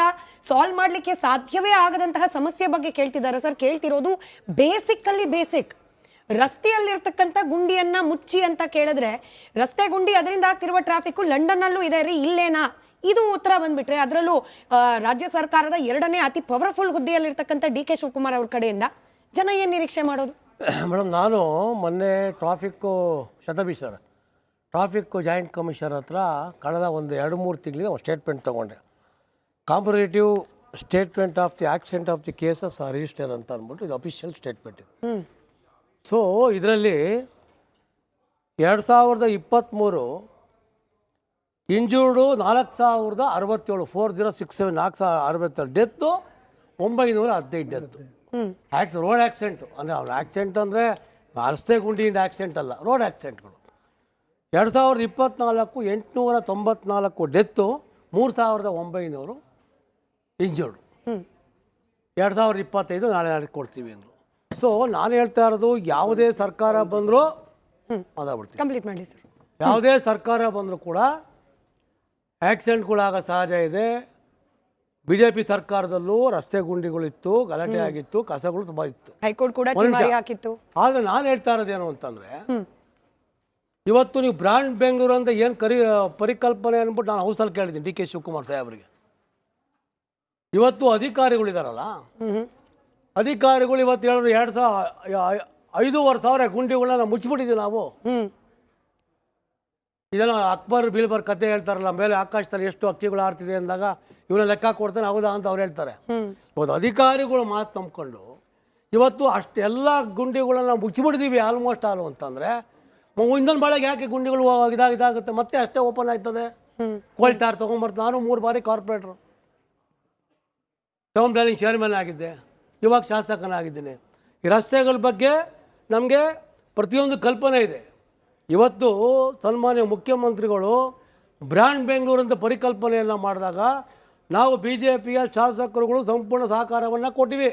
ಸಾಲ್ವ್ ಮಾಡಲಿಕ್ಕೆ ಸಾಧ್ಯವೇ ಆಗದಂತಹ ಸಮಸ್ಯೆ ಬಗ್ಗೆ ಕೇಳ್ತಿದ್ದಾರೆ ಸರ್. ಕೇಳ್ತಿರೋದು ಬೇಸಿಕ್ ರಸ್ತೆಯಲ್ಲಿರ್ತಕ್ಕಂಥ ಗುಂಡಿಯನ್ನ ಮುಚ್ಚಿ ಅಂತ ಕೇಳಿದ್ರೆ, ರಸ್ತೆ ಗುಂಡಿ ಅದರಿಂದ ಆಗ್ತಿರುವ ಟ್ರಾಫಿಕ್ ಲಂಡನ್ನಲ್ಲೂ ಇದೆ ರೀ, ಇಲ್ಲೇನಾ? ಇದು ಉತ್ತರ ಬಂದ್ಬಿಟ್ರೆ, ಅದರಲ್ಲೂ ರಾಜ್ಯ ಸರ್ಕಾರದ 2ನೇ ಅತಿ ಪವರ್ಫುಲ್ ಹುದ್ದೆಯಲ್ಲಿರ್ತಕ್ಕಂಥ ಡಿ ಕೆ ಶಿವಕುಮಾರ್ ಅವ್ರ ಕಡೆಯಿಂದ ಜನ ಏನು ನಿರೀಕ್ಷೆ ಮಾಡೋದು? ಮೇಡಮ್, ನಾನು ಮೊನ್ನೆ ಟ್ರಾಫಿಕ್ ಜಾಯಿಂಟ್ ಕಮಿಷನರ್ ಹತ್ರ ಕಳೆದ ಒಂದು 2-3 ತಿಂಗಳಿಗೆ ಒಂದು ಸ್ಟೇಟ್ಮೆಂಟ್ ತೊಗೊಂಡೆ. Comparative statement of the accident of the cases are register ಅಂತ ಅಂದ್ಬಿಟ್ಟು ಇದು ಅಫಿಷಿಯಲ್ ಸ್ಟೇಟ್ಮೆಂಟ್ ಇದು. ಸೊ ಇದರಲ್ಲಿ 2023 ಇಂಜೂರ್ಡು 4067, 4067, 4067 ಡೆತ್ತು, 915 ಡೆತ್ತು. ರೋಡ್ ಆಕ್ಸಿಡೆಂಟು ಅಂದರೆ ಅವ್ರು ಆಕ್ಸಿಡೆಂಟ್ ಅಂದರೆ ರಸ್ತೆ ಗುಂಡಿಯಿಂದ ಆಕ್ಸಿಡೆಂಟ್ ಅಲ್ಲ, ರೋಡ್ ಆಕ್ಸಿಡೆಂಟ್ಗಳು. 2024 894 ಡೆತ್ತು, 3900 ಇಂಜೂರ್ಡು. 2025 ನಾಳೆ ಕೊಡ್ತೀವಿ ಅಂದರು. ಸೊ ನಾನು ಹೇಳ್ತಾ ಇರೋದು, ಯಾವುದೇ ಸರ್ಕಾರ ಬಂದರೂ ಮಾತಾಡ್ಬಿಡ್ತೀವಿ, ಕಂಪ್ಲೀಟ್ ಮಾಡಿ ಸರ್. ಯಾವುದೇ ಸರ್ಕಾರ ಬಂದರೂ ಕೂಡ ಆಕ್ಸಿಡೆಂಟ್ಗಳಾಗೋ ಸಹಜ ಇದೆ. BJP ಸರ್ಕಾರದಲ್ಲೂ ರಸ್ತೆ ಗುಂಡಿಗಳಿತ್ತು, ಗಲಾಟೆ ಆಗಿತ್ತು, ಕಸಗಳು ತುಂಬ ಇತ್ತು, ಹೈಕೋರ್ಟ್ ಕೂಡ ಚಿಮಾರಿ ಹಾಕಿತ್ತು. ಆದರೆ ನಾನು ಹೇಳ್ತಾ ಇರೋದೇನು ಅಂತಂದರೆ, ಇವತ್ತು ನೀವು ಬ್ರಾಂಡ್ ಬೆಂಗಳೂರು ಅಂತ ಏನು ಪರಿಕಲ್ಪನೆ ಅಂದ್ಬಿಟ್ಟು ನಾನು ಹೌಸಲ್ಲಿ ಕೇಳಿದ್ದೀನಿ ಡಿ ಕೆ ಶಿವಕುಮಾರ್ ಸಾಹೇಬರಿಗೆ. ಇವತ್ತು ಅಧಿಕಾರಿಗಳಿದಾರಲ್ಲ, ಅಧಿಕಾರಿಗಳು ಇವತ್ತು ಹೇಳಿದ್ರು 5,500 ಗುಂಡಿಗಳನ್ನ ಮುಚ್ಚಿಬಿಟ್ಟಿದ್ದೀವಿ ನಾವು. ಇದನ್ನು ಅಕ್ಬರ್ ಬೀಳ್ಬರ್ ಕತೆ ಹೇಳ್ತಾರಲ್ಲ, ಮೇಲೆ ಆಕಾಶದಲ್ಲಿ ಎಷ್ಟು ಹಕ್ಕಿಗಳು ಆಡ್ತಿದೆ ಅಂದಾಗ ಇವನ್ನ ಲೆಕ್ಕ ಕೊಡ್ತಾನೆ, ಹೌದಾ ಅಂತ ಅವ್ರು ಹೇಳ್ತಾರೆ. ಇವತ್ತು ಅಧಿಕಾರಿಗಳು ಮಾತು ನಂಬ್ಕೊಂಡು ಇವತ್ತು ಅಷ್ಟೆಲ್ಲ ಗುಂಡಿಗಳನ್ನ ಮುಚ್ಚಿಬಿಟ್ಟಿದ್ದೀವಿ ಆಲ್ಮೋಸ್ಟ್ ಆಲು ಅಂತಂದರೆ, ಇನ್ನೊಂದು ಬಾಳೆಗೆ ಯಾಕೆ ಗುಂಡಿಗಳು ಇದಾಗುತ್ತೆ, ಮತ್ತೆ ಅಷ್ಟೇ ಓಪನ್ ಆಯ್ತದೆ. ಕೋಲ್ಟಾರ್ ತೊಗೊಂಬರ್ತು. ನಾನು 3 ಬಾರಿ ಕಾರ್ಪೊರೇಟ್ರು, ಟೌನ್ ಪ್ಲಾನಿಂಗ್ ಚೇರ್ಮನ್ ಆಗಿದ್ದೆ, ಇವಾಗ ಶಾಸಕನಾಗಿದ್ದೀನಿ. ಈ ರಸ್ತೆಗಳ ಬಗ್ಗೆ ನಮಗೆ ಪ್ರತಿಯೊಂದು ಕಲ್ಪನೆ ಇದೆ. ಇವತ್ತು ಸನ್ಮಾನ್ಯ ಮುಖ್ಯಮಂತ್ರಿಗಳು ಬ್ರ್ಯಾಂಡ್ ಬೆಂಗಳೂರು ಅಂತ ಪರಿಕಲ್ಪನೆಯನ್ನು ಮಾಡಿದಾಗ ನಾವು BJPಯ ಶಾಸಕರುಗಳು ಸಂಪೂರ್ಣ ಸಹಕಾರವನ್ನು ಕೊಟ್ಟಿವಿ.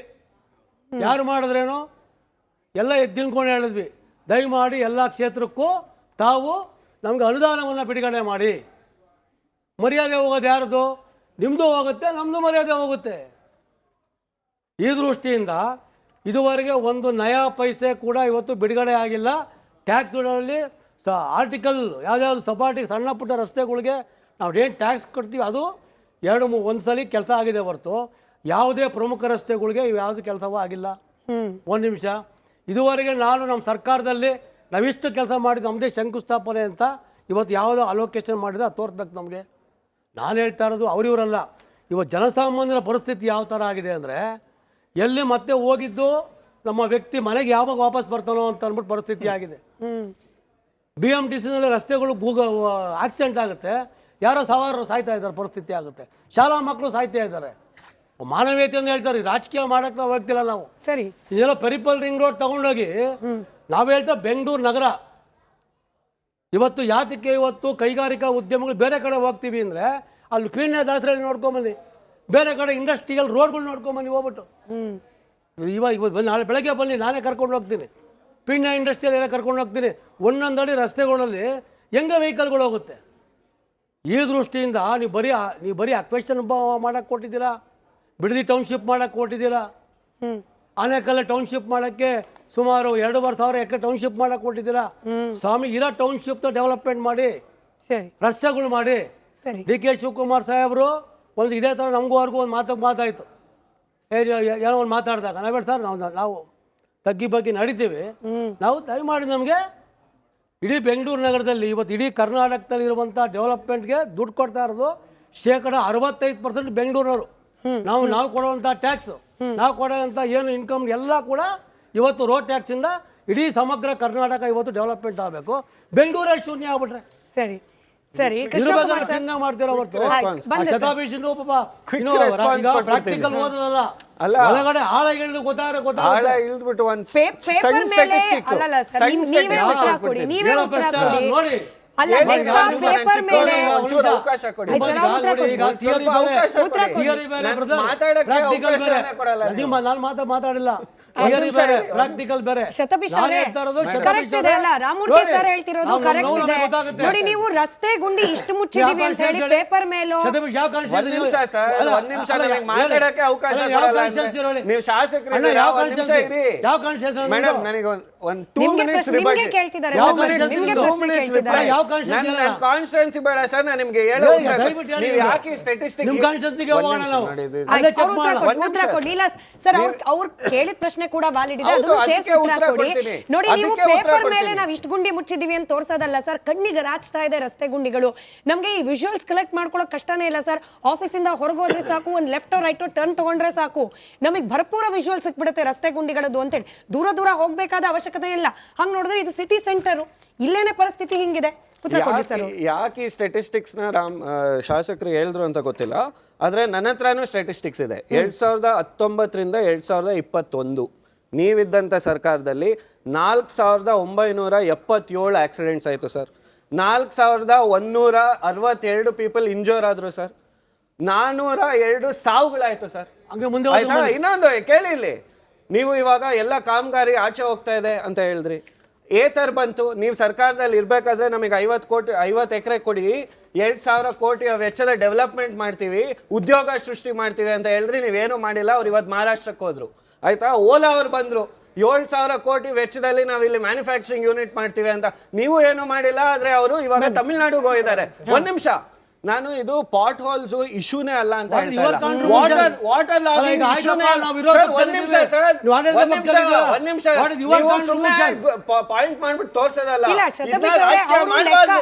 ಯಾರು ಮಾಡಿದ್ರೇನೋ ಎಲ್ಲ ಎದ್ದಿನ್ಕೊಂಡು ಹೇಳಿದ್ವಿ, ದಯಮಾಡಿ ಎಲ್ಲ ಕ್ಷೇತ್ರಕ್ಕೂ ತಾವು ನಮಗೆ ಅನುದಾನವನ್ನು ಬಿಡುಗಡೆ ಮಾಡಿ. ಮರ್ಯಾದೆ ಹೋಗೋದು ಯಾರ್ದು? ನಿಮ್ಮದು ಹೋಗುತ್ತೆ, ನಮ್ಮದು ಮರ್ಯಾದೆ ಹೋಗುತ್ತೆ. ಈ ದೃಷ್ಟಿಯಿಂದ ಇದುವರೆಗೆ ಒಂದು ನಯಾ ಪೈಸೆ ಕೂಡ ಇವತ್ತು ಬಿಡುಗಡೆ ಆಗಿಲ್ಲ. ಟ್ಯಾಕ್ಸ್ಗಳಲ್ಲಿ ಆರ್ಟಿಕಲ್ ಯಾವುದ್ಯಾವುದು ಸಪಾಟಿ ಸಣ್ಣ ಪುಟ್ಟ ರಸ್ತೆಗಳಿಗೆ ನಾವು ಏನು ಟ್ಯಾಕ್ಸ್ ಕಟ್ತೀವಿ ಅದು 2-3 ಸಲ ಕೆಲಸ ಆಗಿದೆ ಹೊರತು ಯಾವುದೇ ಪ್ರಮುಖ ರಸ್ತೆಗಳಿಗೆ ಯಾವುದು ಕೆಲಸವೂ ಆಗಿಲ್ಲ. ಒಂದು ನಿಮಿಷ, ಇದುವರೆಗೆ ನಾನು ನಮ್ಮ ಸರ್ಕಾರದಲ್ಲಿ ನಾವಿಷ್ಟು ಕೆಲಸ ಮಾಡಿದ್ದು ನಮ್ಮದೇ ಶಂಕುಸ್ಥಾಪನೆ ಅಂತ ಇವತ್ತು ಯಾವುದೋ ಅಲೋಕೇಶನ್ ಮಾಡಿದೆ ಅದು ತೋರಿಸ್ಬೇಕು ನಮಗೆ. ನಾನು ಹೇಳ್ತಾ ಇರೋದು ಅವರಿವರಲ್ಲ, ಇವತ್ತು ಜನಸಾಮಾನ್ಯರ ಪರಿಸ್ಥಿತಿ ಯಾವ ಥರ ಆಗಿದೆ ಅಂದರೆ, ಎಲ್ಲಿ ಮತ್ತೆ ಹೋಗಿದ್ದು ನಮ್ಮ ವ್ಯಕ್ತಿ ಮನೆಗೆ ಯಾವಾಗ ವಾಪಸ್ ಬರ್ತಾನೋ ಅಂತ ಅಂದ್ಬಿಟ್ಟು ಪರಿಸ್ಥಿತಿ ಆಗಿದೆ. BMTCನಲ್ಲಿ ರಸ್ತೆಗಳು ಆಕ್ಸಿಡೆಂಟ್ ಆಗುತ್ತೆ, ಯಾರೋ ಸವಾರರು ಸಾಯ್ತಾ ಇದ್ದಾರೆ, ಪರಿಸ್ಥಿತಿ ಆಗುತ್ತೆ. ಶಾಲಾ ಮಕ್ಕಳು ಸಾಯ್ತಾ ಇದ್ದಾರೆ. ಮಾನವೀಯತೆ ಅಂತ ಹೇಳ್ತಾರೆ, ರಾಜಕೀಯ ಮಾಡೋಕ್ಕೆ ನಾವು ಹೋಗ್ತಿಲ್ಲ ನಾವು. ಸರಿ, ಇದೆಲ್ಲ ಪೆರಿಪಲ್ ರಿಂಗ್ ರೋಡ್ ತಗೊಂಡೋಗಿ ನಾವು ಹೇಳ್ತಾ ಬೆಂಗಳೂರು ನಗರ ಇವತ್ತು ಯಾತಕ್ಕೆ ಇವತ್ತು ಕೈಗಾರಿಕಾ ಉದ್ಯಮಗಳು ಬೇರೆ ಕಡೆ ಹೋಗ್ತೀವಿ ಅಂದರೆ, ಅಲ್ಲಿ ಕ್ವೀನ್ಯ ದಾಸರಳ್ಳಿ ನೋಡ್ಕೊಂಬನ್ನಿ, ಬೇರೆ ಕಡೆ ಇಂಡಸ್ಟ್ರಿಯಲ್ ರೋಡ್ಗಳು ನೋಡ್ಕೊಂಬನ್ನಿ ಹೋಗ್ಬಿಟ್ಟು. ಇವಾಗ ನಾಳೆ ಬೆಳಗ್ಗೆ ಬನ್ನಿ, ನಾನೇ ಕರ್ಕೊಂಡು ಹೋಗ್ತೀನಿ. ಪಿಣ್ಯ ಇಂಡಸ್ಟ್ರಿಯಲ್ ಎಲ್ಲ ಕರ್ಕೊಂಡು ಹೋಗ್ತೀನಿ. ಒಂದೊಂದು ಅಡಿ ರಸ್ತೆಗಳಲ್ಲಿ ಹೆಂಗೆ ವೆಹಿಕಲ್ಗಳು ಹೋಗುತ್ತೆ. ಈ ದೃಷ್ಟಿಯಿಂದ ನೀವು ಬರೀ ಅಕ್ವೆಷನ್ ಮಾಡೋಕ್ಕೆ ಕೊಟ್ಟಿದ್ದೀರಾ, ಬಿಡದಿ ಟೌನ್ಶಿಪ್ ಮಾಡೋಕ್ಕೆ ಕೊಟ್ಟಿದ್ದೀರಾ, ಆನೇಕಲ್ ಟೌನ್ಶಿಪ್ ಮಾಡೋಕ್ಕೆ ಸುಮಾರು 2,500 ಎಕರೆ ಟೌನ್ಶಿಪ್ ಮಾಡೋಕ್ಕೆ ಕೊಟ್ಟಿದ್ದೀರಾ. ಸ್ವಾಮಿ, ಇರೋ ಟೌನ್ಶಿಪ್ನ ಡೆವಲಪ್ಮೆಂಟ್ ಮಾಡಿ, ರಸ್ತೆಗಳು ಮಾಡಿ. ಡಿ ಕೆ ಶಿವಕುಮಾರ್ ಸಾಹೇಬರು ಒಂದು ಇದೇ ಥರ ನಮಗೂ ಅವ್ರಿಗೂ ಒಂದು ಮಾತಾಯಿತು, ಏನೋ ಒಂದು ಮಾತಾಡಿದಾಗ ನಾವು ಹೇಳಿ ಸರ್ ನಾವು ತಗ್ಗಿ ಬಗ್ಗೆ ನಡೀತೀವಿ, ನಾವು ದಯಮಾಡಿ ನಮಗೆ ಇಡೀ ಬೆಂಗಳೂರು ನಗರದಲ್ಲಿ ಇವತ್ತು ಇಡೀ ಕರ್ನಾಟಕದಲ್ಲಿ ಇರುವಂಥ ಡೆವಲಪ್ಮೆಂಟ್ಗೆ ದುಡ್ಡು ಕೊಡ್ತಾ ಇರೋದು 65% ಬೆಂಗಳೂರಿನವರು. ನಾವು ಕೊಡುವಂಥ ಟ್ಯಾಕ್ಸು, ನಾವು ಕೊಡುವಂಥ ಏನು ಇನ್ಕಮ್ ಎಲ್ಲ ಕೂಡ ಇವತ್ತು ರೋಡ್ ಟ್ಯಾಕ್ಸಿಂದ ಇಡೀ ಸಮಗ್ರ ಕರ್ನಾಟಕ ಇವತ್ತು ಡೆವಲಪ್ಮೆಂಟ್ ಆಗಬೇಕು. ಬೆಂಗಳೂರಲ್ಲಿ ಶೂನ್ಯ ಆಗ್ಬಿಟ್ರೆ ಸರಿ ಸರಿ ಇರಬೇಕಾದ್ರೆ ಚಿಂತೆ ಮಾಡ್ತಿರೋ ಹೊರತು ಶತಾಭಿಷನ್ನು ಪ್ರಾಕ್ಟಿಕಲ್ ಓದೋದಲ್ಲ, ಒಳಗಡೆ ಆಳ ಇಳಿದು ಆಳ ಇಳಿದ್ಬಿಟ್ಟು ಒಂದ್ ಪೇಪರ್ ಮೇಲೆ ಅಲ್ಲಲ್ಲ ಸರ್, ನೀವೇ ಉತ್ತರ ಕೊಡಿ, ನೀವೇ ಉತ್ತರ ಕೊಡಿ. ನೋಡಿ ಅಲ್ಲ ಪೇಪರ್ ಮೇಲೆ ಒಂಚೂರು ಅವಕಾಶ ಕೊಡಿ. ಮಾತಾಡಿಲ್ಲ. ಪ್ರಾಕ್ಟಿಕಲ್ ಬೇರೆ. ಶತಭಿಷ ಕರೆಕ್ಟ್ ಇದೆ ಅಲ್ಲ, ರಾಮಮೂರ್ತಿ ಸರ್ ಹೇಳ್ತಿರೋದು ಕರೆಕ್ಟ್ ಇದೆ. ನೋಡಿ ನೀವು ರಸ್ತೆ ಗುಂಡಿ ಇಷ್ಟು ಮುಚ್ಚಿದೀವಿ ಅಂತ ಹೇಳಿ ಪೇಪರ್ ಮೇಲೂ ಒಂದ್ ನಿಮಿಷ ಮಾತಾಡಕ್ಕೆ ಅವಕಾಶ ಕೊಡಲ್ಲ. ನೀವು ಶಾಸಕರು ಮೇಡಮ್, ನನಗೆ ಒಂದ್ 2 minutes ನಿಮ್ಗೆ ಕೇಳ್ತಿದ್ದಾರೆ, ನಿಮ್ಗೆ ಪ್ರಶ್ನೆ ಕೇಳ್ತಿದ್ದಾರೆ. ಕಾನ್ಸ್ಟಿಟ್ಯೂನ್ಸಿ ಬೇಡ ಸರ್, ನಾನು ನಿಮ್ಗೆ ಹೇಳೋ ನೀವು ಯಾಕೆ ಸ್ಟ್ಯಾಟಿಸ್ಟಿಕ್ಸ್ ನಿಮ್ ಕಾನ್ಸ್ಟಿಟ್ಯೂನ್ಸಿಗೆ ಹೋಗೋಣ ನಾವು. ಉತ್ತರ ಕೊಡಿ. ಇಲ್ಲ ಸರ್, ಅವ್ರು ಕೇಳಿದ ಪ್ರಶ್ನೆ ಕೂಡ ವ್ಯಾಲಿಡ್ ಇದೆ, ಅದನ್ನು ಸೇರಿಸಿ ಉತ್ತರ ಕೊಡಿ. ನೋಡಿ ನೀವು ಪೇಪರ್ ಮೇಲೆ ನಾವು ಇಷ್ಟು ಗುಂಡಿ ಮುಚ್ಚಿದೀವಿ ಅಂತ ತೋರ್ಸೋದಲ್ಲ ಸರ್, ಕಣ್ಣಿಗೆ ರಾಚ್ತಾ ಇದೆ ರಸ್ತೆ ಗುಂಡಿಗಳು. ನಮ್ಗೆ ಈ ವಿಜುವಲ್ಸ್ ಕಲೆಕ್ಟ್ ಮಾಡ್ಕೊಳ್ಳೋಕೆ ಕಷ್ಟನೇ ಇಲ್ಲ ಸರ್. ಆಫೀಸಿಂದ ಹೊರಗೆ ಹೋದ್ರೆ ಸಾಕು, ಒಂದು ಲೆಫ್ಟ್ ರೈಟ್ ಟರ್ನ್ ತಗೊಂಡ್ರೆ ಸಾಕು, ನಮಗೆ ಭರಪೂರ ವಿಜುವಲ್ ಸಿಕ್ಬಿಡುತ್ತೆ ರಸ್ತೆ ಗುಂಡಿಗಳದ್ದು ಅಂತೇಳಿ. ದೂರ ದೂರ ಹೋಗ್ಬೇಕಾದ ಅವಶ್ಯಕತೆ ಇಲ್ಲ. ಹಂಗ್ ನೋಡಿದ್ರೆ ಇದು ಸಿಟಿ ಸೆಂಟರ್, ಇಲ್ಲೇನೆ ಪರಿಸ್ಥಿತಿ ಹಿಂಗಿದೆ. ಯಾಕೆ ಈ ಸ್ಟ್ಯಾಟಿಸ್ಟಿಕ್ಸ್ ನ ಶಾಸಕರು ಹೇಳಿದ್ರು ಅಂತ ಗೊತ್ತಿಲ್ಲ, ಆದ್ರೆ ನನ್ನ ಹತ್ರನೂ ಸ್ಟ್ಯಾಟಿಸ್ಟಿಕ್ಸ್ ಇದೆ. 2019ರಿಂದ 2021 ನೀವಿದ್ದಂಥ ಸರ್ಕಾರದಲ್ಲಿ 4977 ಆಕ್ಸಿಡೆಂಟ್ಸ್ ಆಯಿತು ಸರ್. 4162 ಪೀಪಲ್ ಇಂಜೋರ್ ಆದ್ರು ಸರ್. 402 ಸಾವುಗಳಾಯ್ತು ಸರ್. ಆಯ್ತಾ? ಇನ್ನೊಂದು ಕೇಳಿ, ಇಲ್ಲಿ ನೀವು ಇವಾಗ ಎಲ್ಲ ಕಾಮಗಾರಿ ಆಚೆ ಹೋಗ್ತಾ ಇದೆ ಅಂತ ಹೇಳಿದ್ರಿ. ಏತರ್ ಬಂತು, ನೀವು ಸರ್ಕಾರದಲ್ಲಿ ಇರಬೇಕಾದ್ರೆ ನಮಗೆ 50 ಎಕರೆ ಕೊಡಿ, 2,000 ಕೋಟಿ ವೆಚ್ಚದ ಡೆವಲಪ್ಮೆಂಟ್ ಮಾಡ್ತೀವಿ, ಉದ್ಯೋಗ ಸೃಷ್ಟಿ ಮಾಡ್ತೀವಿ ಅಂತ ಹೇಳಿದ್ರಿ. ನೀವೇನು ಮಾಡಿಲ್ಲ. ಅವ್ರು ಇವತ್ತು ಮಹಾರಾಷ್ಟ್ರಕ್ಕೆ ಹೋದ್ರು. ಆಯ್ತಾ? ಓಲಾ ಅವ್ರು ಬಂದ್ರು, 7,000 ಕೋಟಿ ವೆಚ್ಚದಲ್ಲಿ ನಾವು ಇಲ್ಲಿ ಮ್ಯಾನುಫ್ಯಾಕ್ಚರಿಂಗ್ ಯೂನಿಟ್ ಮಾಡ್ತೀವಿ ಅಂತ. ನೀವು ಏನು ಮಾಡಿಲ್ಲ. ಆದ್ರೆ ಅವರು ಇವಾಗ ತಮಿಳ್ನಾಡಿಗೆ ಹೋಗಿದ್ದಾರೆ. ಒಂದ್ ನಿಮಿಷ, ನಾನು ಇದು ಪಾಟ್ ಹೋಲ್ಸ್ ಇಶ್ಯೂನೇ ಅಲ್ಲ ಅಂತ ಹೇಳ್ತಾ ವಾಟರ್ ಲಾಗಿಂಗ್ ಇಶ್ಯೂನೇ ಅಲ್ಲ. ಒಂದ್ ನಿಮಿಷ ಪಾಯಿಂಟ್ ಮಾಡ್ಬಿಟ್ಟು ತೋರ್ಸೋದಲ್ಲ, ರಾಜಕೀಯ ಮಾಡಬಾರ್ದು.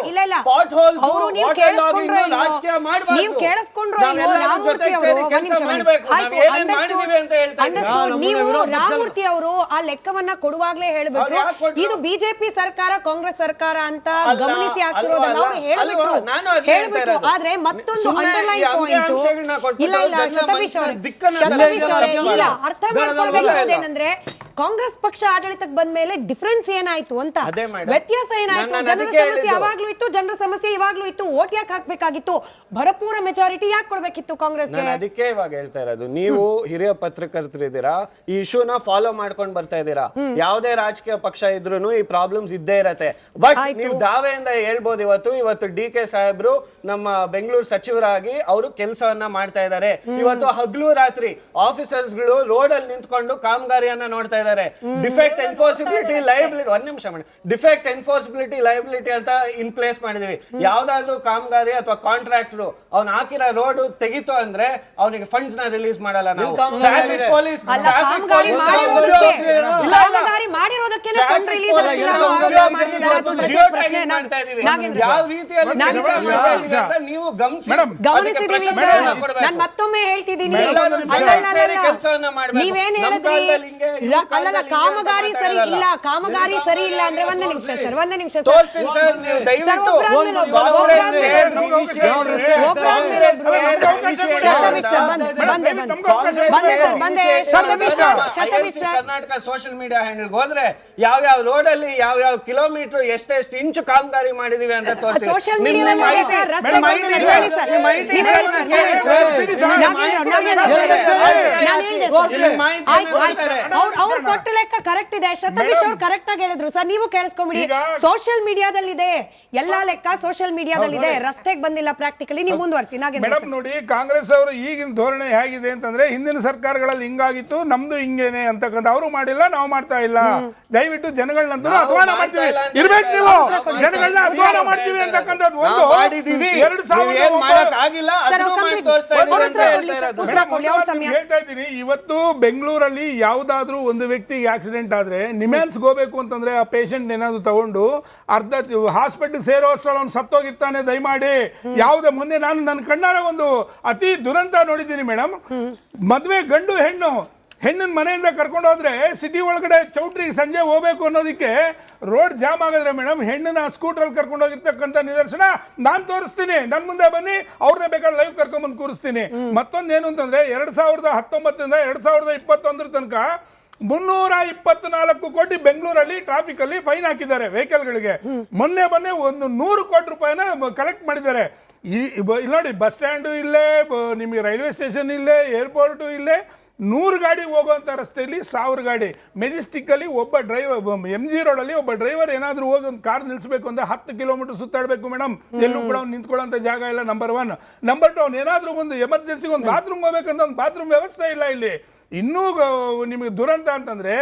ಪಾಟ್ ಹೋಲ್ಸ್ ವಾಟರ್ ಲಾಗಿಂಗ್ ರಾಜಕೀಯ ಮಾಡಬಾರ್ದು. ನಾವೆಲ್ಲರೂ ಜೊತೆಗೆ ಸೇರಿ ಕೆಲಸ ಮಾಡಬೇಕು. ನಾವು ಏನೇನ್ ಮಾಡಿದೀವಿ ಅಂತ ಹೇಳ್ತಾ ಇದ್ದೀವಿ. ನೀವು ರಾಮಮೂರ್ತಿ ಅವರು ಆ ಲೆಕ್ಕವನ್ನ ಕೊಡುವಾಗ್ಲೇ ಹೇಳ್ಬಿಟ್ರು ಇದು ಬಿಜೆಪಿ ಸರ್ಕಾರ ಕಾಂಗ್ರೆಸ್ ಸರ್ಕಾರ ಅಂತ ಗಮನಿಸಿ ಆಗ್ತಿರೋದನ್ನ ಅವ್ರು ಹೇಳ್ಬಿಟ್ರು. ಆದ್ರೆ ಮತ್ತೊಂದು ಅಂಡರ್ಲೈನ್ ಪಾಯಿಂಟ್ ಇಲ್ಲ ಶತಭಿಷ್ ಅವರೇ, ಇಲ್ಲ ಅರ್ಥ ಮಾಡ್ಕೊಳ್ಬೇಕಾದೇನಂದ್ರೆ ಕಾಂಗ್ರೆಸ್ ಪಕ್ಷ ಆಡಳಿತಕ್ಕೆ ಬಂದ ಮೇಲೆ ಡಿಫರೆನ್ಸ್ ಏನಾಯ್ತು ಅಂತ, ವ್ಯತ್ಯಾಸ ಏನಾಯ್ತು. ಜನರ ಸಮಸ್ಯೆ ಯಾವಾಗ್ಲೂ ಇತ್ತು, ಜನರ ಸಮಸ್ಯೆ ಇವಾಗ್ಲೂ ಇತ್ತು. ವೋಟ್ ಯಾಕೆ ಹಾಕ್ಬೇಕಾಗಿತ್ತು, ಭರಪೂರ ಮೆಜಾರಿಟಿ ಯಾಕೆ ಕೊಡ್ಬೇಕಿತ್ತು ಕಾಂಗ್ರೆಸ್ಗೆ? ಅದಕ್ಕೆ ಇವಾಗ ಹೇಳ್ತಾ ಇರೋದು, ನೀವು ಹಿರಿಯ ಪತ್ರಕರ್ತರಿದ್ದೀರಾ, ಈ ಇಶ್ಯೂನ ಫಾಲೋ ಮಾಡ್ಕೊಂಡು ಬರ್ತಾ ಇದ್ದೀರಾ. ಯಾವುದೇ ರಾಜಕೀಯ ಪಕ್ಷ ಇದ್ರೂ ಈ ಪ್ರಾಬ್ಲಮ್ಸ್ ಇದ್ದೇ ಇರತ್ತೆ. ಬಟ್ ನೀವು ದಾವೆಯಿಂದ ಹೇಳ್ಬೋದು, ಇವತ್ತು DK ಸಾಹೇಬ್ರು ನಮ್ಮ ಬೆಂಗಳೂರು ಸಚಿವರಾಗಿ ಅವರು ಕೆಲಸವನ್ನ ಮಾಡ್ತಾ ಇದ್ದಾರೆ. ಇವತ್ತು ಹಗಲು ರಾತ್ರಿ ಆಫೀಸರ್ಸ್ ಗಳು ರೋಡ್ ಅಲ್ಲಿ ನಿಂತ್ಕೊಂಡು ಕಾಮಗಾರಿಯನ್ನ ನೋಡ್ತಾ ಇದ್ದಾರೆ. ಡಿಫೆಕ್ಟ್ ಎನ್ಫೋರ್ಸಿಬಿಲಿಟಿ ಲಯಬಿಲಿಟಿ, ಒಂದ್ ನಿಮಿಷ ಮಾಡಿ, ಡಿಫೆಕ್ಟ್ ಎನ್ಫೋರ್ಸಿಬಿಲಿಟಿ ಲಯಬಿಲಿಟಿ ಅಂತ ಇನ್ ಪ್ಲೇಸ್ ಮಾಡಿದೀವಿ. ಯಾವ್ದಾದ್ರು ಕಾಮಗಾರಿ ಅಥವಾ ಕಾಂಟ್ರಾಕ್ಟರ್ ಅವ್ನು ಹಾಕಿರೋ ರೋಡ್ ತೆಗಿತು ಅಂದ್ರೆ ಅವನಿಗೆ ಫಂಡ್ಸ್ ನ ರಿಲೀಸ್ ಮಾಡಲ್ಲ ನಾವು. ಟ್ರಾಫಿಕ್ ಪೊಲೀಸ್ ಯಾವ ರೀತಿಯಲ್ಲಿ ನೀವು ಗಮನಿಸಿದೀವಿ. ನಾನು ಮತ್ತೊಮ್ಮೆ ಹೇಳ್ತಿದ್ದೀನಿ, ನೀವೇನ್ ಹೇಳಿದ್ರಿ ಅಲ್ಲಲ್ಲ ಕಾಮಗಾರಿ ಸರಿ ಇಲ್ಲ, ಕಾಮಗಾರಿ ಸರಿ ಇಲ್ಲ ಅಂದ್ರೆ ಒಂದೇ ನಿಮಿಷ ಸರ್, ಒಂದೇ ನಿಮಿಷ sir, Karnataka social media handle ಹೋದ್ರೆ ಯಾವ ರೋಡ್ ಅಲ್ಲಿ ಯಾವ ಕಿಲೋಮೀಟರ್ ಎಷ್ಟೆಷ್ಟು ಇಂಚು ಕಾಮಗಾರಿ ಮಾಡಿದೀವಿ ಅಂತ ತೋರಿಸಿ. ಸೋಷಿಯಲ್ ಮೀಡಿಯಾದಲ್ಲಿ ಅವ್ರು ಕೊಟ್ಟ ಲೆಕ್ಕ ಕರೆಕ್ಟ್ ಇದೆ. ಶತಭಿಷ್ ಅವ್ರು ಕರೆಕ್ಟ್ ಆಗಿ ಹೇಳಿದ್ರು ಸರ್, ನೀವು ಕೇಳಿಸ್ಕೊಂಬಿಡಿ. ಸೋಷಿಯಲ್ ಮೀಡಿಯಾದಲ್ಲಿದೆ ಎಲ್ಲಾ ಲೆಕ್ಕ, ಸೋಷಿಯಲ್ ಮೀಡಿಯಾದಲ್ಲಿದೆ. ರಸ್ತೆಗೆ ಬಂದಿಲ್ಲ ಪ್ರಾಕ್ಟಿಕಲಿ. ನೀವು ಮುಂದುವರಿಸಿ ಮೇಡಮ್. ನೋಡಿ, ಕಾಂಗ್ರೆಸ್ ಅವರು ಈಗಿನ ಧೋರಣೆ ಹೇಗಿದೆ ಅಂತಂದ್ರೆ, ಹಿಂದಿನ ಸರ್ಕಾರಗಳಲ್ಲಿ ಹಿಂಗಾಗಿತ್ತು, ನಮ್ದು ಹಿಂಗೇನೆ ಅಂತಕ್ಕಂಥ ಅವರು ಮಾಡಿಲ್ಲ, ನಾವು ಮಾಡ್ತಾ ಇಲ್ಲ. ದಯವಿಟ್ಟು ಜನಗಳನ್ನಂತೂ ಅಧ್ವಾನ ಮಾಡ್ತೀವಿ ಇರ್ಬೇಕು, ನೀವು ಜನಗಳನ್ನ ಅಧ್ವಾನ ಮಾಡ್ತೀವಿ ಅಂತಕ್ಕಂಥದ್ದು ಒಂದು 2000 ಹೇಳ್ತಾ ಇದ್ದೀನಿ. ಇವತ್ತು ಬೆಂಗಳೂರಲ್ಲಿ ಯಾವ್ದಾದ್ರು ಒಂದು ವ್ಯಕ್ತಿಗೆ ಆಕ್ಸಿಡೆಂಟ್ ಆದ್ರೆ ನಿಮ್ಯಾನ್ಸ್ ಹೋಗ್ಬೇಕು ಅಂತಂದ್ರೆ ಆ ಪೇಷಂಟ್ ಏನಾದ್ರು ತಗೊಂಡು ಅರ್ಧ ಹಾಸ್ಪಿಟಲ್ ಸೇರೋ ಅಷ್ಟರಲ್ಲಿ ಅವ್ನು ಸತ್ತೋಗಿರ್ತಾನೆ. ದಯಮಾಡಿ ಯಾವುದೇ ಮುಂದೆ ನಾನು ನನ್ನ ಕಣ್ಣಾರ ಒಂದು ಅತಿ ದುರಂತ ನೋಡಿದ್ದೀನಿ ಮೇಡಮ್. ಮದ್ವೆ ಗಂಡು ಹೆಣ್ಣು ಹೆಣ್ಣಿನ ಮನೆಯಿಂದ ಕರ್ಕೊಂಡು ಹೋದ್ರೆ ಸಿಟಿ ಒಳಗಡೆ ಚೌಟ್ರಿಗೆ ಸಂಜೆ ಹೋಗ್ಬೇಕು ಅನ್ನೋದಕ್ಕೆ ರೋಡ್ ಜಾಮ್ ಆಗಿದ್ರೆ ಮೇಡಮ್ ಹೆಣ್ಣನ್ನ ಸ್ಕೂಟ್ರಲ್ಲಿ ಕರ್ಕೊಂಡು ಹೋಗಿರ್ತಕ್ಕಂಥ ನಿದರ್ಶನ ನಾನು ತೋರಿಸ್ತೀನಿ. ನನ್ನ ಮುಂದೆ ಬನ್ನಿ, ಅವ್ರನ್ನ ಬೇಕಾದ್ರೆ ಲೈವ್ ಕರ್ಕೊಂಡ್ಬಂದು ಕೂರಿಸ್ತೀನಿ. ಮತ್ತೊಂದೇನು ಅಂತಂದ್ರೆ 2019 ಇಂದ 2021 ತನಕ 324 ಕೋಟಿ ಬೆಂಗಳೂರಲ್ಲಿ ಟ್ರಾಫಿಕ್ ಅಲ್ಲಿ ಫೈನ್ ಹಾಕಿದ್ದಾರೆ ವೆಹಿಕಲ್ಗಳಿಗೆ. ಮೊನ್ನೆ 100 ಕೋಟಿ ರೂಪಾಯಿನ ಕಲೆಕ್ಟ್ ಮಾಡಿದ್ದಾರೆ. ಇಲ್ಲಿ ನೋಡಿ, ಬಸ್ ಸ್ಟ್ಯಾಂಡು ಇಲ್ಲೇ, ನಿಮಗೆ ರೈಲ್ವೆ ಸ್ಟೇಷನ್ ಇಲ್ಲೇ, ಏರ್ಪೋರ್ಟು ಇಲ್ಲೇ, 100 ಗಾಡಿ ಹೋಗುವಂಥ ರಸ್ತೆಯಲ್ಲಿ 1000 ಗಾಡಿ. ಮೆಜೆಸ್ಟಿಕ್ಕಲ್ಲಿ ಒಬ್ಬ ಡ್ರೈವರ್, MG ರೋಡಲ್ಲಿ ಒಬ್ಬ ಡ್ರೈವರ್ ಏನಾದರೂ ಹೋಗಿ ಒಂದು ಕಾರ್ ನಿಲ್ಲಿಸಬೇಕು ಅಂದರೆ 10 ಕಿಲೋಮೀಟರ್ ಸುತ್ತಾಡಬೇಕು ಮೇಡಮ್. ಎಲ್ಲೂ ಕೂಡ ಅವ್ನು ನಿಂತ್ಕೊಳ್ಳೋಂಥ ಜಾಗ ಇಲ್ಲ. ನಂಬರ್ 1. ನಂಬರ್ 2, ಅವ್ನು ಏನಾದರೂ ಒಂದು ಎಮರ್ಜೆನ್ಸಿಗೆ ಒಂದು ಬಾತ್ರೂಮ್ ಹೋಗ್ಬೇಕಂತ ಒಂದು ಬಾತ್ರೂಮ್ ವ್ಯವಸ್ಥೆ ಇಲ್ಲ ಇಲ್ಲಿ. ಇನ್ನೂ ನಿಮಗೆ ದುರಂತ ಅಂತಂದರೆ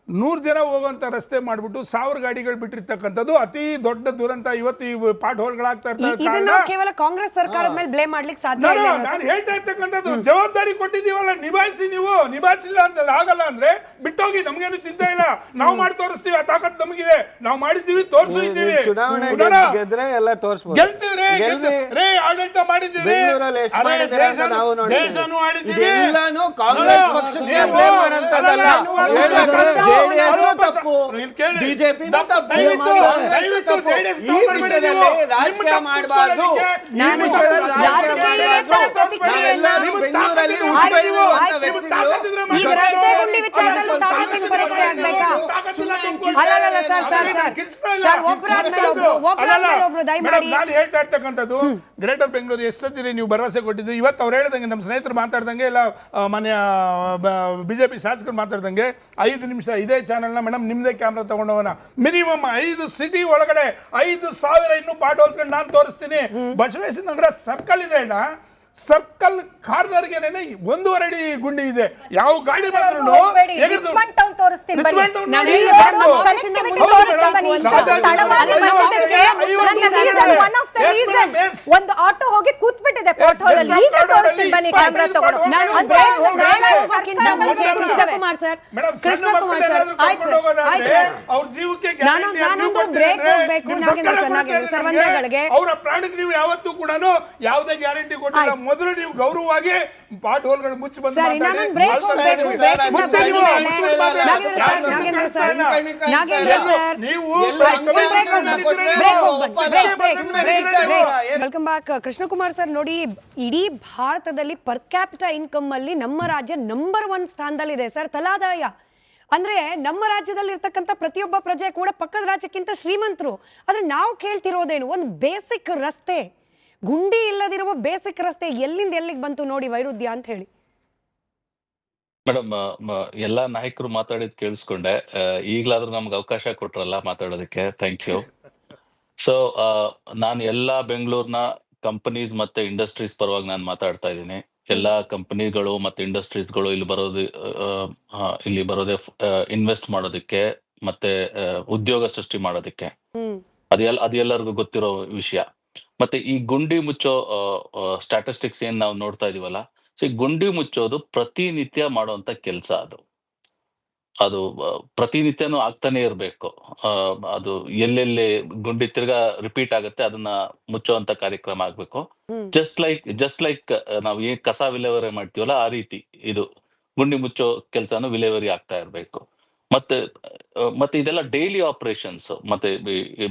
100 ಜನ ಹೋಗುವಂಥ ರಸ್ತೆ ಮಾಡಿಬಿಟ್ಟು 1000 ಗಾಡಿಗಳು ಬಿಟ್ಟಿರ್ತಕ್ಕಂಥದ್ದು ಅತಿ ದೊಡ್ಡ ದುರಂತ. ಇವತ್ತು ಈ ಪಾಟ್ ಹೋಲ್ಗಳಾಗ್ತಾ ಇದನ್ನ ಕೇವಲ ಕಾಂಗ್ರೆಸ್ ಸರ್ಕಾರದ ಮೇಲೆ ಬ್ಲೇಮ್ ಮಾಡ್ಲಿಕ್ಕೆ ಸಾಧ್ಯ ಇಲ್ಲ. ನಾನು ಹೇಳ್ತಾ ಇರ್ತಕ್ಕಂಥದ್ದು ಜವಾಬ್ದಾರಿ ಕೊಟ್ಟಿದ್ದೀವಲ್ಲ, ನಿಭಾಯಿಸಿ. ನೀವು ನಿಭಾಯಿಸಿಲ್ಲ ಅಂತ ಆಗಲ್ಲ ಅಂದ್ರೆ ಬಿಟ್ಟೋಗಿ, ನಮ್ಗೇನು ಚಿಂತೆ ಇಲ್ಲ. ನಾವು ಮಾಡಿ ತೋರಿಸ್ತೀವಿ, ಆ ತಾಕತ್ ನಮಗಿದೆ. ನಾವು ಮಾಡಿದ್ದೀವಿ, ತೋರಿಸಿದ್ದೀವಿ. ಚುನಾವಣೆ ಗೆದ್ರೆ ಎಲ್ಲ ತೋರಿಸ್ಬೋದು. ಗೆಲ್ತೀವ್ರಿ, ಆಡಳಿತ ಮಾಡಿದ್ದೀವಿ, ದೇಶನೂ ಆಡಿದ್ದೀವಿ. ಎಲ್ಲಾನು ಕಾಂಗ್ರೆಸ್ ಪಕ್ಷಕ್ಕೆ blame ಮಾಡೋಂಥದ್ದಲ್ಲ. ಬಿಜೆಪಿ ರಾಜಕೀಯ ಮಾಡಬಾರ್ದು. ಈಗ ರಸ್ತೆ ಗುಂಡಿ ವಿಚಾರದಲ್ಲೂ ತಾಕತ್ತಿನ ಪರೀಕ್ಷೆ ಆಗ್ಬೇಕಾ? ಅಲ್ಲ ಸರ್, ಒಬ್ಬರಾದ್ಮೇಲೆ ಒಬ್ರು ದಯಮಾಡಿ. ನಾನು ಹೇಳ್ತಾ ಇರ್ತಕ್ಕಂಥದ್ದು ಗ್ರೇಟರ್ ಬೆಂಗಳೂರು ಎಷ್ಟೊತ್ತಿರಿ ನೀವು ಭರವಸೆ ಕೊಟ್ಟಿದ್ದು. ಇವತ್ತು ಅವ್ರು ಹೇಳ್ದಂಗೆ, ನಮ್ಮ ಸ್ನೇಹಿತರು ಮಾತಾಡ್ದಂಗೆ, ಇಲ್ಲ ಮನೆಯ ಬಿಜೆಪಿ ಶಾಸಕರು ಮಾತಾಡ್ದಂಗೆ, 5 ನಿಮಿಷ ಇದೇ ಚಾನೆಲ್ನ ಮೇಡಮ್ ನಿಮ್ಮದೇ ಕ್ಯಾಮ್ರಾ ತಗೊಂಡವನ ಮಿನಿಮಮ್ 5 ಸಿಟಿ ಒಳಗಡೆ 5000 ಇನ್ನೂ ಪಾಟ್ ಹೋಲ್ಸ್ಕೊಂಡು ನಾನು ತೋರಿಸ್ತೀನಿ. ಬಸವೇಶ್ವರ ನಗರ ಸರ್ಕಲ್ ಇದೆ ಅಣ್ಣ, ಸರ್ಕಲ್ ಕಾರ್ನರ್ಗೆ 1.5 ಅಡಿ ಗುಂಡಿ ಇದೆ. ಯಾವ ಗಾಡಿ ಬಂದ್ರು ಒಂದು ಆಟೋ ಹೋಗಿ ಕೂತ್ಬಿಟ್ಟಿದೆ ಕೃಷ್ಣಕುಮಾರ್ ಸರ್, ಅವ್ರ ಜೀವಕ್ಕೆ ಬ್ರೇಕ್ ಹೋಗ್ಬೇಕು. ಸರ್, ವಂದನೆಗಳಿಗೆ. ಅವರ ಪ್ರಾಣಕ್ಕೆ ನೀವು ಯಾವತ್ತೂ ಕೂಡ ಯಾವುದೇ ಗ್ಯಾರಂಟಿ ಕೊಟ್ಟಿಲ್ಲ. ಮೊದಲು ನೀವು ಗೌರವವಾಗಿ ಪಾಟ್ ಹೋಲ್ಗಳು ಮುಚ್ಚಿ ಬಂದು ವೆಲ್ಕಮ್ ಬ್ಯಾಕ್. ಕೃಷ್ಣಕುಮಾರ್ ಸರ್, ನೋಡಿ, ಇಡೀ ಭಾರತದಲ್ಲಿ ಪರ್ ಕ್ಯಾಪಿಟಾ ಇನ್ಕಮ್ ಅಲ್ಲಿ ನಮ್ಮ ರಾಜ್ಯ ನಂಬರ್ 1 ಸ್ಥಾನದಲ್ಲಿದೆ ಸರ್. ತಲಾದಾಯ ಅಂದ್ರೆ ನಮ್ಮ ರಾಜ್ಯದಲ್ಲಿ ಇರ್ತಕ್ಕಂಥ ಪ್ರತಿಯೊಬ್ಬ ಪ್ರಜೆ ಕೂಡ ಪಕ್ಕದ ರಾಜ್ಯಕ್ಕಿಂತ ಶ್ರೀಮಂತರು. ಆದ್ರೆ ನಾವು ಕೇಳ್ತಿರೋದೇನು? ಒಂದು ಬೇಸಿಕ್ ರಸ್ತೆ, ಗುಂಡಿ ಇಲ್ಲದಿರುವ ಬೇಸಿಕ್ ರಸ್ತೆ ಎಲ್ಲಿಂದ ಎಲ್ಲಿಗೆ ಬಂತು ನೋಡಿ ವೈರುಧ್ಯ ಅಂತ ಹೇಳಿ. ಮೇಡಮ್, ಎಲ್ಲಾ ನಾಯಕರು ಮಾತಾಡಿದ್ ಕೇಳಿಸ್ಕೊಂಡೆ. ಈಗ್ಲಾದ್ರೂ ನಮ್ಗೆ ಅವಕಾಶ ಕೊಟ್ರಲ್ಲ ಮಾತಾಡೋದಕ್ಕೆ, ಥ್ಯಾಂಕ್ ಯು. ಸೊ ನಾನು ಎಲ್ಲಾ ಬೆಂಗಳೂರಿನ ಕಂಪನೀಸ್ ಮತ್ತೆ ಇಂಡಸ್ಟ್ರೀಸ್ ಪರವಾಗಿ ನಾನು ಮಾತಾಡ್ತಾ ಇದ್ದೀನಿ. ಎಲ್ಲಾ ಕಂಪನಿಗಳು ಮತ್ತೆ ಇಂಡಸ್ಟ್ರೀಸ್ಗಳು ಇಲ್ಲಿ ಬರೋದೇ ಇನ್ವೆಸ್ಟ್ ಮಾಡೋದಕ್ಕೆ ಮತ್ತೆ ಉದ್ಯೋಗ ಸೃಷ್ಟಿ ಮಾಡೋದಕ್ಕೆ. ಅದೆಲ್ಲರಿಗೂ ಗೊತ್ತಿರೋ ವಿಷಯ. ಮತ್ತೆ ಈ ಗುಂಡಿ ಮುಚ್ಚೋ ಸ್ಟ್ಯಾಟಿಸ್ಟಿಕ್ಸ್ ಏನ್ ನಾವು ನೋಡ್ತಾ ಇದೀವಲ್ಲ, ಸೊ ಈ ಗುಂಡಿ ಮುಚ್ಚೋದು ಪ್ರತಿನಿತ್ಯ ಮಾಡುವಂತ ಕೆಲಸ. ಅದು ಪ್ರತಿನಿತ್ಯನೂ ಆಗ್ತಾನೆ ಇರ್ಬೇಕು. ಅದು ಎಲ್ಲೆಲ್ಲಿ ಗುಂಡಿ ತಿರ್ಗಾ ರಿಪೀಟ್ ಆಗುತ್ತೆ ಅದನ್ನ ಮುಚ್ಚುವಂತ ಕಾರ್ಯಕ್ರಮ ಆಗ್ಬೇಕು. ಜಸ್ಟ್ ಲೈಕ್ ನಾವು ಏನ್ ಕಸ ವಿಲೇವಾರಿ ಮಾಡ್ತೀವಲ್ಲ, ಆ ರೀತಿ ಇದು ಗುಂಡಿ ಮುಚ್ಚೋ ಕೆಲಸನೂ ವಿಲೇವಾರಿ ಆಗ್ತಾ ಇರ್ಬೇಕು. ಮತ್ತೆ ಇದೆಲ್ಲ ಡೈಲಿ ಆಪರೇಷನ್ಸ್. ಮತ್ತೆ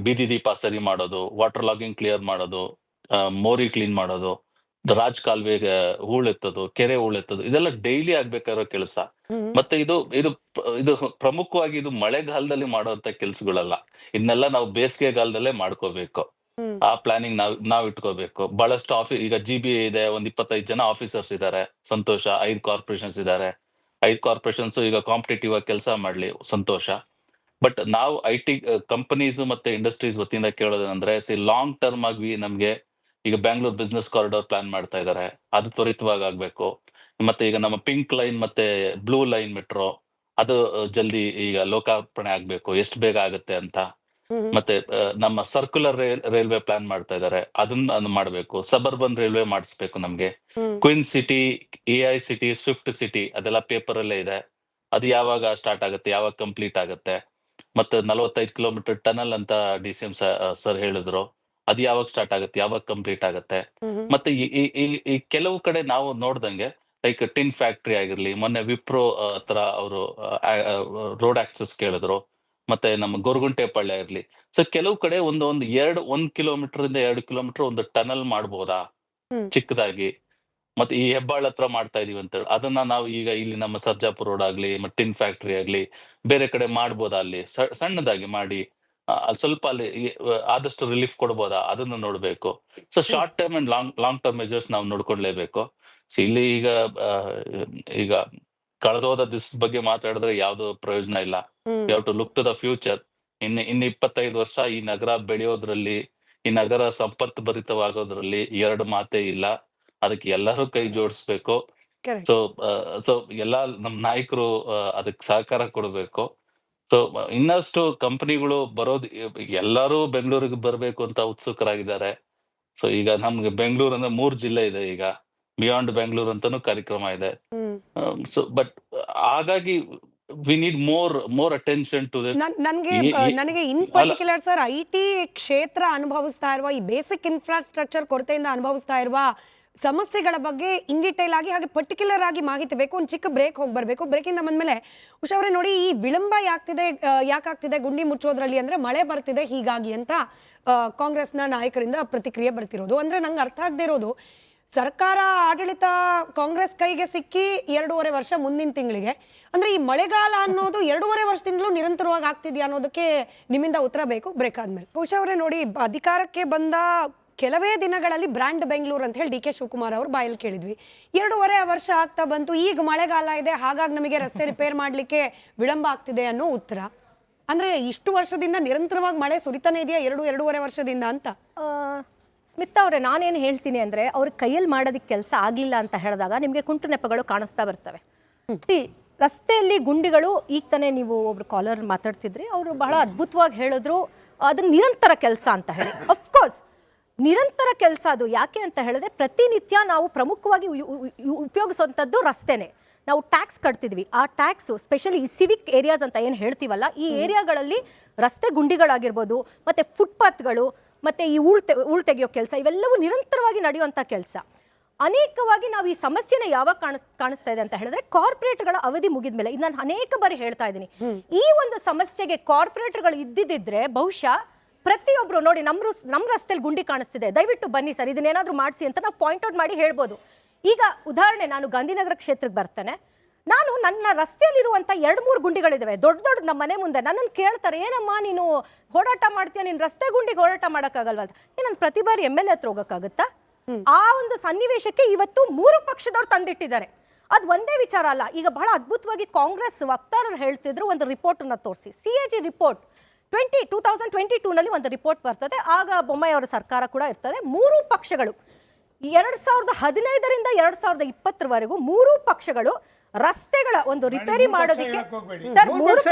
ಬೀದಿ ದೀಪ ಸರಿ ಮಾಡೋದು, ವಾಟರ್ ಲಾಗಿಂಗ್ ಕ್ಲಿಯರ್ ಮಾಡೋದು, ಮೋರಿ ಕ್ಲೀನ್ ಮಾಡೋದು, ರಾಜ್ ಕಾಲುವೆಗೆ ಹೂಳೆತ್ತೋದು, ಕೆರೆ ಹೂಳೆತ್ತೋದು, ಇದೆಲ್ಲ ಡೈಲಿ ಆಗ್ಬೇಕಾಗಿರೋ ಕೆಲಸ. ಮತ್ತೆ ಇದು ಪ್ರಮುಖವಾಗಿ ಇದು ಮಳೆಗಾಲದಲ್ಲಿ ಮಾಡುವಂತ ಕೆಲ್ಸಗಳಲ್ಲ. ಇದನ್ನೆಲ್ಲ ನಾವು ಬೇಸಿಗೆಗಾಲದಲ್ಲೇ ಮಾಡ್ಕೋಬೇಕು. ಆ ಪ್ಲಾನಿಂಗ್ ನಾವ್ ಇಟ್ಕೋಬೇಕು. ಬಹಳಷ್ಟು ಈಗ GBA ಇದೆ, 25 ಜನ ಆಫೀಸರ್ಸ್ ಇದ್ದಾರೆ, ಸಂತೋಷ. 5 ಕಾರ್ಪೊರೇಷನ್ಸ್ ಇದ್ದಾರೆ. 5 ಕಾರ್ಪೊರೇಷನ್ಸ್ ಈಗ ಕಾಂಪಿಟೇಟಿವ್ ಆಗಿ ಕೆಲಸ ಮಾಡ್ಲಿ, ಸಂತೋಷ. ಬಟ್ ನಾವು IT ಕಂಪನೀಸ್ ಮತ್ತೆ ಇಂಡಸ್ಟ್ರೀಸ್ ವತಿಯಿಂದ ಕೇಳೋದಂದ್ರೆ, ಲಾಂಗ್ ಟರ್ಮ್ ಆಗಿ ನಮ್ಗೆ ಈಗ ಬ್ಯಾಂಗ್ಳೂರ್ ಬಿಸ್ನೆಸ್ ಕಾರಿಡಾರ್ ಪ್ಲಾನ್ ಮಾಡ್ತಾ ಇದ್ದಾರೆ, ಅದು ತ್ವರಿತವಾಗಿ ಆಗ್ಬೇಕು. ಮತ್ತೆ ಈಗ ನಮ್ಮ ಪಿಂಕ್ ಲೈನ್ ಮತ್ತೆ ಬ್ಲೂ ಲೈನ್ ಮೆಟ್ರೋ ಅದು ಜಲ್ದಿ ಈಗ ಲೋಕಾರ್ಪಣೆ ಆಗ್ಬೇಕು, ಎಷ್ಟು ಬೇಗ ಆಗುತ್ತೆ ಅಂತ. ಮತ್ತೆ ನಮ್ಮ ಸರ್ಕ್ಯುಲರ್ ರೈಲ್ವೆ ಪ್ಲಾನ್ ಮಾಡ್ತಾ ಇದ್ದಾರೆ, ಅದನ್ನ ಮಾಡ್ಬೇಕು. ಸಬರ್ಬನ್ ರೈಲ್ವೆ ಮಾಡಿಸ್ಬೇಕು ನಮ್ಗೆ. Queen city, AI city, Swift city ಅದೆಲ್ಲ ಪೇಪರ್ ಅಲ್ಲೇ ಇದೆ. ಅದು ಯಾವಾಗ ಸ್ಟಾರ್ಟ್ ಆಗುತ್ತೆ, ಯಾವಾಗ ಕಂಪ್ಲೀಟ್ ಆಗುತ್ತೆ. ಮತ್ತೆ 45 ಕಿಲೋಮೀಟರ್ ಟನಲ್ ಅಂತ DCM ಸರ್ ಹೇಳಿದ್ರು, ಅದು ಯಾವಾಗ ಸ್ಟಾರ್ಟ್ ಆಗುತ್ತೆ, ಯಾವಾಗ ಕಂಪ್ಲೀಟ್ ಆಗುತ್ತೆ. ಮತ್ತೆ ಈ ಕೆಲವು ಕಡೆ ನಾವು ನೋಡ್ದಂಗೆ ಲೈಕ್ ಟಿನ್ ಫ್ಯಾಕ್ಟ್ರಿ ಆಗಿರ್ಲಿ, ಮೊನ್ನೆ ವಿಪ್ರೋ ಹತ್ರ ಅವರು ರೋಡ್ ಆಕ್ಸೆಸ್ ಕೇಳಿದ್ರು, ಮತ್ತೆ ನಮ್ಮ ಗೊರಗುಂಟೆಪಾಳ್ಯ ಇರ್ಲಿ. ಸೊ ಕೆಲವು ಕಡೆ ಒಂದು 1 ಕಿಲೋಮೀಟರ್ ಇಂದ 2 ಕಿಲೋಮೀಟರ್ ಒಂದು ಟನಲ್ ಮಾಡ್ಬೋದಾ ಚಿಕ್ಕದಾಗಿ, ಮತ್ತೆ ಈ ಹೆಬ್ಬಾಳ್ ಹತ್ರ ಮಾಡ್ತಾ ಇದೀವಿ ಅಂತ ಹೇಳಿ, ಅದನ್ನ ನಾವು ಈಗ ಇಲ್ಲಿ ನಮ್ಮ ಸರ್ಜಾಪುರ ರೋಡ್ ಆಗ್ಲಿ, ಮತ್ತೆ ಟಿನ್ ಫ್ಯಾಕ್ಟ್ರಿ ಆಗ್ಲಿ, ಬೇರೆ ಕಡೆ ಮಾಡ್ಬೋದಾ, ಅಲ್ಲಿ ಸಣ್ಣದಾಗಿ ಮಾಡಿ ಸ್ವಲ್ಪ ಅಲ್ಲಿ ಆದಷ್ಟು ರಿಲೀಫ್ ಕೊಡ್ಬೋದಾ, ಅದನ್ನ ನೋಡ್ಬೇಕು. So short term and long term measures ನಾವು ನೋಡ್ಕೊಳ್ಲೇಬೇಕು. ಸೊ ಇಲ್ಲಿ ಈಗ ಕಳೆದೋದ ದಿವಸದ ಬಗ್ಗೆ ಮಾತಾಡಿದ್ರೆ ಯಾವ್ದು ಪ್ರಯೋಜನ ಇಲ್ಲ. You have to look to the future. ಇನ್ನು 25 ವರ್ಷ ಈ ನಗರ ಬೆಳೆಯೋದ್ರಲ್ಲಿ, ಈ ನಗರ ಸಂಪತ್ತು ಭರಿತವಾಗೋದ್ರಲ್ಲಿ ಎರಡು ಮಾತೇ ಇಲ್ಲ. ಅದಕ್ಕೆ ಎಲ್ಲರೂ ಕೈ ಜೋಡಿಸ್ಬೇಕು. ಸೊ ಎಲ್ಲಾ ನಮ್ ನಾಯಕರು ಅದಕ್ಕೆ ಸಹಕಾರ ಕೊಡ್ಬೇಕು. ಸೊ ಇನ್ನಷ್ಟು ಕಂಪನಿಗಳು ಬರೋದು, ಎಲ್ಲರೂ ಬೆಂಗಳೂರಿಗೆ ಬರ್ಬೇಕು ಅಂತ ಉತ್ಸುಕರಾಗಿದ್ದಾರೆ. ಸೊ ಈಗ ನಮ್ಗೆ ಬೆಂಗಳೂರು ಅಂದ್ರೆ 3 ಜಿಲ್ಲೆ ಇದೆ, ಈಗ ಬಿಯಾಂಡ್ ಬೆಂಗಳೂರು ಅಂತಾನು ಕಾರ್ಯಕ್ರಮ ಇದೆ. ಸೊ ಬಟ್ ಹಾಗಾಗಿ we need more attention to ನನಗೆ ಇನ್ ಪರ್ಟಿಕ್ಯುಲರ್ ಸರ್ IT ಕ್ಷೇತ್ರ ಅನುಭವಿಸ್ತಾ ಇರುವ ಈ ಬೇಸಿಕ್ ಇನ್ಫ್ರಾಸ್ಟ್ರಕ್ಚರ್ ಕೊರತೆಯಿಂದ ಅನುಭವಿಸ್ತಾ ಇರುವ ಸಮಸ್ಯೆಗಳ ಬಗ್ಗೆ ಇನ್ ಡಿಟೇಲ್ ಆಗಿ ಹಾಗೆ ಪರ್ಟಿಕ್ಯುಲರ್ ಆಗಿ ಮಾಹಿತಿ ಬೇಕು. ಒಂದು ಚಿಕ್ಕ ಬ್ರೇಕ್ ಹೋಗಿ ಬರಬೇಕು. ಬ್ರೇಕಿಂದ ಬಂದ್ಮೇಲೆ ಉಷಾ ಅವರೇ ನೋಡಿ, ಈ ವಿಳಂಬ ಯಾಕಾಗ್ತಿದೆ ಗುಂಡಿ ಮುಚ್ಚೋದ್ರಲ್ಲಿ ಅಂದ್ರೆ ಮಳೆ ಬರ್ತಿದೆ ಹೀಗಾಗಿ ಅಂತ ಕಾಂಗ್ರೆಸ್ನ ನಾಯಕರಿಂದ ಪ್ರತಿಕ್ರಿಯೆ ಬರ್ತಿರೋದು. ಅಂದ್ರೆ ನಂಗೆ ಅರ್ಥ ಆಗದೆ ಇರೋದು, ಸರ್ಕಾರ ಆಡಳಿತ ಕಾಂಗ್ರೆಸ್ ಕೈಗೆ ಸಿಕ್ಕಿ 2.5 ವರ್ಷ ಮುಂದಿನ ತಿಂಗಳಿಗೆ, ಅಂದ್ರೆ ಈ ಮಳೆಗಾಲ ಅನ್ನೋದು 2.5 ವರ್ಷದಿಂದಲೂ ನಿರಂತರವಾಗಿ ಆಗ್ತಿದ್ಯಾ ಅನ್ನೋದಕ್ಕೆ ನಿಮ್ಮಿಂದ ಉತ್ತರ ಬೇಕು. ಬ್ರೇಕ್ ಆದ್ಮೇಲೆ. ಉಷಾ ಅವರೇ ನೋಡಿ, ಅಧಿಕಾರಕ್ಕೆ ಬಂದ ಕೆಲವೇ ದಿನಗಳಲ್ಲಿ ಬ್ರ್ಯಾಂಡ್ ಬೆಂಗಳೂರು ಅಂತ ಹೇಳಿ DK ಶಿವಕುಮಾರ್ ಅವರು ಬಾಯಲ್ಲಿ ಕೇಳಿದ್ವಿ. 2.5 ವರ್ಷ ಆಗ್ತಾ ಬಂತು, ಈಗ ಮಳೆಗಾಲ ಇದೆ ಹಾಗಾಗಿ ನಮಗೆ ರಸ್ತೆ ರಿಪೇರ್ ಮಾಡ್ಲಿಕ್ಕೆ ವಿಳಂಬ ಆಗ್ತಿದೆ ಅನ್ನೋ ಉತ್ತರ. ಅಂದ್ರೆ ಇಷ್ಟು ವರ್ಷದಿಂದ ನಿರಂತರವಾಗಿ ಮಳೆ ಸುರಿತಾನೆ ಇದೆಯಾ 2.5 ವರ್ಷದಿಂದ ಅಂತ? ಸ್ಮಿತಾ ಅವರೇ, ನಾನೇನು ಹೇಳ್ತೀನಿ ಅಂದರೆ, ಅವ್ರ ಕೈಯಲ್ಲಿ ಮಾಡೋದಕ್ಕೆ ಕೆಲಸ ಆಗಲಿಲ್ಲ ಅಂತ ಹೇಳಿದಾಗ ನಿಮಗೆ ಕುಂಟು ನೆಪಗಳು ಕಾಣಿಸ್ತಾ ಬರ್ತವೆ. ರಸ್ತೆಯಲ್ಲಿ ಗುಂಡಿಗಳು, ಈಗ ತಾನೇ ನೀವು ಒಬ್ರು ಕಾಲರ್ ಮಾತಾಡ್ತಿದ್ರಿ, ಅವರು ಬಹಳ ಅದ್ಭುತವಾಗಿ ಹೇಳಿದ್ರು ಅದನ್ನ ನಿರಂತರ ಕೆಲಸ ಅಂತ ಹೇಳಿ. ಅಫ್ಕೋರ್ಸ್ ನಿರಂತರ ಕೆಲಸ ಅದು. ಯಾಕೆ ಅಂತ ಹೇಳಿದ್ರೆ, ಪ್ರತಿನಿತ್ಯ ನಾವು ಪ್ರಮುಖವಾಗಿ ಉಪಯೋಗಿಸುವಂಥದ್ದು ರಸ್ತೆನೇ. ನಾವು ಟ್ಯಾಕ್ಸ್ ಕಟ್ತಿದ್ವಿ, ಆ ಟ್ಯಾಕ್ಸು ಸ್ಪೆಷಲಿ ಈ ಸಿವಿಕ್ ಏರಿಯಾಸ್ ಅಂತ ಏನು ಹೇಳ್ತೀವಲ್ಲ, ಈ ಏರಿಯಾಗಳಲ್ಲಿ ರಸ್ತೆ ಗುಂಡಿಗಳಾಗಿರ್ಬೋದು, ಮತ್ತು ಫುಟ್ಪಾತ್ಗಳು, ಮತ್ತು ಈ ಹೂಳು ತೆಗೆಯೋ ಕೆಲಸ, ಇವೆಲ್ಲವೂ ನಿರಂತರವಾಗಿ ನಡೆಯುವಂಥ ಕೆಲಸ. ಅನೇಕವಾಗಿ ನಾವು ಈ ಸಮಸ್ಯೆನ ಯಾವಾಗ ಕಾಣಿಸ್ತಾ ಇದೆ ಅಂತ ಹೇಳಿದ್ರೆ, ಕಾರ್ಪೊರೇಟ್ಗಳ ಅವಧಿ ಮುಗಿದ ಮೇಲೆ. ಇದು ನಾನು ಅನೇಕ ಬಾರಿ ಹೇಳ್ತಾ ಇದ್ದೀನಿ, ಈ ಒಂದು ಸಮಸ್ಯೆಗೆ ಕಾರ್ಪೊರೇಟ್ಗಳು ಇದ್ದಿದ್ದರೆ ಬಹುಶಃ ಪ್ರತಿಯೊಬ್ಬರು ನೋಡಿ, ನಮ್ಮ ರಸ್ತೆಯಲ್ಲಿ ಗುಂಡಿ ಕಾಣಿಸ್ತಿದೆ, ದಯವಿಟ್ಟು ಬನ್ನಿ ಸರ್ ಇದನ್ನೇನಾದರೂ ಮಾಡಿಸಿ ಅಂತ ನಾವು ಪಾಯಿಂಟ್ ಔಟ್ ಮಾಡಿ ಹೇಳ್ಬೋದು. ಈಗ ಉದಾಹರಣೆ, ನಾನು ಗಾಂಧಿನಗರ ಕ್ಷೇತ್ರಕ್ಕೆ ಬರ್ತೇನೆ, ನಾನು ನನ್ನ ರಸ್ತೆಯಲ್ಲಿರುವಂಥ 2-3 ಗುಂಡಿಗಳಿದ್ದಾವೆ ದೊಡ್ಡ ನಮ್ಮ ಮನೆ ಮುಂದೆ. ನನ್ನನ್ನು ಕೇಳ್ತಾರೆ, ಏನಮ್ಮ ನೀನು ಹೋರಾಟ ಮಾಡ್ತೀಯ, ನೀನು ರಸ್ತೆ ಗುಂಡಿಗೆ ಹೋರಾಟ ಮಾಡೋಕ್ಕಾಗಲ್ವ ಅಂತ. ನಾನು ಪ್ರತಿ ಬಾರಿ MLA ಹತ್ರ ಹೋಗೋಕ್ಕಾಗುತ್ತಾ? ಆ ಒಂದು ಸನ್ನಿವೇಶಕ್ಕೆ ಇವತ್ತು 3 ಪಕ್ಷದವ್ರು ತಂದಿಟ್ಟಿದ್ದಾರೆ. ಅದು ಒಂದೇ ವಿಚಾರ ಅಲ್ಲ. ಈಗ ಬಹಳ ಅದ್ಭುತವಾಗಿ ಕಾಂಗ್ರೆಸ್ ವಕ್ತಾರರು ಹೇಳ್ತಿದ್ರು, ಒಂದು ರಿಪೋರ್ಟನ್ನು ತೋರಿಸಿ, CAG ರಿಪೋರ್ಟ್ 2022ನಲ್ಲಿ ಒಂದು ರಿಪೋರ್ಟ್ ಬರ್ತದೆ. ಆಗ ಬೊಮ್ಮಾಯಿ ಅವರ ಸರ್ಕಾರ ಕೂಡ ಇರ್ತದೆ. 3 ಪಕ್ಷಗಳು 2015ರಿಂದ 2020ರವರೆಗೂ 3 ಪಕ್ಷಗಳು ರಸ್ತೆಗಳ ಒಂದು ರಿಪೇರಿ ಮಾಡೋದಕ್ಕೆ ಸರ್ 3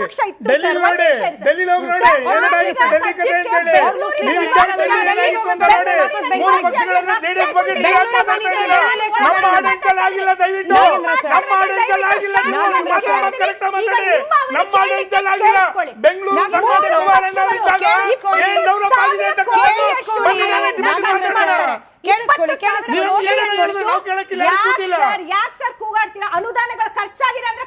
ಪಕ್ಷ ಇತ್ತು. ಯಾಕೆ ಸರ್ ಕೂಗಾಡ್ತೀರಾ? ಅನುದಾನಗಳು ಖರ್ಚಾಗಿದೆ ಅಂದ್ರೆ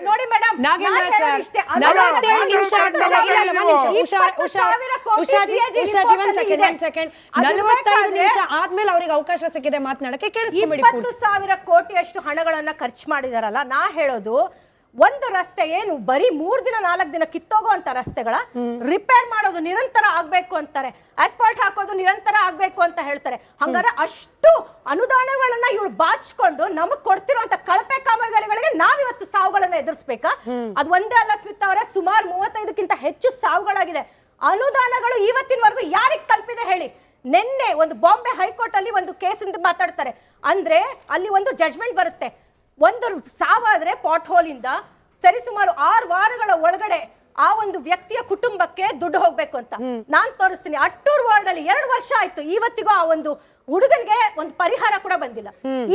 ನೋಡಿ ಮೇಡಮ್, ಆದ್ಮೇಲೆ ಅವ್ರಿಗೆ ಅವಕಾಶ ಸಿಕ್ಕಿದೆ ಮಾತನಾಡಕ್ಕೆ. 20,000 ಕೋಟಿಯಷ್ಟು ಹಣಗಳನ್ನ ಖರ್ಚು ಮಾಡಿದಾರಲ್ಲ. ನಾ ಹೇಳೋದು, ಒಂದು ರಸ್ತೆ ಏನು ಬರೀ 3 ದಿನ 4 ದಿನ ಕಿತ್ತೋಗೋ ಅಂತ ರಸ್ತೆಗಳ ರಿಪೇರ್ ಮಾಡೋದು ನಿರಂತರ ಆಗ್ಬೇಕು ಅಂತಾರೆ, ಆಸ್ಫಾಲ್ಟ್ ಹಾಕೋದು ನಿರಂತರ ಆಗ್ಬೇಕು ಅಂತ ಹೇಳ್ತಾರೆ. ಹಂಗಾರೆ ಅಷ್ಟು ಅನುದಾನಗಳನ್ನ ಇವ್ರು ಬಾಚಿಕೊಂಡು ನಮಗ್ ಕೊಡ್ತಿರುವಂತ ಕಳಪೆ ಕಾಮಗಾರಿಗಳಿಗೆ ನಾವಿವತ್ತು ಸಾವುಗಳನ್ನ ಎದುರಿಸ್ಬೇಕಾ? ಅದು ಒಂದೇ ಅಲ್ಲ ಸ್ಮಿತಾ ಅವರೇ, ಸುಮಾರು 35ಕ್ಕಿಂತ ಹೆಚ್ಚು ಸಾವುಗಳಾಗಿದೆ. ಅನುದಾನಗಳು ಇವತ್ತಿನವರೆಗೂ ಯಾರಿಗೆ ತಲುಪಿದೆ ಹೇಳಿ? ನಿನ್ನೆ ಒಂದು ಬಾಂಬೆ ಹೈಕೋರ್ಟ್ ಅಲ್ಲಿ ಒಂದು ಕೇಸ್ ಅಂತ ಮಾತಾಡ್ತಾರೆ, ಅಂದ್ರೆ ಅಲ್ಲಿ ಒಂದು ಜಜ್ಮೆಂಟ್ ಬರುತ್ತೆ, ಒಂದು ಸಾವಾದ್ರೆ ಪಾಟ್ ಹೋಲ್ ಇಂದ ಸರಿಸುಮಾರು 6 ವಾರಗಳ ಒಳಗಡೆ ಆ ಒಂದು ವ್ಯಕ್ತಿಯ ಕುಟುಂಬಕ್ಕೆ ದುಡ್ಡು ಹೋಗ್ಬೇಕು ಅಂತ. ನಾನ್ ತೋರಿಸ್ತೀನಿ. ಅಟ್ಟೂರ್ ವಾರ್ಡ್ ಅಲ್ಲಿ 2 ವರ್ಷ ಆಯ್ತು, ಇವತ್ತಿಗೂ ಆ ಒಂದು ಹುಡುಗನಿಗೆ ಒಂದು ಪರಿಹಾರ ಕೂಡ ಬಂದಿಲ್ಲ.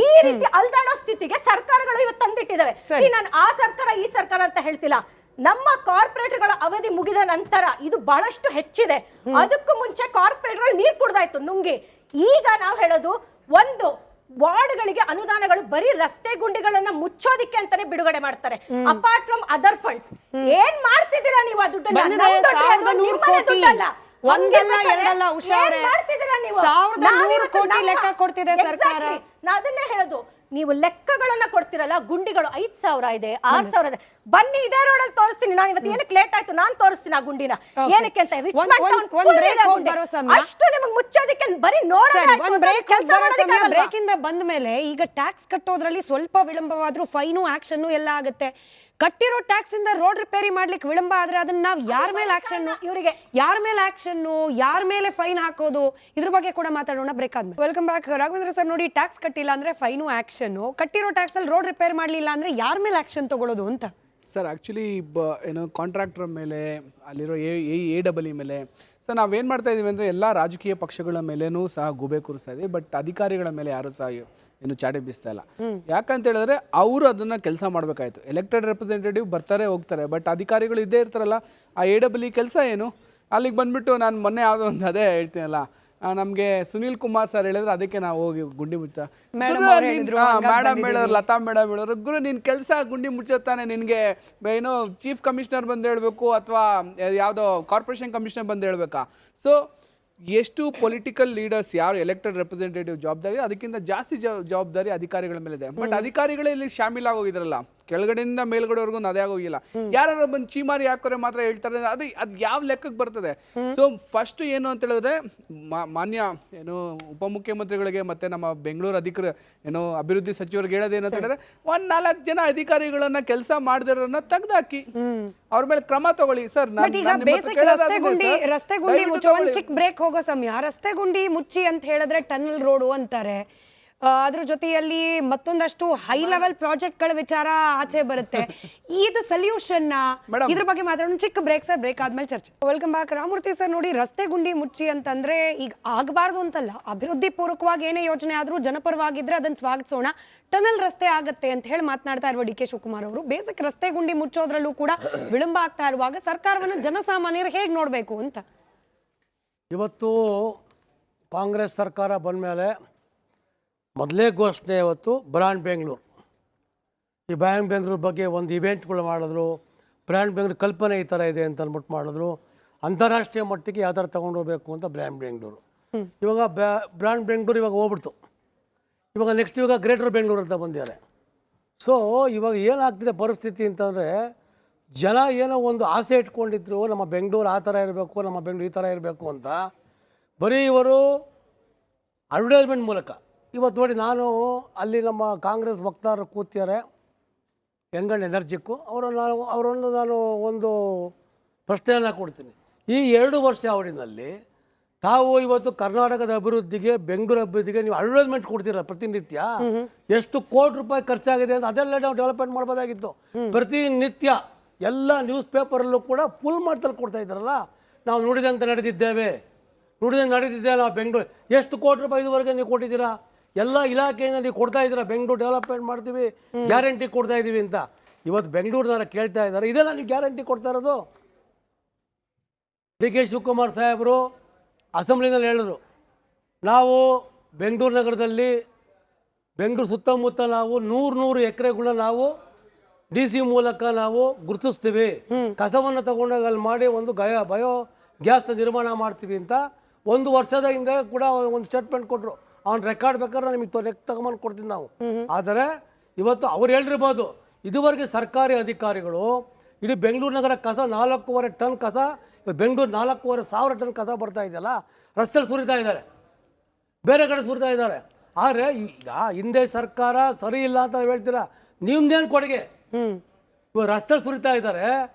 ಈ ರೀತಿ ಅಲ್ದಾಡೋ ಸ್ಥಿತಿಗೆ ಸರ್ಕಾರಗಳು ಇವತ್ತು ತಂದಿಟ್ಟಿದ್ದಾವೆ. ನಾನು ಆ ಸರ್ಕಾರ ಈ ಸರ್ಕಾರ ಅಂತ ಹೇಳ್ತಿಲ್ಲ. ನಮ್ಮ ಕಾರ್ಪೊರೇಟ್ಗಳ ಅವಧಿ ಮುಗಿದ ನಂತರ ಇದು ಬಹಳಷ್ಟು ಹೆಚ್ಚಿದೆ. ಅದಕ್ಕೂ ಮುಂಚೆ ಕಾರ್ಪೊರೇಟ್ಗಳು ನೀರು ಕುಡ್ದಾಯ್ತು ನುಂಗಿ. ಈಗ ನಾವು ಹೇಳೋದು, ಒಂದು ವಾರ್ಡ್ಗಳಿಗೆ ಅನುದಾನಗಳು ಬರೀ ರಸ್ತೆ ಗುಂಡಿಗಳನ್ನ ಮುಚ್ಚೋದಿಕ್ಕೆ ಅಂತಾನೆ ಬಿಡುಗಡೆ ಮಾಡ್ತಾರೆ, ಅಪಾರ್ಟ್ ಫ್ರಮ್ ಅದರ್ ಫಂಡ್ಸ್. ಏನ್ ಮಾಡ್ತಿದ್ದೀರಾ ನೀವು? ಆ ದುಡ್ಡನ್ನ ಒಂದಲ್ಲ ಎರಡಲ್ಲ ಹುಷಾರೇ 1100 ಕೋಟಿ ಲೆಕ್ಕ ಕೊಡ್ತಿದೆ ಸರ್ಕಾರ. ನಾ ಅದನ್ನೇ ಹೇಳೋದು, ನೀವು ಲೆಕ್ಕಗಳನ್ನ ಕೊಡ್ತಿರಲ್ಲ, ಗುಂಡಿಗಳು 5,000 ಇದೆ, 6,000 ಇದೆ. ಬನ್ನಿ ಇದೇ ರೋಡಲ್ಲಿ ತೋರಿಸ್ತೀನಿ. ನಾನು ಇವತ್ತು ಏನಕ್ಕೆ ಲೇಟ್ ಆಯ್ತು, ನಾನು ತೋರಿಸ್ತೀನಿ ಆ ಗುಂಡಿನ. ಏನಕ್ಕೆ ಅಂತ ಅಷ್ಟು ನಿಮಗೆ ಮುಚ್ಚೋದಕ್ಕೆ ಬರೀ ಬ್ರೇಕ್ ಇಂದ ಬಂದ ಮೇಲೆ ಈಗ ಟ್ಯಾಕ್ಸ್ ಕಟ್ಟೋದ್ರಲ್ಲಿ ಸ್ವಲ್ಪ ವಿಳಂಬವಾದ್ರೂ ಫೈನು ಆಕ್ಷನ್ ಎಲ್ಲ ಆಗುತ್ತೆ. ಕಟ್ಟಿರೋ ಟ್ಯಾಕ್ಸ್ ಇಂದ ರೋಡ್ ರಿಪೇರಿ ಮಾಡ್ಲಿಕ್ಕೆ ವಿಳಂಬ ಆದ್ರೆ ಅದನ್ನ ನಾವು ಯಾರ ಮೇಲೆ ಆಕ್ಷನ್, ಇವರಿಗೆ ಯಾರ ಮೇಲೆ ಆಕ್ಷನ್, ಯಾರ ಮೇಲೆ ಫೈನ್ ಹಾಕೋದು, ಇದ್ರ ಬಗ್ಗೆ ಕೂಡ ಮಾತಾಡೋಣ ಬ್ರೇಕ್ ಆದ್ಮೇಲೆ. Welcome back. ರಾಘವೇಂದ್ರ ಸರ್, ನೋಡಿ, ಟ್ಯಾಕ್ಸ್ ಕಟ್ಟಿಲ್ಲ ಅಂದ್ರೆ ಫೈನು ಆಕ್ಷನ್, ಕಟ್ಟಿರೋ ಟ್ಯಾಕ್ಸ್ ಅಲ್ಲಿ ರೋಡ್ ರಿಪೇರ್ ಮಾಡ್ಲಿಲ್ಲ ಅಂದ್ರೆ ಯಾರ ಮೇಲೆ ಆಕ್ಷನ್ ತಗೊಳ್ಳೋದು ಅಂತ. ಸರ್ ಆ್ಯಕ್ಚುಲಿ ಏನು ಕಾಂಟ್ರಾಕ್ಟರ್ ಮೇಲೆ, ಅಲ್ಲಿರೋ AEE ಮೇಲೆ ಸರ್ ನಾವೇನು ಮಾಡ್ತಾ ಇದ್ದೀವಿ ಅಂದರೆ ಎಲ್ಲ ರಾಜಕೀಯ ಪಕ್ಷಗಳ ಮೇಲೇನೂ ಸಹ ಗೂಬೆ ಕೂರಿಸ್ತಾ ಇದ್ದೀವಿ. ಬಟ್ ಅಧಿಕಾರಿಗಳ ಮೇಲೆ ಯಾರೂ ಸಹ ಏನು ಚಾಟಿ ಬೀಸ್ತಾ ಇಲ್ಲ. ಯಾಕಂತ ಹೇಳಿದ್ರೆ ಅವರು ಅದನ್ನು ಕೆಲಸ ಮಾಡಬೇಕಾಯ್ತು. ಎಲೆಕ್ಟೆಡ್ ರೆಪ್ರೆಸೆಂಟೇಟಿವ್ ಬರ್ತಾರೆ ಹೋಗ್ತಾರೆ, ಬಟ್ ಅಧಿಕಾರಿಗಳು ಇದ್ದೇ ಇರ್ತಾರಲ್ಲ. ಆ AEE ಕೆಲಸ ಏನು? ಅಲ್ಲಿಗೆ ಬಂದುಬಿಟ್ಟು ನಾನು ಮೊನ್ನೆ ಯಾವುದೋ ಒಂದು ಅದೇ ಹೇಳ್ತೀನಲ್ಲ, ನಮಗೆ ಸುನೀಲ್ ಕುಮಾರ್ ಸರ್ ಹೇಳಿದ್ರೆ ಅದಕ್ಕೆ ನಾವು ಹೋಗಿ ಗುಂಡಿ ಮುಚ್ಚ ಮೇಡಮ್ ಹೇಳೋರು, ಲತಾ ಮೇಡಮ್ ಹೇಳೋರು, ಗುರು ನಿನ್ನ ಕೆಲಸ ಗುಂಡಿ ಮುಚ್ಚತ್ತಾನೆ, ನಿನಗೆ ಏನೋ ಚೀಫ್ ಕಮಿಷನರ್ ಬಂದು ಹೇಳಬೇಕು ಅಥವಾ ಯಾವುದೋ ಕಾರ್ಪೊರೇಷನ್ ಕಮಿಷನರ್ ಬಂದು ಹೇಳಬೇಕಾ? ಸೊ ಎಷ್ಟು ಪೊಲಿಟಿಕಲ್ ಲೀಡರ್ಸ್ ಯಾರು ಎಲೆಕ್ಟೆಡ್ ರೆಪ್ರೆಸೆಂಟೇಟಿವ್ ಜವಾಬ್ದಾರಿ, ಅದಕ್ಕಿಂತ ಜಾಸ್ತಿ ಜವಾಬ್ದಾರಿ ಅಧಿಕಾರಿಗಳ ಮೇಲೆ ಇದೆ. ಬಟ್ ಅಧಿಕಾರಿಗಳೇ ಇಲ್ಲಿ ಶಾಮೀಲಾಗೋಗಿದ್ರಲ್ಲ, ಕೆಳಗಡೆಯಿಂದ ಮೇಲ್ಗಡೆವರೆಗೂ ಅದೇ ಆಗೋಗಿಲ್ಲ. ಯಾರು ಬಂದು ಚೀಮಾರಿ ಹಾಕೋರೆ ಮಾತ್ರ ಹೇಳ್ತಾರೆ, ಅದು ಯಾವ ಲೆಕ್ಕಕ್ಕೆ ಬರ್ತದೆ? ಸೊ ಫಸ್ಟ್ ಏನು ಅಂತ ಹೇಳಿದ್ರೆ, ಮಾನ್ಯ ಏನು ಉಪಮುಖ್ಯಮಂತ್ರಿಗಳಿಗೆ ಮತ್ತೆ ನಮ್ಮ ಬೆಂಗಳೂರು ಏನು ಅಭಿವೃದ್ಧಿ ಸಚಿವರಿಗೆ ಹೇಳೋದೇನು ಅಂತ ಹೇಳಿದ್ರೆ, 4 ಜನ ಅಧಿಕಾರಿಗಳನ್ನ ಕೆಲಸ ಮಾಡದಿರೋನ್ನ ತೆಗೆದಾಕಿ ಅವ್ರ ಮೇಲೆ ಕ್ರಮ ತಗೊಳ್ಳಿ ಸರ್. ರಸ್ತೆ ಗುಂಡಿ ಮುಚ್ಚೋ ಒಂದು ಚಿಕ್ಕ ಬ್ರೇಕ್ ಹೋಗೋ ಸಮಯ, ರಸ್ತೆ ಗುಂಡಿ ಮುಚ್ಚಿ ಅಂತ ಹೇಳಿದ್ರೆ ಟನಲ್ ರೋಡು ಅಂತಾರೆ. ಅದ್ರ ಜೊತೆಯಲ್ಲಿ ಮತ್ತೊಂದಷ್ಟು ಹೈ ಲೆವೆಲ್ ಪ್ರಾಜೆಕ್ಟ್ಗಳ ವಿಚಾರ ಆಚೆ ಬರುತ್ತೆ. ಇದು ಸೊಲ್ಯೂಷನ್, ಇದ್ರ ಬಗ್ಗೆ ಮಾತಾಡೋಣ. ಚಿಕ್ಕ ಬ್ರೇಕ್ ಸರ್, ಬ್ರೇಕ್ ಆದ್ಮೇಲೆ ಚರ್ಚೆ. Welcome back. ರಾಮಮೂರ್ತಿ ಸರ್, ನೋಡಿ, ರಸ್ತೆ ಗುಂಡಿ ಮುಚ್ಚಿ ಅಂತಂದ್ರೆ ಈಗ ಆಗಬಾರ್ದು ಅಂತಲ್ಲ, ಅಭಿವೃದ್ಧಿ ಪೂರ್ವಕವಾಗಿ ಏನೇ ಯೋಜನೆ ಆದ್ರೂ ಜನಪರವಾಗಿದ್ರೆ ಅದನ್ನ ಸ್ವಾಗತಿಸೋಣ. ಟನಲ್ ರಸ್ತೆ ಆಗತ್ತೆ ಅಂತ ಹೇಳಿ ಮಾತನಾಡ್ತಾ ಇರುವ DK ಶಿವಕುಮಾರ್ ಅವರು, ಬೇಸಿಕ್ ರಸ್ತೆ ಗುಂಡಿ ಮುಚ್ಚೋದ್ರಲ್ಲೂ ಕೂಡ ವಿಳಂಬ ಆಗ್ತಾ ಇರುವಾಗ ಸರ್ಕಾರವನ್ನು ಜನಸಾಮಾನ್ಯರು ಹೇಗೆ ನೋಡಬೇಕು ಅಂತ. ಇವತ್ತು ಕಾಂಗ್ರೆಸ್ ಸರ್ಕಾರ ಬಂದ ಮೇಲೆ ಮೊದಲೇ ಘೋಷಣೆ ಇವತ್ತು ಬ್ರ್ಯಾಂಡ್ ಬೆಂಗಳೂರು. ಈ ಬ್ರ್ಯಾಂಡ್ ಬೆಂಗಳೂರು ಬಗ್ಗೆ ಒಂದು ಇವೆಂಟ್ಗಳು ಮಾಡಿದ್ರು. ಬ್ರ್ಯಾಂಡ್ ಬೆಂಗಳೂರು ಕಲ್ಪನೆ ಈ ಥರ ಇದೆ ಅಂತ ಅಂದ್ಬಿಟ್ಟು ಮಾಡಿದ್ರು. ಅಂತಾರಾಷ್ಟ್ರೀಯ ಮಟ್ಟಿಗೆ ಯಾವ ಥರ ತೊಗೊಂಡೋಗ್ಬೇಕು ಅಂತ ಬ್ರ್ಯಾಂಡ್ ಬೆಂಗಳೂರು. ಇವಾಗ ಬ್ರ್ಯಾಂಡ್ ಬೆಂಗಳೂರು ಇವಾಗ ಹೋಗ್ಬಿಡ್ತು. ಇವಾಗ ನೆಕ್ಸ್ಟ್ ಇವಾಗ ಗ್ರೇಟರ್ ಬೆಂಗಳೂರು ಅಂತ ಬಂದಿದ್ದಾರೆ. ಸೊ ಇವಾಗ ಏನಾಗ್ತಿದೆ ಪರಿಸ್ಥಿತಿ ಅಂತಂದರೆ, ಜನ ಏನೋ ಒಂದು ಆಸೆ ಇಟ್ಕೊಂಡಿದ್ರು, ನಮ್ಮ ಬೆಂಗಳೂರು ಆ ಥರ ಇರಬೇಕು, ನಮ್ಮ ಬೆಂಗಳೂರು ಈ ಥರ ಇರಬೇಕು ಅಂತ. ಬರೀ ಇವರು ಅಡ್ವರ್ಟೈಸ್ಮೆಂಟ್ ಮೂಲಕ ಇವತ್ತು ನೋಡಿ, ನಾನು ಅಲ್ಲಿ ನಮ್ಮ ಕಾಂಗ್ರೆಸ್ ವಕ್ತಾರರು ಕೂತಿದ್ದಾರೆ, ಯಂಗ್ ಎನರ್ಜಿಕ್ಕು, ಅವರನ್ನು ನಾನು ಒಂದು ಪ್ರಶ್ನೆಯನ್ನು ಕೊಡ್ತೀನಿ. ಈ 2 ವರ್ಷ ಅವಧಿನಲ್ಲಿ ತಾವು ಇವತ್ತು ಕರ್ನಾಟಕದ ಅಭಿವೃದ್ಧಿಗೆ, ಬೆಂಗಳೂರು ಅಭಿವೃದ್ಧಿಗೆ ನೀವು ಅಡ್ವರ್ಟೈಸ್ಮೆಂಟ್ ಕೊಡ್ತೀರ ಪ್ರತಿನಿತ್ಯ. ಎಷ್ಟು ಕೋಟಿ ರೂಪಾಯಿ ಖರ್ಚಾಗಿದೆ ಅಂತ ಅದೆಲ್ಲ ನಾವು ಡೆವಲಪ್ಮೆಂಟ್ ಮಾಡ್ಬೋದಾಗಿತ್ತು. ಪ್ರತಿನಿತ್ಯ ಎಲ್ಲ ನ್ಯೂಸ್ ಪೇಪರಲ್ಲೂ ಕೂಡ ಫುಲ್ ಮಾಡ್ತಲ್ಲಿ ಕೊಡ್ತಾ ಇದ್ದಾರಲ್ಲ. ನಾವು ನುಡಿದಂತೆ ನಡೆದಿದ್ದೇವೆ ನಾವು ಬೆಂಗಳೂರು. ಎಷ್ಟು ಕೋಟಿ ರೂಪಾಯಿ ಇದುವರೆಗೆ ನೀವು ಕೊಟ್ಟಿದ್ದೀರಾ? ಎಲ್ಲ ಇಲಾಖೆಯಿಂದ ನೀವು ಕೊಡ್ತಾ ಇದ್ದೀರಾ, ಬೆಂಗಳೂರು ಡೆವಲಪ್ಮೆಂಟ್ ಮಾಡ್ತೀವಿ, ಗ್ಯಾರಂಟಿ ಕೊಡ್ತಾ ಇದ್ದೀವಿ ಅಂತ. ಇವತ್ತು ಬೆಂಗಳೂರಿನವರ ಕೇಳ್ತಾ ಇದ್ದಾರೆ, ಇದೆಲ್ಲ ನೀವು ಗ್ಯಾರಂಟಿ ಕೊಡ್ತಾ ಇರೋದು? DK ಶಿವಕುಮಾರ್ ಸಾಹೇಬರು ಅಸೆಂಬ್ಲಿನಲ್ಲಿ ಹೇಳಿದ್ರು, ನಾವು ಬೆಂಗಳೂರು ನಗರದಲ್ಲಿ, ಬೆಂಗಳೂರು ಸುತ್ತಮುತ್ತ ನಾವು 100 ಎಕರೆಗಳನ್ನ ನಾವು DC ಮೂಲಕ ನಾವು ಗುರುತಿಸ್ತೀವಿ, ಕಸವನ್ನು ತಗೊಂಡಾಗ ಅಲ್ಲಿ ಮಾಡಿ ಒಂದು ಬಯೋ ಗ್ಯಾಸ್ನ ನಿರ್ಮಾಣ ಮಾಡ್ತೀವಿ ಅಂತ 1 ವರ್ಷದ ಹಿಂದೆ ಕೂಡ ಒಂದು ಸ್ಟೇಟ್ಮೆಂಟ್ ಕೊಟ್ಟರು. ಅವ್ನು ರೆಕಾರ್ಡ್ ಬೇಕಾದ್ರೆ ನಿಮಗೆ ತಗೊಂಬಂದು ಕೊಡ್ತೀನಿ ನಾವು. ಆದರೆ ಇವತ್ತು ಅವ್ರು ಹೇಳಿರ್ಬೋದು, ಇದುವರೆಗೆ ಸರ್ಕಾರಿ ಅಧಿಕಾರಿಗಳು ಇಡೀ ಬೆಂಗಳೂರು ನಗರ ಕಸ 4.5 ಟನ್ ಕಸ, ಬೆಂಗಳೂರು 4.5 ಟನ್ ಕಸ ಬರ್ತಾ ಇದೆಯಲ್ಲ, ರಸ್ತೆಯಲ್ಲಿ ಸುರಿತಾ ಇದ್ದಾರೆ, ಬೇರೆ ಕಡೆ ಸುರಿತಾ ಇದ್ದಾರೆ. ಆದರೆ ಈಗ ಹಿಂದೆ ಸರ್ಕಾರ ಸರಿ ಇಲ್ಲ ಅಂತ ಹೇಳ್ತೀರಾ, ನಿಮ್ದೇನು ಕೊಡುಗೆ? ಇವಾಗ ರಸ್ತೆಯಲ್ಲಿ ಸುರಿತಾ ಇದ್ದಾರೆ,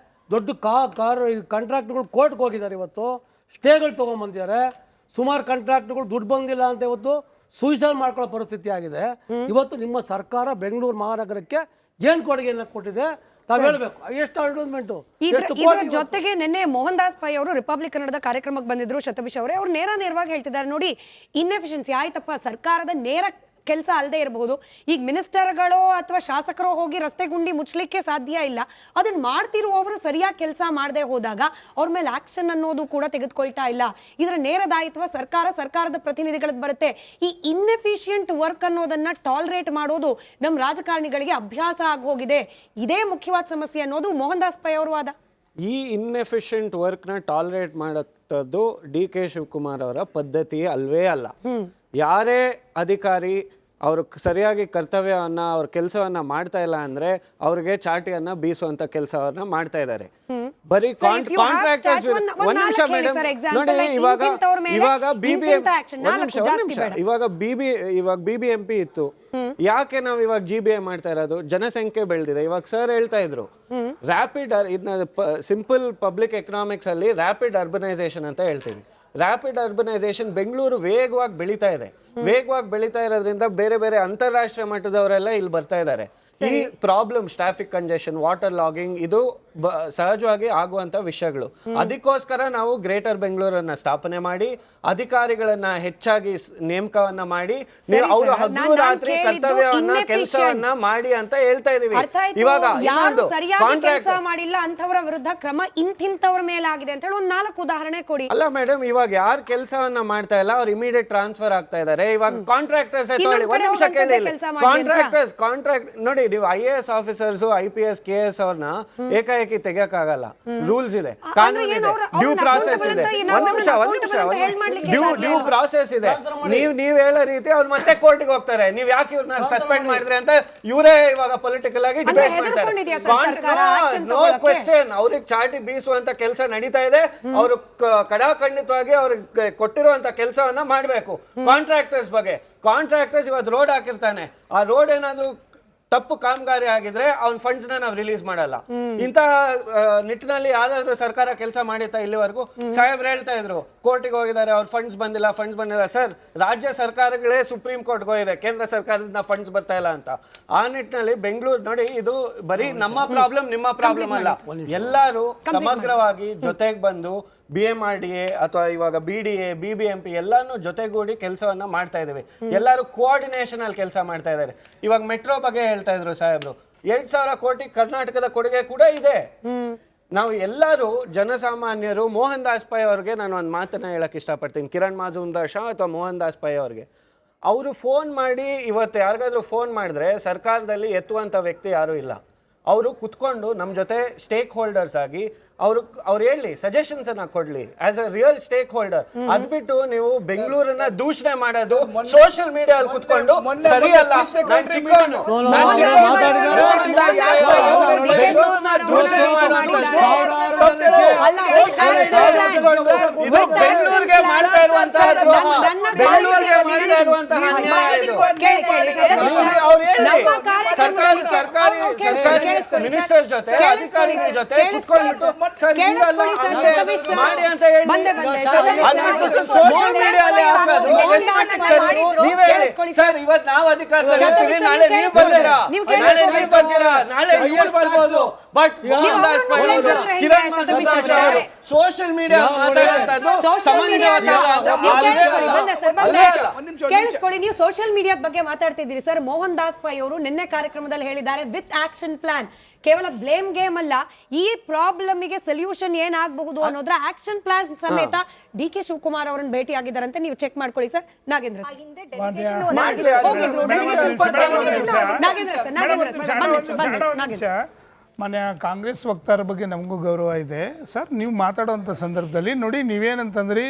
ದೊಡ್ಡ ಕಾಂಟ್ರಾಕ್ಟ್ಗಳು ಕೋರ್ಟ್ಗೆ ಹೋಗಿದ್ದಾರೆ, ಇವತ್ತು ಸ್ಟೇಗಳು ತೊಗೊಂಬಂದಿದ್ದಾರೆ. ಸುಮಾರು ಕಾಂಟ್ರಾಕ್ಟ್ಗಳು ದುಡ್ಡು ಬಂದಿಲ್ಲ ಅಂತ ಇವತ್ತು ಸೂಸೈಡ್ ಮಾಡ್ಕೊಳ್ಳೋ ಪರಿಸ್ಥಿತಿ ಆಗಿದೆ. ಇವತ್ತು ನಿಮ್ಮ ಸರ್ಕಾರ ಬೆಂಗಳೂರು ಮಹಾನಗರಕ್ಕೆ ಏನು ಕೊಡುಗೆಯನ್ನು ಕೊಟ್ಟಿದೆ ತಾವು ಹೇಳಬೇಕು. ಎಷ್ಟು ಅಡ್ವರ್ಟೈಸ್ಮೆಂಟು, ಎಷ್ಟು ಇದರ ಕೋಟಿ. ಜೊತೆಗೆ ನಿನ್ನೆ ಮೋಹನ್ ದಾಸ್ ಪೈ ಅವರು ರಿಪಬ್ಲಿಕ್ ಕನ್ನಡದ ಕಾರ್ಯಕ್ರಮಕ್ಕೆ ಬಂದಿದ್ರು. ಶತಭಿಷ್ ಅವರೇ ಅವ್ರು ನೇರವಾಗಿ ಹೇಳ್ತಿದ್ದಾರೆ, ನೋಡಿ ಇನ್ಎಫಿಷಿಯನ್ಸಿ ಆಯ್ತಪ್ಪ, ಸರ್ಕಾರದ ನೇರ ಕೆಲಸ ಅಲ್ಲದೆ ಇರಬಹುದು, ಈಗ ಮಿನಿಸ್ಟರ್ಗಳು ಅಥವಾ ಶಾಸಕರು ಹೋಗಿ ರಸ್ತೆ ಗುಂಡಿ ಮುಚ್ಚಲಿಕ್ಕೆ ಸಾಧ್ಯ ಇಲ್ಲ, ಅದನ್ನ ಮಾಡ್ತಿರುವವರು ಸರಿಯಾಗಿ ಕೆಲಸ ಮಾಡದೆ ಹೋದಾಗ ಅವ್ರ ಮೇಲೆ ಆಕ್ಷನ್ ಅನ್ನೋದು ಕೂಡ ತೆಗೆದುಕೊಳ್ತಾ ಇಲ್ಲ. ಇದರ ನೇರ ದಾಯಿತ್ವ ಸರ್ಕಾರದ ಪ್ರತಿನಿಧಿಗಳಿಗೆ ಬರುತ್ತೆ. ಈ ಇನ್ಎಫಿಷಿಯಂಟ್ ವರ್ಕ್ ಅನ್ನೋದನ್ನ ಟಾಲರೇಟ್ ಮಾಡೋದು ನಮ್ಮ ರಾಜಕಾರಣಿಗಳಿಗೆ ಅಭ್ಯಾಸ ಆಗಿ ಹೋಗಿದೆ. ಇದೇ ಮುಖ್ಯವಾದ ಸಮಸ್ಯೆ ಅನ್ನೋದು ಮೋಹನ್ ದಾಸ್ ಪೈ ಅವರು ವಾದ. ಈ ಇನ್ಎಫಿಷಿಯಂಟ್ ವರ್ಕ್ನ ಟಾಲರೇಟ್ ಮಾಡೋದು DK ಶಿವಕುಮಾರ್ ಅವರ ಪದ್ಧತಿ ಅಲ್ವೇ ಅಲ್ಲ. ಯಾರೇ ಅಧಿಕಾರಿ ಅವರು ಸರಿಯಾಗಿ ಕರ್ತವ್ಯವನ್ನ ಅವ್ರ ಕೆಲಸವನ್ನ ಮಾಡ್ತಾ ಇಲ್ಲ ಅಂದ್ರೆ ಅವ್ರಿಗೆ ಚಾಟಿಯನ್ನ ಬೀಸುವಂತ ಕೆಲಸವನ್ನ ಮಾಡ್ತಾ ಇದ್ದಾರೆ. ಬರೀ ಕಾಂಟ್ರಾಕ್ಟರ್ಸ್. ಒಂದ್ ನಿಮಿಷ ಮೇಡಮ್ ನೋಡಿ, ಇವಾಗ BBMP ಇತ್ತು, ಯಾಕೆ ನಾವು ಇವಾಗ GBA ಮಾಡ್ತಾ ಇರೋದು? ಜನಸಂಖ್ಯೆ ಬೆಳೆದಿದೆ. ಇವಾಗ ಸರ್ ಹೇಳ್ತಾ ಇದ್ರು ರ್ಯಾಪಿಡ್, ಇದನ್ನ ಸಿಂಪಲ್ ಪಬ್ಲಿಕ್ ಎಕನಾಮಿಕ್ಸ್ ಅಲ್ಲಿ ರ್ಯಾಪಿಡ್ ಅರ್ಬನೈಸೇಷನ್ ಅಂತ ಹೇಳ್ತೀವಿ. ರ್ಯಾಪಿಡ್ ಅರ್ಬನೈಸೇಷನ್ ಬೆಂಗಳೂರು ವೇಗವಾಗಿ ಬೆಳೀತಾ ಇದೆ. ವೇಗವಾಗಿ ಬೆಳೀತಾ ಇರೋದ್ರಿಂದ ಬೇರೆ ಬೇರೆ ಅಂತಾರಾಷ್ಟ್ರೀಯ ಮಟ್ಟದವರೆಲ್ಲ ಇಲ್ಲಿ ಬರ್ತಾ ಇದ್ದಾರೆ. ಈ problems, traffic congestion, water logging, ಇದು ಸಹಜವಾಗಿ ಆಗುವಂತ ವಿಷಯಗಳು. ಅದಕ್ಕೋಸ್ಕರ ನಾವು ಗ್ರೇಟರ್ ಬೆಂಗಳೂರನ್ನ ಸ್ಥಾಪನೆ ಮಾಡಿ ಅಧಿಕಾರಿಗಳನ್ನ ಹೆಚ್ಚಾಗಿ ನೇಮಕವನ್ನ ಮಾಡಿ ಅವರು ಹಗಲು ರಾತ್ರಿ ಕರ್ತವ್ಯವನ್ನ ಕೆಲಸವನ್ನ ಮಾಡಿ ಅಂತ ಹೇಳ್ತಾ ಇದೀವಿ. ಇವಾಗ ಕೆಲಸ ಮಾಡಿಲ್ಲ ಅಂತವರ ವಿರುದ್ಧ ಕ್ರಮ ಇಂಥವ್ರ ಮೇಲೆ ಆಗಿದೆ ಅಂತ ಹೇಳಿ ಒಂದು 4 ಉದಾಹರಣೆ ಕೊಡಿ. ಅಲ್ಲ ಮೇಡಮ್, ಇವಾಗ ಯಾರು ಕೆಲಸವನ್ನ ಮಾಡ್ತಾ ಇಲ್ಲ ಅವ್ರು ಇಮಿಡಿಯೇಟ್ ಟ್ರಾನ್ಸ್ಫರ್ ಆಗ್ತಾ ಇದ್ದಾರೆ. ಇವಾಗ ಕಾಂಟ್ರಾಕ್ಟರ್ಸ್ ಒಂದ್ ನಿಮಿಷ ಕೇಳಿ, ಕಾಂಟ್ರಾಕ್ಟ್ ನೋಡಿ, ನೀವು IAS ಆಫೀಸರ್ಸ್, IPS, KS ಅವ್ರನ್ನ ಏಕಾಏಕಿ ತೆಗಿಯಕ್ಕಾಗಲ್ಲ. ರೂಲ್ಸ್ ಇದೆ, ಕಾನೂನು ಇದೆ, ಡ್ಯೂ ಪ್ರಾಸೆಸ್ ಇದೆ. ಡ್ಯೂ ಪ್ರಾಸೆಸ್ ಇದೆ. ನೀವ್ ಹೇಳೋ ರೀತಿ ಅವ್ರು ಮತ್ತೆ ಕೋರ್ಟಿಗೆ ಹೋಗ್ತಾರೆ. ನೀವ್ ಯಾಕೆ ಇವ್ರನ್ನ ಸಸ್ಪೆಂಡ್ ಮಾಡಿದ್ರಿ ಅಂತ ಇವರೇ ಇವಾಗ ಪೊಲಿಟಿಕಲ್ ಆಗಿ ಡಿಬೇಟ್ ಮಾಡ್ತಾರೆ. ನೋ ಕ್ವೆಶ್ಚನ್, ಅವ್ರಿಗೆ ಚಾಟಿ ಬೀಸುವಂತ ಕೆಲಸ ನಡೀತಾ ಇದೆ. ಅವರು ಕಡಾಖಂಡಿತವಾಗಿ ಅವ್ರಿಗೆ ಕೊಟ್ಟಿರುವಂತ ಕೆಲಸವನ್ನ ಮಾಡ್ಬೇಕು. ಕಾಂಟ್ರಾಕ್ಟರ್ಸ್ ಬಗ್ಗೆ, ಕಾಂಟ್ರಾಕ್ಟರ್ಸ್ ಇವತ್ತು ರೋಡ್ ಹಾಕಿರ್ತಾನೆ, ಆ ರೋಡ್ ಏನಾದ್ರು ತಪ್ಪು ಕಾಮಗಾರಿ ಆಗಿದ್ರೆ ಅವ್ನ ಫಂಡ್ಸ್ ನ ನಾವು ರಿಲೀಸ್ ಮಾಡಲ್ಲ. ಇಂತ ನಿಟ್ಟಿನಲ್ಲಿ ಯಾವ್ದಾದ್ರು ಸರ್ಕಾರ ಕೆಲಸ ಮಾಡಿತ್ತಾ ಇಲ್ಲಿವರೆಗೂ? ಸಾಹೇಬ್ರು ಹೇಳ್ತಾ ಇದ್ರು ಕೋರ್ಟಿಗೆ ಹೋಗಿದ್ದಾರೆ, ಅವ್ರ ಫಂಡ್ಸ್ ಬಂದಿಲ್ಲ. ಸರ್, ರಾಜ್ಯ ಸರ್ಕಾರಗಳೇ ಸುಪ್ರೀಂ ಕೋರ್ಟ್ಗೆ ಹೋಗಿದೆ, ಕೇಂದ್ರ ಸರ್ಕಾರದಿಂದ ಫಂಡ್ಸ್ ಬರ್ತಾ ಇಲ್ಲ ಅಂತ. ಆ ನಿಟ್ಟಿನಲ್ಲಿ ಬೆಂಗಳೂರು ನೋಡಿ, ಇದು ಬರೀ ನಮ್ಮ ಪ್ರಾಬ್ಲಮ್ ನಿಮ್ಮ ಪ್ರಾಬ್ಲಮ್ ಅಲ್ಲ. ಎಲ್ಲರೂ ಸಮಗ್ರವಾಗಿ ಜೊತೆಗೆ ಬಂದು BMRDA ಅಥವಾ ಇವಾಗ BDA, BBMP ಎಲ್ಲಾನು ಜೊತೆಗೂಡಿ ಕೆಲಸವನ್ನ ಮಾಡ್ತಾ ಇದ್ದೀವಿ. ಎಲ್ಲರೂ ಕೋಆರ್ಡಿನೇಷನ್ ಅಲ್ಲಿ ಕೆಲಸ ಮಾಡ್ತಾ ಇದ್ದಾರೆ. ಇವಾಗ ಮೆಟ್ರೋ ಬಗ್ಗೆ ಹೇಳ್ತಾ ಇದ್ರು ಸಾಹೇಬ್ರು, 2,000 ಕೋಟಿ ಕರ್ನಾಟಕದ ಕೊಡುಗೆ ಕೂಡ ಇದೆ. ನಾವು ಎಲ್ಲರೂ ಜನಸಾಮಾನ್ಯರು. ಮೋಹನ್ ದಾಸ್ ಪೈ ಅವ್ರಿಗೆ ನಾನು ಒಂದು ಮಾತನ್ನ ಹೇಳಕ್ ಇಷ್ಟಪಡ್ತೀನಿ, ಕಿರಣ್ ಮಾಜುಮ್ದಾರ್ ಶಾ ಅಥವಾ ಮೋಹನ್ ದಾಸ್ ಪೈ ಅವ್ರಿಗೆ. ಅವರು ಫೋನ್ ಮಾಡಿ, ಇವತ್ತು ಯಾರಿಗಾದ್ರೂ ಫೋನ್ ಮಾಡಿದ್ರೆ ಸರ್ಕಾರದಲ್ಲಿ ಎತ್ತುವಂತ ವ್ಯಕ್ತಿ ಯಾರು ಇಲ್ಲ. ಅವರು ಕುತ್ಕೊಂಡು ನಮ್ಮ ಜೊತೆ ಸ್ಟೇಕ್ ಹೋಲ್ಡರ್ಸ್ ಆಗಿ ಅವ್ರು ಹೇಳಿ ಸಜೆಷನ್ಸ್ ಅನ್ನ ಕೊಡ್ಲಿ as a real stakeholder. ಅದ್ಬಿಟ್ಟು ನೀವು ಬೆಂಗಳೂರನ್ನ ದೂಷಣೆ ಮಾಡೋದು ಸೋಷಿಯಲ್ ಮೀಡಿಯಾ ಅಲ್ಲಿ ಕುತ್ಕೊಂಡು ಸರಿ ಅಲ್ಲ. ಇದು ಬೆಂಗಳೂರಿಗೆ ಮಾಡ್ತಾ ಇರುವಂತಹ ದ್ರೋಹ, ಬೆಂಗಳೂರಿಗೆ ಮಾಡ್ತಾ ಇರುವಂತಹ ಅನ್ಯಾಯ ಇದು. ಸರ್ಕಾರಿ ಮಿನಿಸ್ಟರ್ ಜೊತೆ, ಅಧಿಕಾರಿಗಳ ಜೊತೆ ಕುತ್ಕೊಂಡು ಮಾಡಿ ಅಂತ ಹೇಳಿ ಸೋಷಿಯಲ್ ಮೀಡಿಯಾದಲ್ಲಿ ಹಾಕೋದು ನೀವೇ ಹೇಳಿ. ಸರ್, ಇವತ್ತು ನಾವು ಅಧಿಕಾರದಲ್ಲಿ ಇರ್ತೀವಿ, ನಾಳೆ ನೀವು ಬರ್ತೀರಾ, ನಾಳೆ ಇವ್ರು ಬರ್ಬೋದು. ಬಟ್ ಸೋಷಿಯಲ್ ಮೀಡಿಯಾ ಮಾತಾಡುವಂತದ್ದು ಕೇಳಿಸ್ಕೊಳ್ಳಿ. ನೀವು ಸೋಷಿಯಲ್ ಮೀಡಿಯಾದ ಬಗ್ಗೆ ಮಾತಾಡ್ತಿದ್ದೀರಿ ಸರ್. ಮೋಹನ್ ದಾಸ್ ಪೈ ಅವರು ನಿನ್ನೆ ಕಾರ್ಯಕ್ರಮದಲ್ಲಿ ಹೇಳಿದ್ದಾರೆ, ವಿತ್ ಆಕ್ಷನ್ ಪ್ಲಾನ್. ಕೇವಲ ಬ್ಲೇಮ್ ಗೇಮ್ ಅಲ್ಲ, ಈ ಪ್ರಾಬ್ಲಮ್ಗೆ ಸೊಲ್ಯೂಷನ್ ಏನಾಗಬಹುದು ಅನ್ನೋದ್ರ ಆಕ್ಷನ್ ಪ್ಲಾನ್ ಸಮೇತ DK ಶಿವಕುಮಾರ್ ಅವರನ್ನು ಭೇಟಿ ಆಗಿದ್ದಾರಂತೆ. ನೀವು ಚೆಕ್ ಮಾಡ್ಕೊಳ್ಳಿ ಸರ್. ನಾಗೇಂದ್ರ ಮನೆ ಕಾಂಗ್ರೆಸ್ ವಕ್ತಾರ ಬಗ್ಗೆ ನಮಗೂ ಗೌರವ ಇದೆ ಸರ್. ನೀವು ಮಾತಾಡುವಂಥ ಸಂದರ್ಭದಲ್ಲಿ ನೋಡಿ, ನೀವೇನಂತಂದ್ರಿ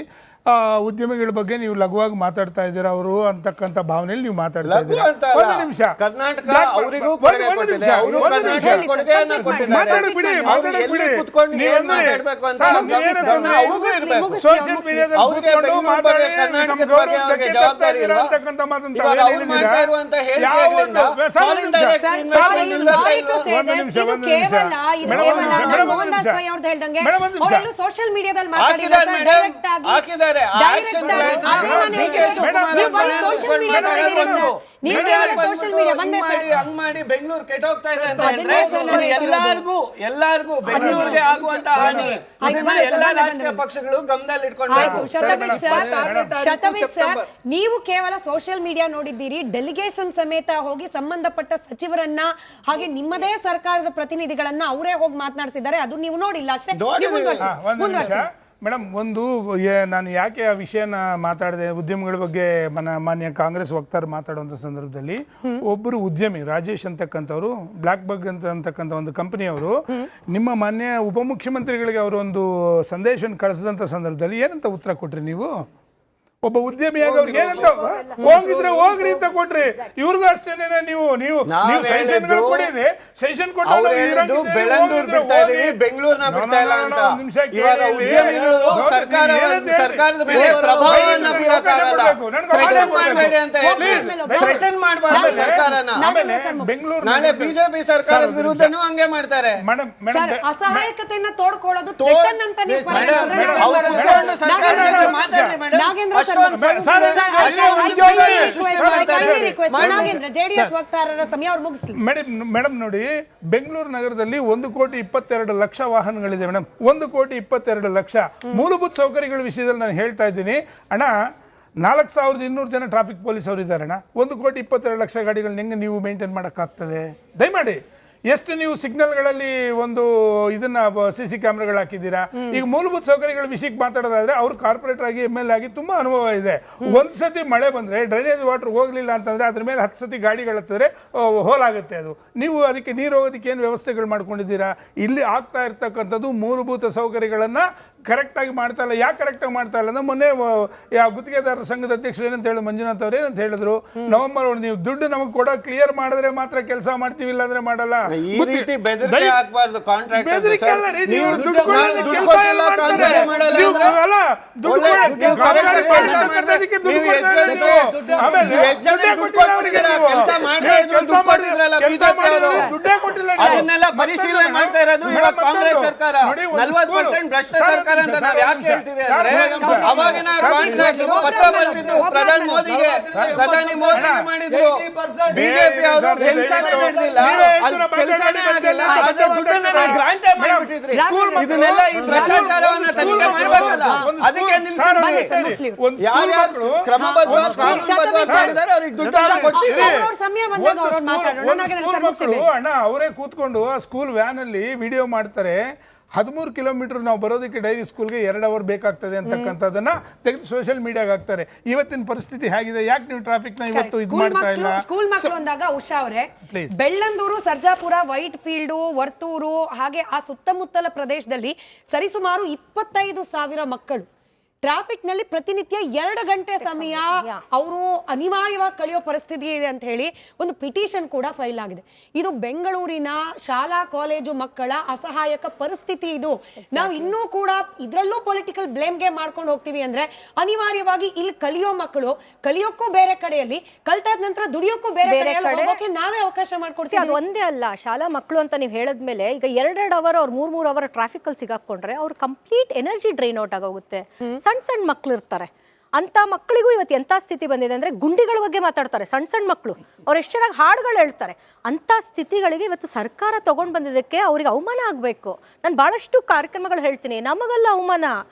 ಉದ್ಯಮಿಗಳ ಬಗ್ಗೆ ನೀವು ಲಘುವಾಗಿ ಮಾತಾಡ್ತಾ ಇದ್ದೀರಾ ಅವರು ಅಂತಕ್ಕಂಥ ಭಾವನೆಯಲ್ಲಿ ನೀವು ಮಾತಾಡ್ತಾ ಇದ್ದೀರಾ. ಒಂದು ನಿಮಿಷ, ಕರ್ನಾಟಕ ಅವರಿಗೂ ಕೊಡುಗೆ ಅವರು ಕರ್ನಾಟಕ ಕೊಡುಗೆಯನ್ನು ಕೊಟ್ಟಿದ್ದಾರೆ. ಸೋಷಿಯಲ್ ಮೀಡಿಯಾದಲ್ಲಿ ಕರ್ನಾಟಕದ ಬಗ್ಗೆ ಅವರಿಗೆ ಜವಾಬ್ದಾರಿ ಇಲ್ಲ ಅಂತಕ್ಕಂಥ ಮಾತನ್ನ ಸೋಷಿಯಲ್ ಮೀಡಿಯಾದಲ್ಲಿ ಮಾತಾಡಿದ್ದಾರೆ. ಮಾಡ್ತಾರೆ. ಆ action plan DK ಶಿವಕುಮಾರ್ ಹಂಗ್ ಮಾಡಿ ಬೆಂಗಳೂರು ಕೆಟ್ಟೋಗ್ತಾ ಇದೆ ಅಂತ ಹೇಳಿದ್ರೆ ಎಲ್ಲಾರ್ಗೂ ಬೆಂಗಳೂರಿಗೆ ಆಗುವಂತ ಹಾನಿ ಎಲ್ಲಾ ರಾಜಕೀಯ ಪಕ್ಷಗಳು ಗಮನದಲ್ಲಿ ಇಟ್ಕೊಂಡು ಶತವೀಶ್ ಸರ್, ನೀವು ಕೇವಲ ಸೋಷಿಯಲ್ ಮೀಡಿಯಾ ನೋಡಿದ್ದೀರಿ, ಡೆಲಿಗೇಷನ್ ಸಮೇತ ಹೋಗಿ ಸಂಬಂಧಪಟ್ಟ ಸಚಿವರನ್ನ ಹಾಗೆ ನಿಮ್ಮದೇ ಸರ್ಕಾರದ ಪ್ರತಿನಿಧಿಗಳನ್ನ ಅವರೇ ಹೋಗಿ ಮಾತನಾಡಿಸಿದ್ದಾರೆ, ಅದು ನೀವು ನೋಡಿಲ್ಲ ಅಷ್ಟೇ. ಮೇಡಮ್, ನಾನು ಯಾಕೆ ಆ ವಿಷಯನ ಮಾತಾಡಿದೆ, ಉದ್ಯಮಿಗಳ ಬಗ್ಗೆ ಮಾನ್ಯ ಕಾಂಗ್ರೆಸ್ ವಕ್ತಾರರು ಮಾತಾಡುವಂಥ ಸಂದರ್ಭದಲ್ಲಿ ಒಬ್ಬರು ಉದ್ಯಮಿ ರಾಜೇಶ್ ಅಂತಕ್ಕಂಥವ್ರು ಬ್ಲಾಕ್ ಬಗ್ ಅಂತಕ್ಕಂಥ ಒಂದು ಕಂಪನಿಯವರು ನಿಮ್ಮ ಮಾನ್ಯ ಉಪಮುಖ್ಯಮಂತ್ರಿಗಳಿಗೆ ಅವರು ಒಂದು ಸಂದೇಶವನ್ನು ಕಳಿಸಿದಂಥ ಸಂದರ್ಭದಲ್ಲಿ ಏನಂತ ಉತ್ತರ ಕೊಟ್ರಿ ನೀವು? ಒಬ್ಬ ಉದ್ಯಮಿಯಾಗಿ ಅವ್ರಿಗೆ ಏನಂತ ಹೋಗಿದ್ರೆ ಹೋಗ್ರಿ ಅಂತ ಕೊಟ್ರಿ. ಇವ್ರಿಗೂ ಅಷ್ಟೇನೆ, ನೀವು ಸೆಷನ್ಗಳು ಕೊಡಿದೆ, ಸೆಷನ್ ಕೊಟ್ಟು ಬೆಂಗಳೂರಿನ ಬಿಡ್ತಾ ಇಲ್ಲ ಅಂತ. ಇವಾಗ ಉದ್ಯಮಿಗಳು ಸರ್ಕಾರದ ಮೇಲೆ ಪ್ರಭಾವವನ್ನು ಬೀರಕ್ಕಾಗಲ್ಲ. ಮಾಡಬೇಡಿ ಅಂತ ಹೇಳಿ ಥ್ರೆಟನ್ ಮಾಡಬಾರ್ದು ಸರ್ಕಾರನ. ಬೆಂಗಳೂರು ನಾಳೆ ಬಿಜೆಪಿ ಸರ್ಕಾರದ ವಿರುದ್ಧನೂ ಹಂಗೆ ಮಾಡ್ತಾರೆ. ಅಸಹಾಯಕತೆಯನ್ನ ತೋಡ್ಕೊಳ್ಳೋದು ಥ್ರೆಟನ್ ಅಂತ ನೀವು ಮೇಡಮ್ ನೋಡಿ, ಬೆಂಗಳೂರು ನಗರದಲ್ಲಿ 1,22,00,000 ವಾಹನಗಳಿದೆ ಮೇಡಮ್. 1,22,00,000 ಮೂಲಭೂತ ಸೌಕರ್ಯಗಳ ವಿಷಯದಲ್ಲಿ ನಾನು ಹೇಳ್ತಾ ಇದ್ದೀನಿ ಅಣ್ಣ. 4,200 ಜನ ಟ್ರಾಫಿಕ್ ಪೊಲೀಸ್ ಅವರು ಇದ್ದಾರೆ ಅಣ್ಣ. 1,22,00,000 ಗಾಡಿಗಳನ್ನ ಹೆಂಗೆ ನೀವು ಮೇಂಟೈನ್ ಮಾಡೋಕ್ಕಾಗ್ತದೆ? ದಯಮಾಡಿ ಎಷ್ಟು ನೀವು ಸಿಗ್ನಲ್ಗಳಲ್ಲಿ ಒಂದು ಇದನ್ನ CC ಕ್ಯಾಮ್ರಾಗಳು ಹಾಕಿದ್ದೀರಾ? ಈಗ ಮೂಲಭೂತ ಸೌಕರ್ಯಗಳ ವಿಷಯಕ್ಕೆ ಮಾತಾಡೋದಾದ್ರೆ ಅವ್ರು ಕಾರ್ಪೊರೇಟರ್ ಆಗಿ MLA ಆಗಿ ತುಂಬಾ ಅನುಭವ ಇದೆ. ಒಂದ್ಸತಿ ಮಳೆ ಬಂದ್ರೆ ಡ್ರೈನೇಜ್ ವಾಟರ್ ಹೋಗ್ಲಿಲ್ಲ ಅಂತಂದ್ರೆ ಅದ್ರ ಮೇಲೆ 10 ಸತಿ ಗಾಡಿಗಳು ಹತ್ತಿದ್ರೆ ಹೋಲಾಗುತ್ತೆ ಅದು. ನೀವು ಅದಕ್ಕೆ ನೀರು ಹೋಗೋದಕ್ಕೆ ಏನು ವ್ಯವಸ್ಥೆಗಳು ಮಾಡ್ಕೊಂಡಿದ್ದೀರಾ? ಇಲ್ಲಿ ಆಗ್ತಾ ಇರ್ತಕ್ಕಂಥದ್ದು ಮೂಲಭೂತ ಸೌಕರ್ಯಗಳನ್ನ ಕರೆಕ್ಟ್ ಆಗಿ ಮಾಡ್ತಾ ಇಲ್ಲ. ಯಾಕೆ ಕರೆಕ್ಟ್ ಆಗಿ ಮಾಡ್ತಾ ಇಲ್ಲ? ಮೊನ್ನೆ ಗುತ್ತಿಗೆದಾರರ ಸಂಘದ ಅಧ್ಯಕ್ಷರು ಏನಂತ ಹೇಳಿ ಮಂಜುನಾಥ್ ಅವ್ರು ಏನಂತ ಹೇಳಿದ್ರು, ನವೆಂಬರ್ ನೀವು ದುಡ್ಡು ನಮಗೆ ಕೊಡೋ ಕ್ಲಿಯರ್ ಮಾಡಿದ್ರೆ ಮಾತ್ರ ಕೆಲಸ ಮಾಡ್ತೀವಿ, ಇಲ್ಲ ಅಂದ್ರೆ ಮಾಡಲ್ಲ. ಈ ರೀತಿ ಬೆದರಿಕೆ ಹಾಕಬಾರ್ದು. ಕಾಂಟ್ರಾಕ್ಟರ್ಸ್ ಅದನ್ನೆಲ್ಲ ಪರಿಶೀಲನೆ ಮಾಡ್ತಾ ಇರೋದು ಇವಾಗ ಕಾಂಗ್ರೆಸ್ ಸರ್ಕಾರ. 40% ಭ್ರಷ್ಟ ಸರ್ಕಾರ ಅಂತ ನಾವು ಯಾಕೆ ಹೇಳ್ತೀವಿ ಅಂದ್ರೆ, ಅವಾಗಿನ ಕಾಂಟ್ರಾಕ್ಟರ್ ಪತ್ರ ಬರೆದಿದ್ರು ಪ್ರಧಾನಿ ಮೋದಿಗೆ, ಪ್ರಧಾನಿ ಮೋದಿ ಮಾಡಿದ್ರು. ಬಿಜೆಪಿ ಅವರು ಕೆಲಸನೇ ನಡೆದಿಲ್ಲ, ಕೆಲಸನೇ ಆಗಿಲ್ಲ, ಅದ್ರ ದುಡ್ಡನ್ನ ಗ್ರಾಂಟೇ ಮಾಡಿಬಿಟ್ಟಿದ್ರಿ. ಇದನ್ನೆಲ್ಲ ಈ ಭ್ರಷ್ಟಾಚಾರವನ್ನ ತನಿಖೆ ಮಾಡಬೇಕಲ್ಲ, ಅದಕ್ಕೆ ನಿಲ್ಲಿಸಿ ಯಾರ್ಯಾರು ಕ್ರಮಬದ್ಧವಾಗಿ ಕಾನೂನುಬದ್ಧವಾಗಿ ಮಾಡಿದ್ದಾರೆ ಅವ್ರಿಗೆ ದುಡ್ಡನ್ನ ಕೊಡ್ತೀವಿ. ಅಣ್ಣ ಅವರೇ ಕೂತ್ಕೊಂಡು ಆ ಸ್ಕೂಲ್ ವ್ಯಾನ್ ಅಲ್ಲಿ ವಿಡಿಯೋ ಮಾಡ್ತಾರೆ. 13 ಕಿಲೋಮೀಟರ್ ನಾವು ಬರೋದಕ್ಕೆ ಡೈರಿ ಸ್ಕೂಲ್ಗೆ 2 ಅವರ್ ಬೇಕಾಗ್ತದೆ ಅಂತಕ್ಕಂಥದ್ದನ್ನ ತೆಗೆದು ಸೋಷಿಯಲ್ ಮೀಡಿಯಾಗ ಹಾಕ್ತಾರೆ. ಇವತ್ತಿನ ಪರಿಸ್ಥಿತಿ ಹೇಗಿದೆ? ಯಾಕೆ ನೀವು ಟ್ರಾಫಿಕ್ ನ ಇವತ್ತು ಇದು ಮಾಡ್ತಾ ಇಲ್ಲ? ಸ್ಕೂಲ್ ಮಕ್ಕಳು ಅಂದಾಗ ಉಷಾ ಅವರೇ, ಬೆಳ್ಳಂದೂರು, ಸರ್ಜಾಪುರ, ವೈಟ್ ಫೀಲ್ಡ್, ವರ್ತೂರು ಹಾಗೆ ಆ ಸುತ್ತಮುತ್ತಲ ಪ್ರದೇಶದಲ್ಲಿ ಸರಿಸುಮಾರು 25,000 ಮಕ್ಕಳು ಟ್ರಾಫಿಕ್ ನಲ್ಲಿ ಪ್ರತಿನಿತ್ಯ 2 ಗಂಟೆ ಸಮಯ ಅವರು ಅನಿವಾರ್ಯವಾಗಿ ಕಳೆಯೋ ಪರಿಸ್ಥಿತಿ ಇದೆ ಅಂತ ಹೇಳಿ ಒಂದು ಪಿಟಿಷನ್ ಕೂಡ ಫೈಲ್ ಆಗಿದೆ. ಇದು ಬೆಂಗಳೂರಿನ ಶಾಲಾ ಕಾಲೇಜು ಮಕ್ಕಳ ಅಸಹಾಯಕ ಪರಿಸ್ಥಿತಿ. ಇದು ನಾವು ಇನ್ನೂ ಕೂಡ ಇದರಲ್ಲೂ ಪೊಲಿಟಿಕಲ್ ಬ್ಲೇಮ್ ಗೇಮ್ ಮಾಡ್ಕೊಂಡು ಹೋಗ್ತೀವಿ ಅಂದ್ರೆ ಅನಿವಾರ್ಯವಾಗಿ ಇಲ್ಲಿ ಕಲಿಯೋ ಮಕ್ಕಳು ಕಲಿಯೋಕ್ಕೂ ಬೇರೆ ಕಡೆಯಲ್ಲಿ, ಕಲ್ತಾದ ನಂತರ ದುಡಿಯೋಕ್ಕೂ ಬೇರೆ ಕಡೆಯಲ್ಲಿ ಹೋಗೋಕೆ ನಾವೇ ಅವಕಾಶ ಮಾಡ್ಕೊಡ್ತೀವಿ. ಅದು ಒಂದೇ ಅಲ್ಲ, ಶಾಲಾ ಮಕ್ಕಳು ಅಂತ ನೀವು ಹೇಳಿದ್ಮೇಲೆ ಈಗ 2 ಅವರ್ ಅವ್ರು 3 ಅವರ್ ಟ್ರಾಫಿಕ್ ಅಲ್ಲಿ ಸಿಗಾಕೊಂಡ್ರೆ ಅವ್ರ ಕಂಪ್ಲೀಟ್ ಎನರ್ಜಿ ಡ್ರೈನ್ ಔಟ್ ಆಗೋಗುತ್ತೆ. ಸಣ್ಣ ಮಕ್ಕಳು ಇರ್ತಾರೆ, ಅಂತ ಮಕ್ಕಳಿಗೂ ಇವತ್ತು ಎಂಥ ಸ್ಥಿತಿ ಬಂದಿದೆ ಅಂದರೆ ಗುಂಡಿಗಳ ಬಗ್ಗೆ ಮಾತಾಡ್ತಾರೆ ಸಣ್ಣ ಮಕ್ಕಳು. ಅವ್ರು ಎಷ್ಟು ಚೆನ್ನಾಗಿ ಹಾಡುಗಳು ಹೇಳ್ತಾರೆ. ಅಂಥ ಸ್ಥಿತಿಗಳಿಗೆ ಇವತ್ತು ಸರ್ಕಾರ ತೊಗೊಂಡು ಬಂದಿದ್ದಕ್ಕೆ ಅವ್ರಿಗೆ ಅವಮಾನ ಆಗಬೇಕು. ನಾನು ಭಾಳಷ್ಟು ಕಾರ್ಯಕ್ರಮಗಳು ಹೇಳ್ತೀನಿ, ನಮಗೆಲ್ಲ ಅವಮಾನ,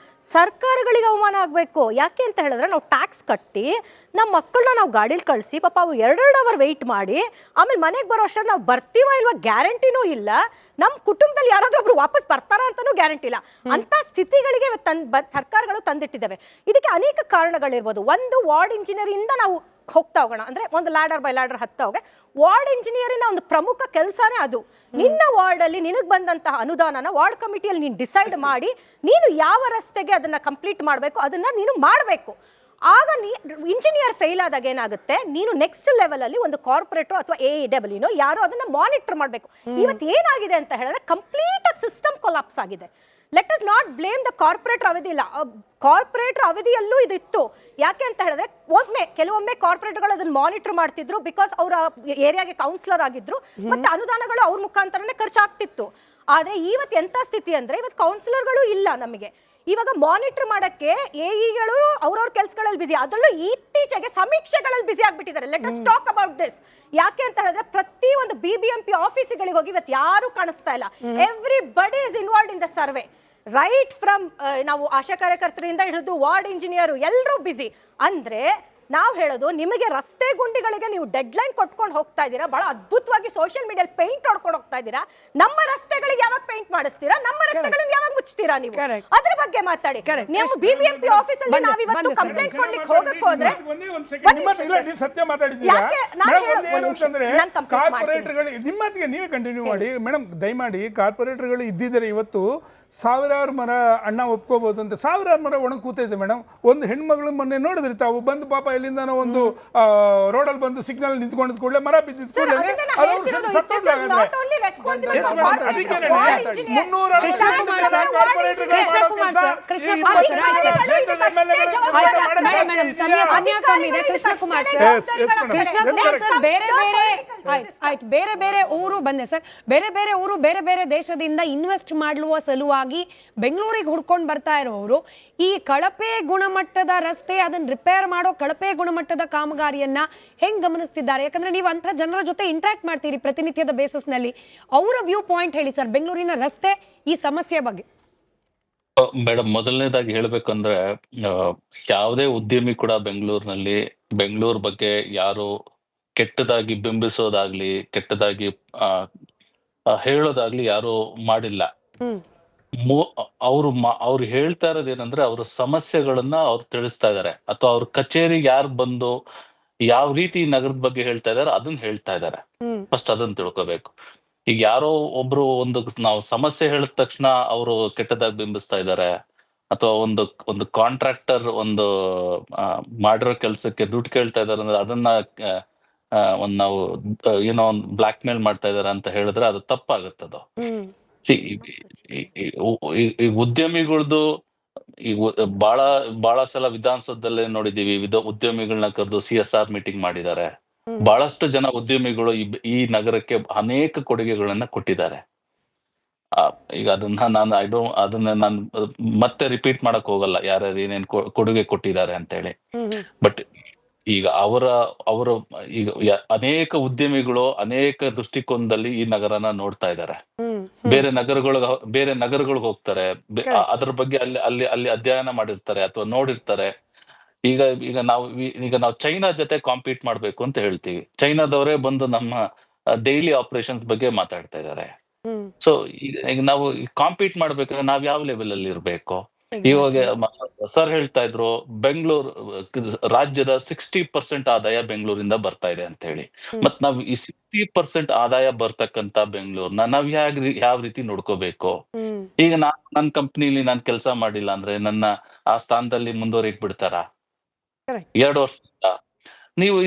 ಸರ್ಕಾರಗಳಿಗೆ ಅವಮಾನ ಆಗಬೇಕು. ಯಾಕೆ ಅಂತ ಹೇಳಿದ್ರೆ ನಾವು ಟ್ಯಾಕ್ಸ್ ಕಟ್ಟಿ ನಮ್ಮ ಮಕ್ಕಳನ್ನ ನಾವು ಗಾಡೀಲಿ ಕಳಿಸಿ ಪಾಪ ಅವು 2 ಅವರ್ ವೆಯ್ಟ್ ಮಾಡಿ ಆಮೇಲೆ ಮನೆಗೆ ಬರೋ ಅಷ್ಟರಲ್ಲಿ ನಾವು ಬರ್ತೀವ ಇಲ್ವಾ ಗ್ಯಾರಂಟಿನೂ ಇಲ್ಲ. ನಮ್ಮ ಕುಟುಂಬದಲ್ಲಿ ಯಾರಾದ್ರೂ ಒಬ್ರು ವಾಪಸ್ ಬರ್ತಾರ ಅಂತನೂ ಗ್ಯಾರಂಟಿ ಇಲ್ಲ. ಅಂತ ಸ್ಥಿತಿಗಳಿಗೆ ಸರ್ಕಾರಗಳು ತಂದಿಟ್ಟಿದ್ದಾವೆ. ಇದಕ್ಕೆ ಅನೇಕ ಕಾರಣಗಳಿರ್ಬೋದು. ಒಂದು, ವಾರ್ಡ್ ಇಂಜಿನಿಯರಿಂದ ನಾವು ಹೋಗ್ತಾ ಹೋಗೋಣ ಅಂದ್ರೆ ಒಂದು ಲ್ಯಾಡರ್ ಬೈ ಲ್ಯಾಡರ್ ಹತ್ತಾ ಹೋಗಿ ವಾರ್ಡ್ ಇಂಜಿನಿಯರಿನ ಒಂದು ಪ್ರಮುಖ ಕೆಲಸನೇ ಅದು. ನಿನ್ನ ವಾರ್ಡಲ್ಲಿ ನಿನಗೆ ಬಂದಂತಹ ಅನುದಾನನ ವಾರ್ಡ್ ಕಮಿಟಿಯಲ್ಲಿ ನೀನು ಡಿಸೈಡ್ ಮಾಡಿ ನೀನು ಯಾವ ರಸ್ತೆಗೆ ಅದನ್ನ ಕಂಪ್ಲೀಟ್ ಮಾಡಬೇಕು ಅದನ್ನ ನೀನು ಮಾಡಬೇಕು. ಆಗ ಇಂಜಿನಿಯರ್ ಫೇಲ್ ಆದಾಗ ಏನಾಗುತ್ತೆ, ನೀನು ನೆಕ್ಸ್ಟ್ ಲೆವೆಲ್ ಅಲ್ಲಿ ಒಂದು ಕಾರ್ಪೊರೇಟರ್ ಅಥವಾ AEW ಯಾರೋ ಅದನ್ನ ಮಾನಿಟರ್ ಮಾಡಬೇಕು. ಇವತ್ತು ಏನಾಗಿದೆ ಅಂತ ಹೇಳಿದ್ರೆ ಕಂಪ್ಲೀಟ್ ಆಗಿ ಸಿಸ್ಟಮ್ ಕೊಲಾಪ್ಸ್ ಆಗಿದೆ. Let us not blame the corporator ಅವಧಿ ಇಲ್ಲ, ಕಾರ್ಪೊರೇಟರ್ ಅವಧಿಯಲ್ಲೂ ಇದು ಇತ್ತು. ಯಾಕೆ ಅಂತ ಹೇಳಿದ್ರೆ ಕೆಲವೊಮ್ಮೆ ಕಾರ್ಪೊರೇಟರ್ಗಳು ಅದನ್ನ ಮಾನಿಟರ್ ಮಾಡ್ತಿದ್ರು, ಬಿಕಾಸ್ ಅವರ ಏರಿಯಾಗೆ ಕೌನ್ಸಿಲರ್ ಆಗಿದ್ರು, ಮತ್ತೆ ಅನುದಾನಗಳು ಅವ್ರ ಮುಖಾಂತರನೇ ಖರ್ಚಾಗ್ತಿತ್ತು. ಆದ್ರೆ ಇವತ್ತು ಎಂತ ಸ್ಥಿತಿ ಅಂದ್ರೆ ಇವತ್ತು ಕೌನ್ಸಿಲರ್ಗಳು ಇಲ್ಲ ನಮಗೆ. ಇವಾಗ ಮಾನಿಟರ್ ಮಾಡಕ್ಕೆ ಎಇಗಳು ಅವ್ರವ್ರ ಕೆಲಸಗಳಲ್ಲಿ ಬಿಸಿ, ಅದರಲ್ಲೂ ಇತ್ತೀಚೆಗೆ ಸಮೀಕ್ಷೆಗಳಲ್ಲಿ ಬಿಸಿ ಆಗ್ಬಿಟ್ಟಿದ್ದಾರೆ. Let us talk about this. ಯಾಕೆ ಅಂತ ಹೇಳಿದ್ರೆ ಪ್ರತಿ ಒಂದು BBMP ಆಫೀಸ್ಗಳಿಗೆ ಹೋಗಿ ಇವತ್ತು ಯಾರು ಕಾಣಿಸ್ತಾ ಇಲ್ಲ. Everybody is involved in the survey, right from ನಾವು ಆಶಾ ಕಾರ್ಯಕರ್ತರಿಂದ ಹಿಡಿದು ವಾರ್ಡ್ ಇಂಜಿನಿಯರ್ ಎಲ್ಲರೂ ಬಿಸಿ. ಅಂದ್ರೆ ನಾವು ಹೇಳೋದು, ನಿಮಗೆ ರಸ್ತೆ ಗುಂಡಿಗಳಿಗೆ ನೀವು ಡೆಡ್ ಲೈನ್ ಕೊಟ್ಕೊಂಡು ಹೋಗ್ತಾ ಇದ್ದೀರಾ, ಬಹಳ ಅದ್ಭುತವಾಗಿ ಸೋಷಿಯಲ್ ಮೀಡಿಯಾ ಪೇಂಟ್ ಹೊಡ್ಕೊಂಡು ಹೋಗ್ತಾ ಇದ್ದೀರಾ. ನಮ್ಮ ರಸ್ತೆಗಳಿಗೆ ಯಾವಾಗ ಪೇಂಟ್ ಮಾಡಿಸ್ತೀರಾ, ನಮ್ಮ ರಸ್ತೆಗಳನ್ನ ಯಾವಾಗ ಮುಚ್ತೀರಾ ನೀವು? ಅದ್ರ ಬಗ್ಗೆ ಮಾತಾಡಿ. ನೀವು BBMP ಆಫೀಸಲ್ಲಿ ನಾವು ಇವತ್ತು ಕಂಪ್ಲೇಂಟ್ ಕೊಡ್ಲಿಕ್ಕೆ ಹೋಗಕ್ಕೆ ಹೋದ್ರೆ ಸತ್ಯ ಮಾತಾಡಿದ್ದೀರಾ ಕಾರ್ಪೊರೇಟರ್ಗಳು ನಿಮ್ಮ ಮಾತಿಗೆ ನೀವೇ ಕಂಟಿನ್ಯೂ ಮಾಡಿ ಮೇಡಮ್. ದಯಮಾಡಿ ಕಾರ್ಪೊರೇಟರ್ಗಳು ಇದ್ದಿದ್ದಾರೆ ಇವತ್ತು ಸಾವಿರಾರು ಮರ ಅಣ್ಣ ಒಪ್ಕೋಬಹುದು ಅಂತ, ಸಾವಿರಾರು ಮರ ಒಣಗಿ ಕೂತೈತೆ ಮೇಡಮ್. ಒಂದು ಹೆಣ್ಮಗಳು ಮೊನ್ನೆ ನೋಡಿದ್ರಿ ತಾವು, ಬಂದು ಪಾಪ ಎಲ್ಲಿಂದ ಒಂದು ರೋಡಲ್ಲಿ ಬಂದು ಸಿಗ್ನಲ್ ನಿಂತ್ಕೊಂಡಿದ್ ಕೂಡಲೇ ಮರ ಬಿದ್ದಿದ್ ಕೂಡಲೇ ಬೇರೆ ಬೇರೆ ಊರು ಬಂದೆ ಸರ್, ಬೇರೆ ಬೇರೆ ಊರು ಬೇರೆ ಬೇರೆ ದೇಶದಿಂದ ಇನ್ವೆಸ್ಟ್ ಮಾಡುವ ಸಲುವಾಗಿ ಬೆಂಗಳೂರಿಗೆ ಹುಡ್ಕೊಂಡು ಬರ್ತಾ ಇರೋರು ಈ ಕಳಪೆ ಗುಣಮಟ್ಟದ ರಸ್ತೆ, ಅದನ್ನ ರಿಪೇರ್ ಮಾಡೋ ಕಳಪೆ ಗುಣಮಟ್ಟದ ಕಾಮಗಾರಿಯನ್ನ ಹೆಂಗ್ ಗಮನಿಸ್ತಿದ್ದಾರೆ? ಯಾಕಂದ್ರೆ ನೀವು ಅಂತ ಜನರ ಜೊತೆ ಇಂಟ್ರಾಕ್ಟ್ ಮಾಡ್ತೀರಿ ಪ್ರತಿನಿತ್ಯದ ಬೇಸಿಸ್ ನಲ್ಲಿ. ಅವರ ವ್ಯೂ ಪಾಯಿಂಟ್ ಹೇಳಿ ಸರ್, ಬೆಂಗಳೂರಿನ ರಸ್ತೆ ಈ ಸಮಸ್ಯೆ ಬಗ್ಗೆ. ಮೇಡಮ್, ಮೊದಲನೇದಾಗಿ ಹೇಳ್ಬೇಕಂದ್ರೆ ಯಾವುದೇ ಉದ್ಯಮಿ ಕೂಡ ಬೆಂಗಳೂರಿನಲ್ಲಿ ಬೆಂಗಳೂರು ಬಗ್ಗೆ ಯಾರು ಕೆಟ್ಟದಾಗಿ ಬಿಂಬಿಸೋದಾಗ್ಲಿ, ಕೆಟ್ಟದಾಗಿ ಹೇಳೋದಾಗ್ಲಿ ಯಾರು ಮಾಡಿಲ್ಲ. ಅವ್ರು ಹೇಳ್ತಾ ಇರೋದೇನಂದ್ರೆ ಅವ್ರ ಸಮಸ್ಯೆಗಳನ್ನ ಅವ್ರು ತಿಳಿಸ್ತಾ ಇದಾರೆ, ಅಥವಾ ಅವ್ರ ಕಚೇರಿಗೆ ಯಾರು ಬಂದು ಯಾವ ರೀತಿ ನಗರದ ಬಗ್ಗೆ ಹೇಳ್ತಾ ಇದಾರೆ ಅದನ್ನ ಹೇಳ್ತಾ ಇದಾರೆ. ಫಸ್ಟ್ ಅದನ್ನ ತಿಳ್ಕೊಬೇಕು. ಈಗ ಯಾರೋ ಒಬ್ರು ನಾವು ಸಮಸ್ಯೆ ಹೇಳಿದ ತಕ್ಷಣ ಅವರು ಕೆಟ್ಟದಾಗಿ ಬಿಂಬಿಸ್ತಾ ಇದಾರೆ, ಅಥವಾ ಒಂದು ಕಾಂಟ್ರಾಕ್ಟರ್ ಮಾಡಿರೋ ಕೆಲ್ಸಕ್ಕೆ ದುಡ್ಡು ಕೇಳ್ತಾ ಇದಾರೆ ಅಂದ್ರೆ ಅದನ್ನ ನಾವು ಏನೋ ಒಂದು ಬ್ಲಾಕ್ ಮೇಲ್ ಮಾಡ್ತಾ ಇದಾರೆ ಅಂತ ಹೇಳಿದ್ರೆ ಅದು ತಪ್ಪಾಗುತ್ತದು. ಈ ಉದ್ಯಮಿಗಳ್ದು ಬಹಳ ಸಲ ವಿಧಾನಸೌಧದಲ್ಲೇ ನೋಡಿದೀವಿ, ಉದ್ಯಮಿಗಳನ್ನ ಕರೆದು CSR ಮೀಟಿಂಗ್ ಮಾಡಿದ್ದಾರೆ. ಬಹಳಷ್ಟು ಜನ ಉದ್ಯಮಿಗಳು ಈ ನಗರಕ್ಕೆ ಅನೇಕ ಕೊಡುಗೆಗಳನ್ನ ಕೊಟ್ಟಿದ್ದಾರೆ. ಈಗ ಅದನ್ನ ನಾನು ಮತ್ತೆ ರಿಪೀಟ್ ಮಾಡಕ್ ಹೋಗಲ್ಲ ಯಾರ್ಯಾರು ಏನೇನ್ ಕೊಡುಗೆ ಕೊಟ್ಟಿದ್ದಾರೆ ಅಂತ ಹೇಳಿ. ಬಟ್ ಈಗ ಅವರ ಈಗ ಅನೇಕ ಉದ್ಯಮಿಗಳು ಅನೇಕ ದೃಷ್ಟಿಕೋನದಲ್ಲಿ ಈ ನಗರನ ನೋಡ್ತಾ ಇದ್ದಾರೆ. ಬೇರೆ ನಗರಗಳಿಗೆ ಹೋಗ್ತಾರೆ, ಅದ್ರ ಬಗ್ಗೆ ಅಲ್ಲಿ ಅಧ್ಯಯನ ಮಾಡಿರ್ತಾರೆ ಅಥವಾ ನೋಡಿರ್ತಾರೆ. ಈಗ ನಾವು ಚೈನಾ ಜೊತೆ ಕಾಂಪೀಟ್ ಮಾಡ್ಬೇಕು ಅಂತ ಹೇಳ್ತೀವಿ, ಚೈನಾದವರೇ ಬಂದು ನಮ್ಮ ಡೈಲಿ ಆಪರೇಷನ್ಸ್ ಬಗ್ಗೆ ಮಾತಾಡ್ತಾ ಇದ್ದಾರೆ. ಸೊ ಈಗ ನಾವು ಕಾಂಪೀಟ್ ಮಾಡ್ಬೇಕಾದ್ರೆ ನಾವ್ ಯಾವ ಲೆವೆಲ್ ಅಲ್ಲಿ ಇರ್ಬೇಕು? ಇವಾಗ ಸರ್ ಹೇಳ್ತಾ ಇದ್ರು, ಬೆಂಗಳೂರು ರಾಜ್ಯದ 60% ಆದಾಯ ಬೆಂಗಳೂರಿಂದ ಬರ್ತಾ ಇದೆ ಅಂತ ಹೇಳಿ. ಮತ್ ನಾವ್ ಈ 60% ಆದಾಯ ಬರ್ತಕ್ಕಂತ ಬೆಂಗಳೂರ್ನ ನಾವ್ ಯಾವ ರೀತಿ ನೋಡ್ಕೋಬೇಕು? ಈಗ ನನ್ನ ಕಂಪ್ನಿಲಿ ನಾನ್ ಕೆಲಸ ಮಾಡಿಲ್ಲ ಅಂದ್ರೆ ನನ್ನ ಆ ಸ್ಥಾನದಲ್ಲಿ ಮುಂದುವರಿಕ್ ಬಿಡ್ತಾರ? 2 ವರ್ಷದಿಂದ ನೀವು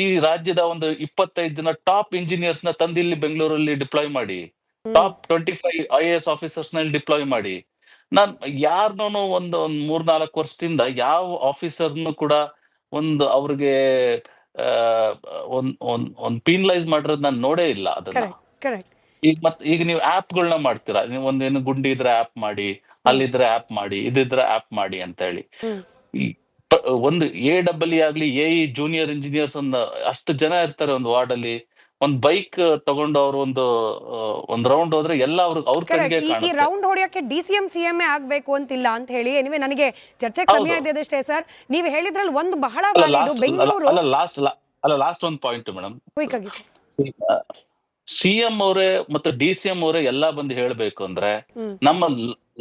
ಈ ರಾಜ್ಯದ ಒಂದು 25 ಜನ ಟಾಪ್ ಇಂಜಿನಿಯರ್ಸ್ ನ ತಂದಿಲ್ಲಿ ಬೆಂಗಳೂರಲ್ಲಿ ಡಿಪ್ಲಾಯ್ ಮಾಡಿ, ಟಾಪ್ 25 IAS ಆಫೀಸರ್ಸ್ ನಲ್ಲಿ ಡಿಪ್ಲಾಯ್ ಮಾಡಿ. ನಾನ್ ಯಾರನ್ನೂ ಒಂದು 3-4 ವರ್ಷದಿಂದ ಯಾವ ಆಫೀಸರ್ನು ಕೂಡ ಅವ್ರಿಗೆ ಒಂದ್ ಪೀನಲೈಸ್ ಮಾಡಿರೋದ್ ನಾನು ನೋಡೇ ಇಲ್ಲ ಅದನ್ನ. ಈಗ ನೀವು ಆಪ್ಗಳನ್ನ ಮಾಡ್ತೀರಾ, ನೀವು ಒಂದೇನು ಗುಂಡಿ ಇದ್ರೆ ಆಪ್ ಮಾಡಿ, ಅಲ್ಲಿದ್ರೆ ಆಪ್ ಮಾಡಿ, ಇದಿದ್ರೆ ಆಪ್ ಮಾಡಿ ಅಂತ ಹೇಳಿ. ಒಂದು AEE ಆಗ್ಲಿ, AE ಜೂನಿಯರ್ ಇಂಜಿನಿಯರ್ಸ್ ಅಷ್ಟು ಜನ ಇರ್ತಾರೆ ಒಂದು ವಾರ್ಡ್ ಅಲ್ಲಿ. ಒಂದ್ ಬೈಕ್ ತಗೊಂಡು ಅವ್ರು ಒಂದ್ ರೌಂಡ್ ಹೋದ್ರೆ ಎಲ್ಲ ಅವ್ರ ಕಡೆಗೆ ಈ ರೌಂಡ್ ಹೊಡಿಯೋಕೆ DCM CM ಆಗ್ಬೇಕು ಅಂತಿಲ್ಲ ಅಂತ ಹೇಳಿ. ಎನಿವೆ ನನಗೆ ಚರ್ಚೆಗೆ ಸಮಯ ಇದೆ ಅಷ್ಟೇ ಸರ್. ನೀವು ಹೇಳಿದ್ರಲ್ಲಿ ಒಂದು ಬಹಳ ಬೆಂಗಳೂರು ಲಾಸ್ಟ್ ಒಂದು ಪಾಯಿಂಟ್ ಮೇಡಮ್, CM ಅವರೇ ಮತ್ತೆ DCM ಅವರೇ ಎಲ್ಲಾ ಬಂದು ಹೇಳ್ಬೇಕು ಅಂದ್ರೆ ನಮ್ಮ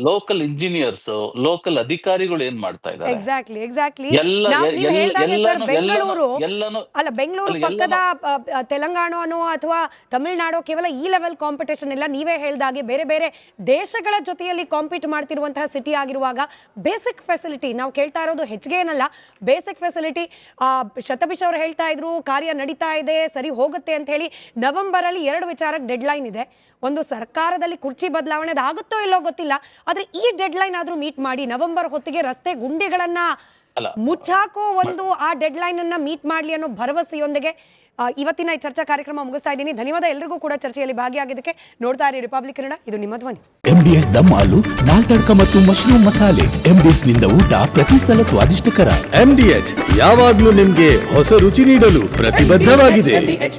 ಲೋಕಲ್ ಇಂಜಿನಿಯರ್ಸ್, ಲೋಕಲ್ ಅಧಿಕಾರಿಗಳು ಏನ್ ಮಾಡ್ತಾ ಇದ್ದಾರೆ? ಎಕ್ಸಾಕ್ಟ್ಲಿ ಬೆಂಗಳೂರು ಪಕ್ಕದ ತೆಲಂಗಾಣನೋ ಅಥವಾ ತಮಿಳುನಾಡು ಕೇವಲ ಈ ಲೆವೆಲ್ ಕಾಂಪಿಟೇಷನ್ ಇಲ್ಲ. ನೀವೇ ಹೇಳ್ದಾಗೆ ಬೇರೆ ಬೇರೆ ದೇಶಗಳ ಜೊತೆಯಲ್ಲಿ ಕಾಂಪೀಟ್ ಮಾಡ್ತಿರುವಂತಹ ಸಿಟಿ ಆಗಿರುವಾಗ ಬೇಸಿಕ್ ಫೆಸಿಲಿಟಿ ನಾವು ಕೇಳ್ತಾ ಇರೋದು ಹೆಚ್ಚಿಗೆ ಏನಲ್ಲ, ಬೇಸಿಕ್ ಫೆಸಿಲಿಟಿ. ಶತಭಿಷ್ ಅವರು ಹೇಳ್ತಾ ಇದ್ರು ಕಾರ್ಯ ನಡೀತಾ ಇದೆ, ಸರಿ ಹೋಗುತ್ತೆ ಅಂತ ಹೇಳಿ. ನವೆಂಬರ್ ಅಲ್ಲಿ 2 ವಿಚಾರಕ್ಕೆ ಡೆಡ್ ಲೈನ್ ಇದೆ. ಒಂದು ಸರ್ಕಾರದಲ್ಲಿ ಕುರ್ಚಿ ಬದಲಾವಣೆ ಆಗುತ್ತೋ ಇಲ್ಲೋ ಗೊತ್ತಿಲ್ಲ, ಆದ್ರೆ ಈ ಡೆಡ್ ಲೈನ್ ಆದ್ರೂ ಮೀಟ್ ಮಾಡಿ ನವೆಂಬರ್ ಹೊತ್ತಿಗೆ ರಸ್ತೆ ಗುಂಡಿಗಳನ್ನ ಮುಚ್ಚಾಕೋ ಆ ಡೆಡ್ ಲೈನ್ ಅನ್ನ ಮೀಟ್ ಮಾಡ್ಲಿ ಅನ್ನೋ ಭರವಸೆಯೊಂದಿಗೆ ಇವತ್ತಿನ ಈ ಚರ್ಚಾ ಕಾರ್ಯಕ್ರಮ ಮುಗಿಸ್ತಾ ಇದ್ದೀನಿ. ಧನ್ಯವಾದ ಎಲ್ರಿಗೂ ಕೂಡ ಚರ್ಚೆಯಲ್ಲಿ ಭಾಗಿಯಾಗಿದ್ದಕ್ಕೆ. ನೋಡ್ತಾ ಇರಿ ರಿಪಬ್ಲಿಕ್ ಕನ್ನಡ, ಇದು ನಿಮ್ಮ ಧ್ವನಿ. MDS ದಮ್ ಹಾಲು, ನಾಲ್ ತಡ್ಕ ಮತ್ತು ಮಶ್ರೂಮ್ ಮಸಾಲೆ. MDS ನಿಂದ ಊಟ ಪ್ರತಿ ಸಲ ಸ್ವಾದಿಷ್ಟಕರ. MDH ಯಾವಾಗ್ಲೂ ನಿಮ್ಗೆ ಹೊಸ ರುಚಿ ನೀಡಲು ಪ್ರತಿಬದ್ಧವಾಗಿದೆ.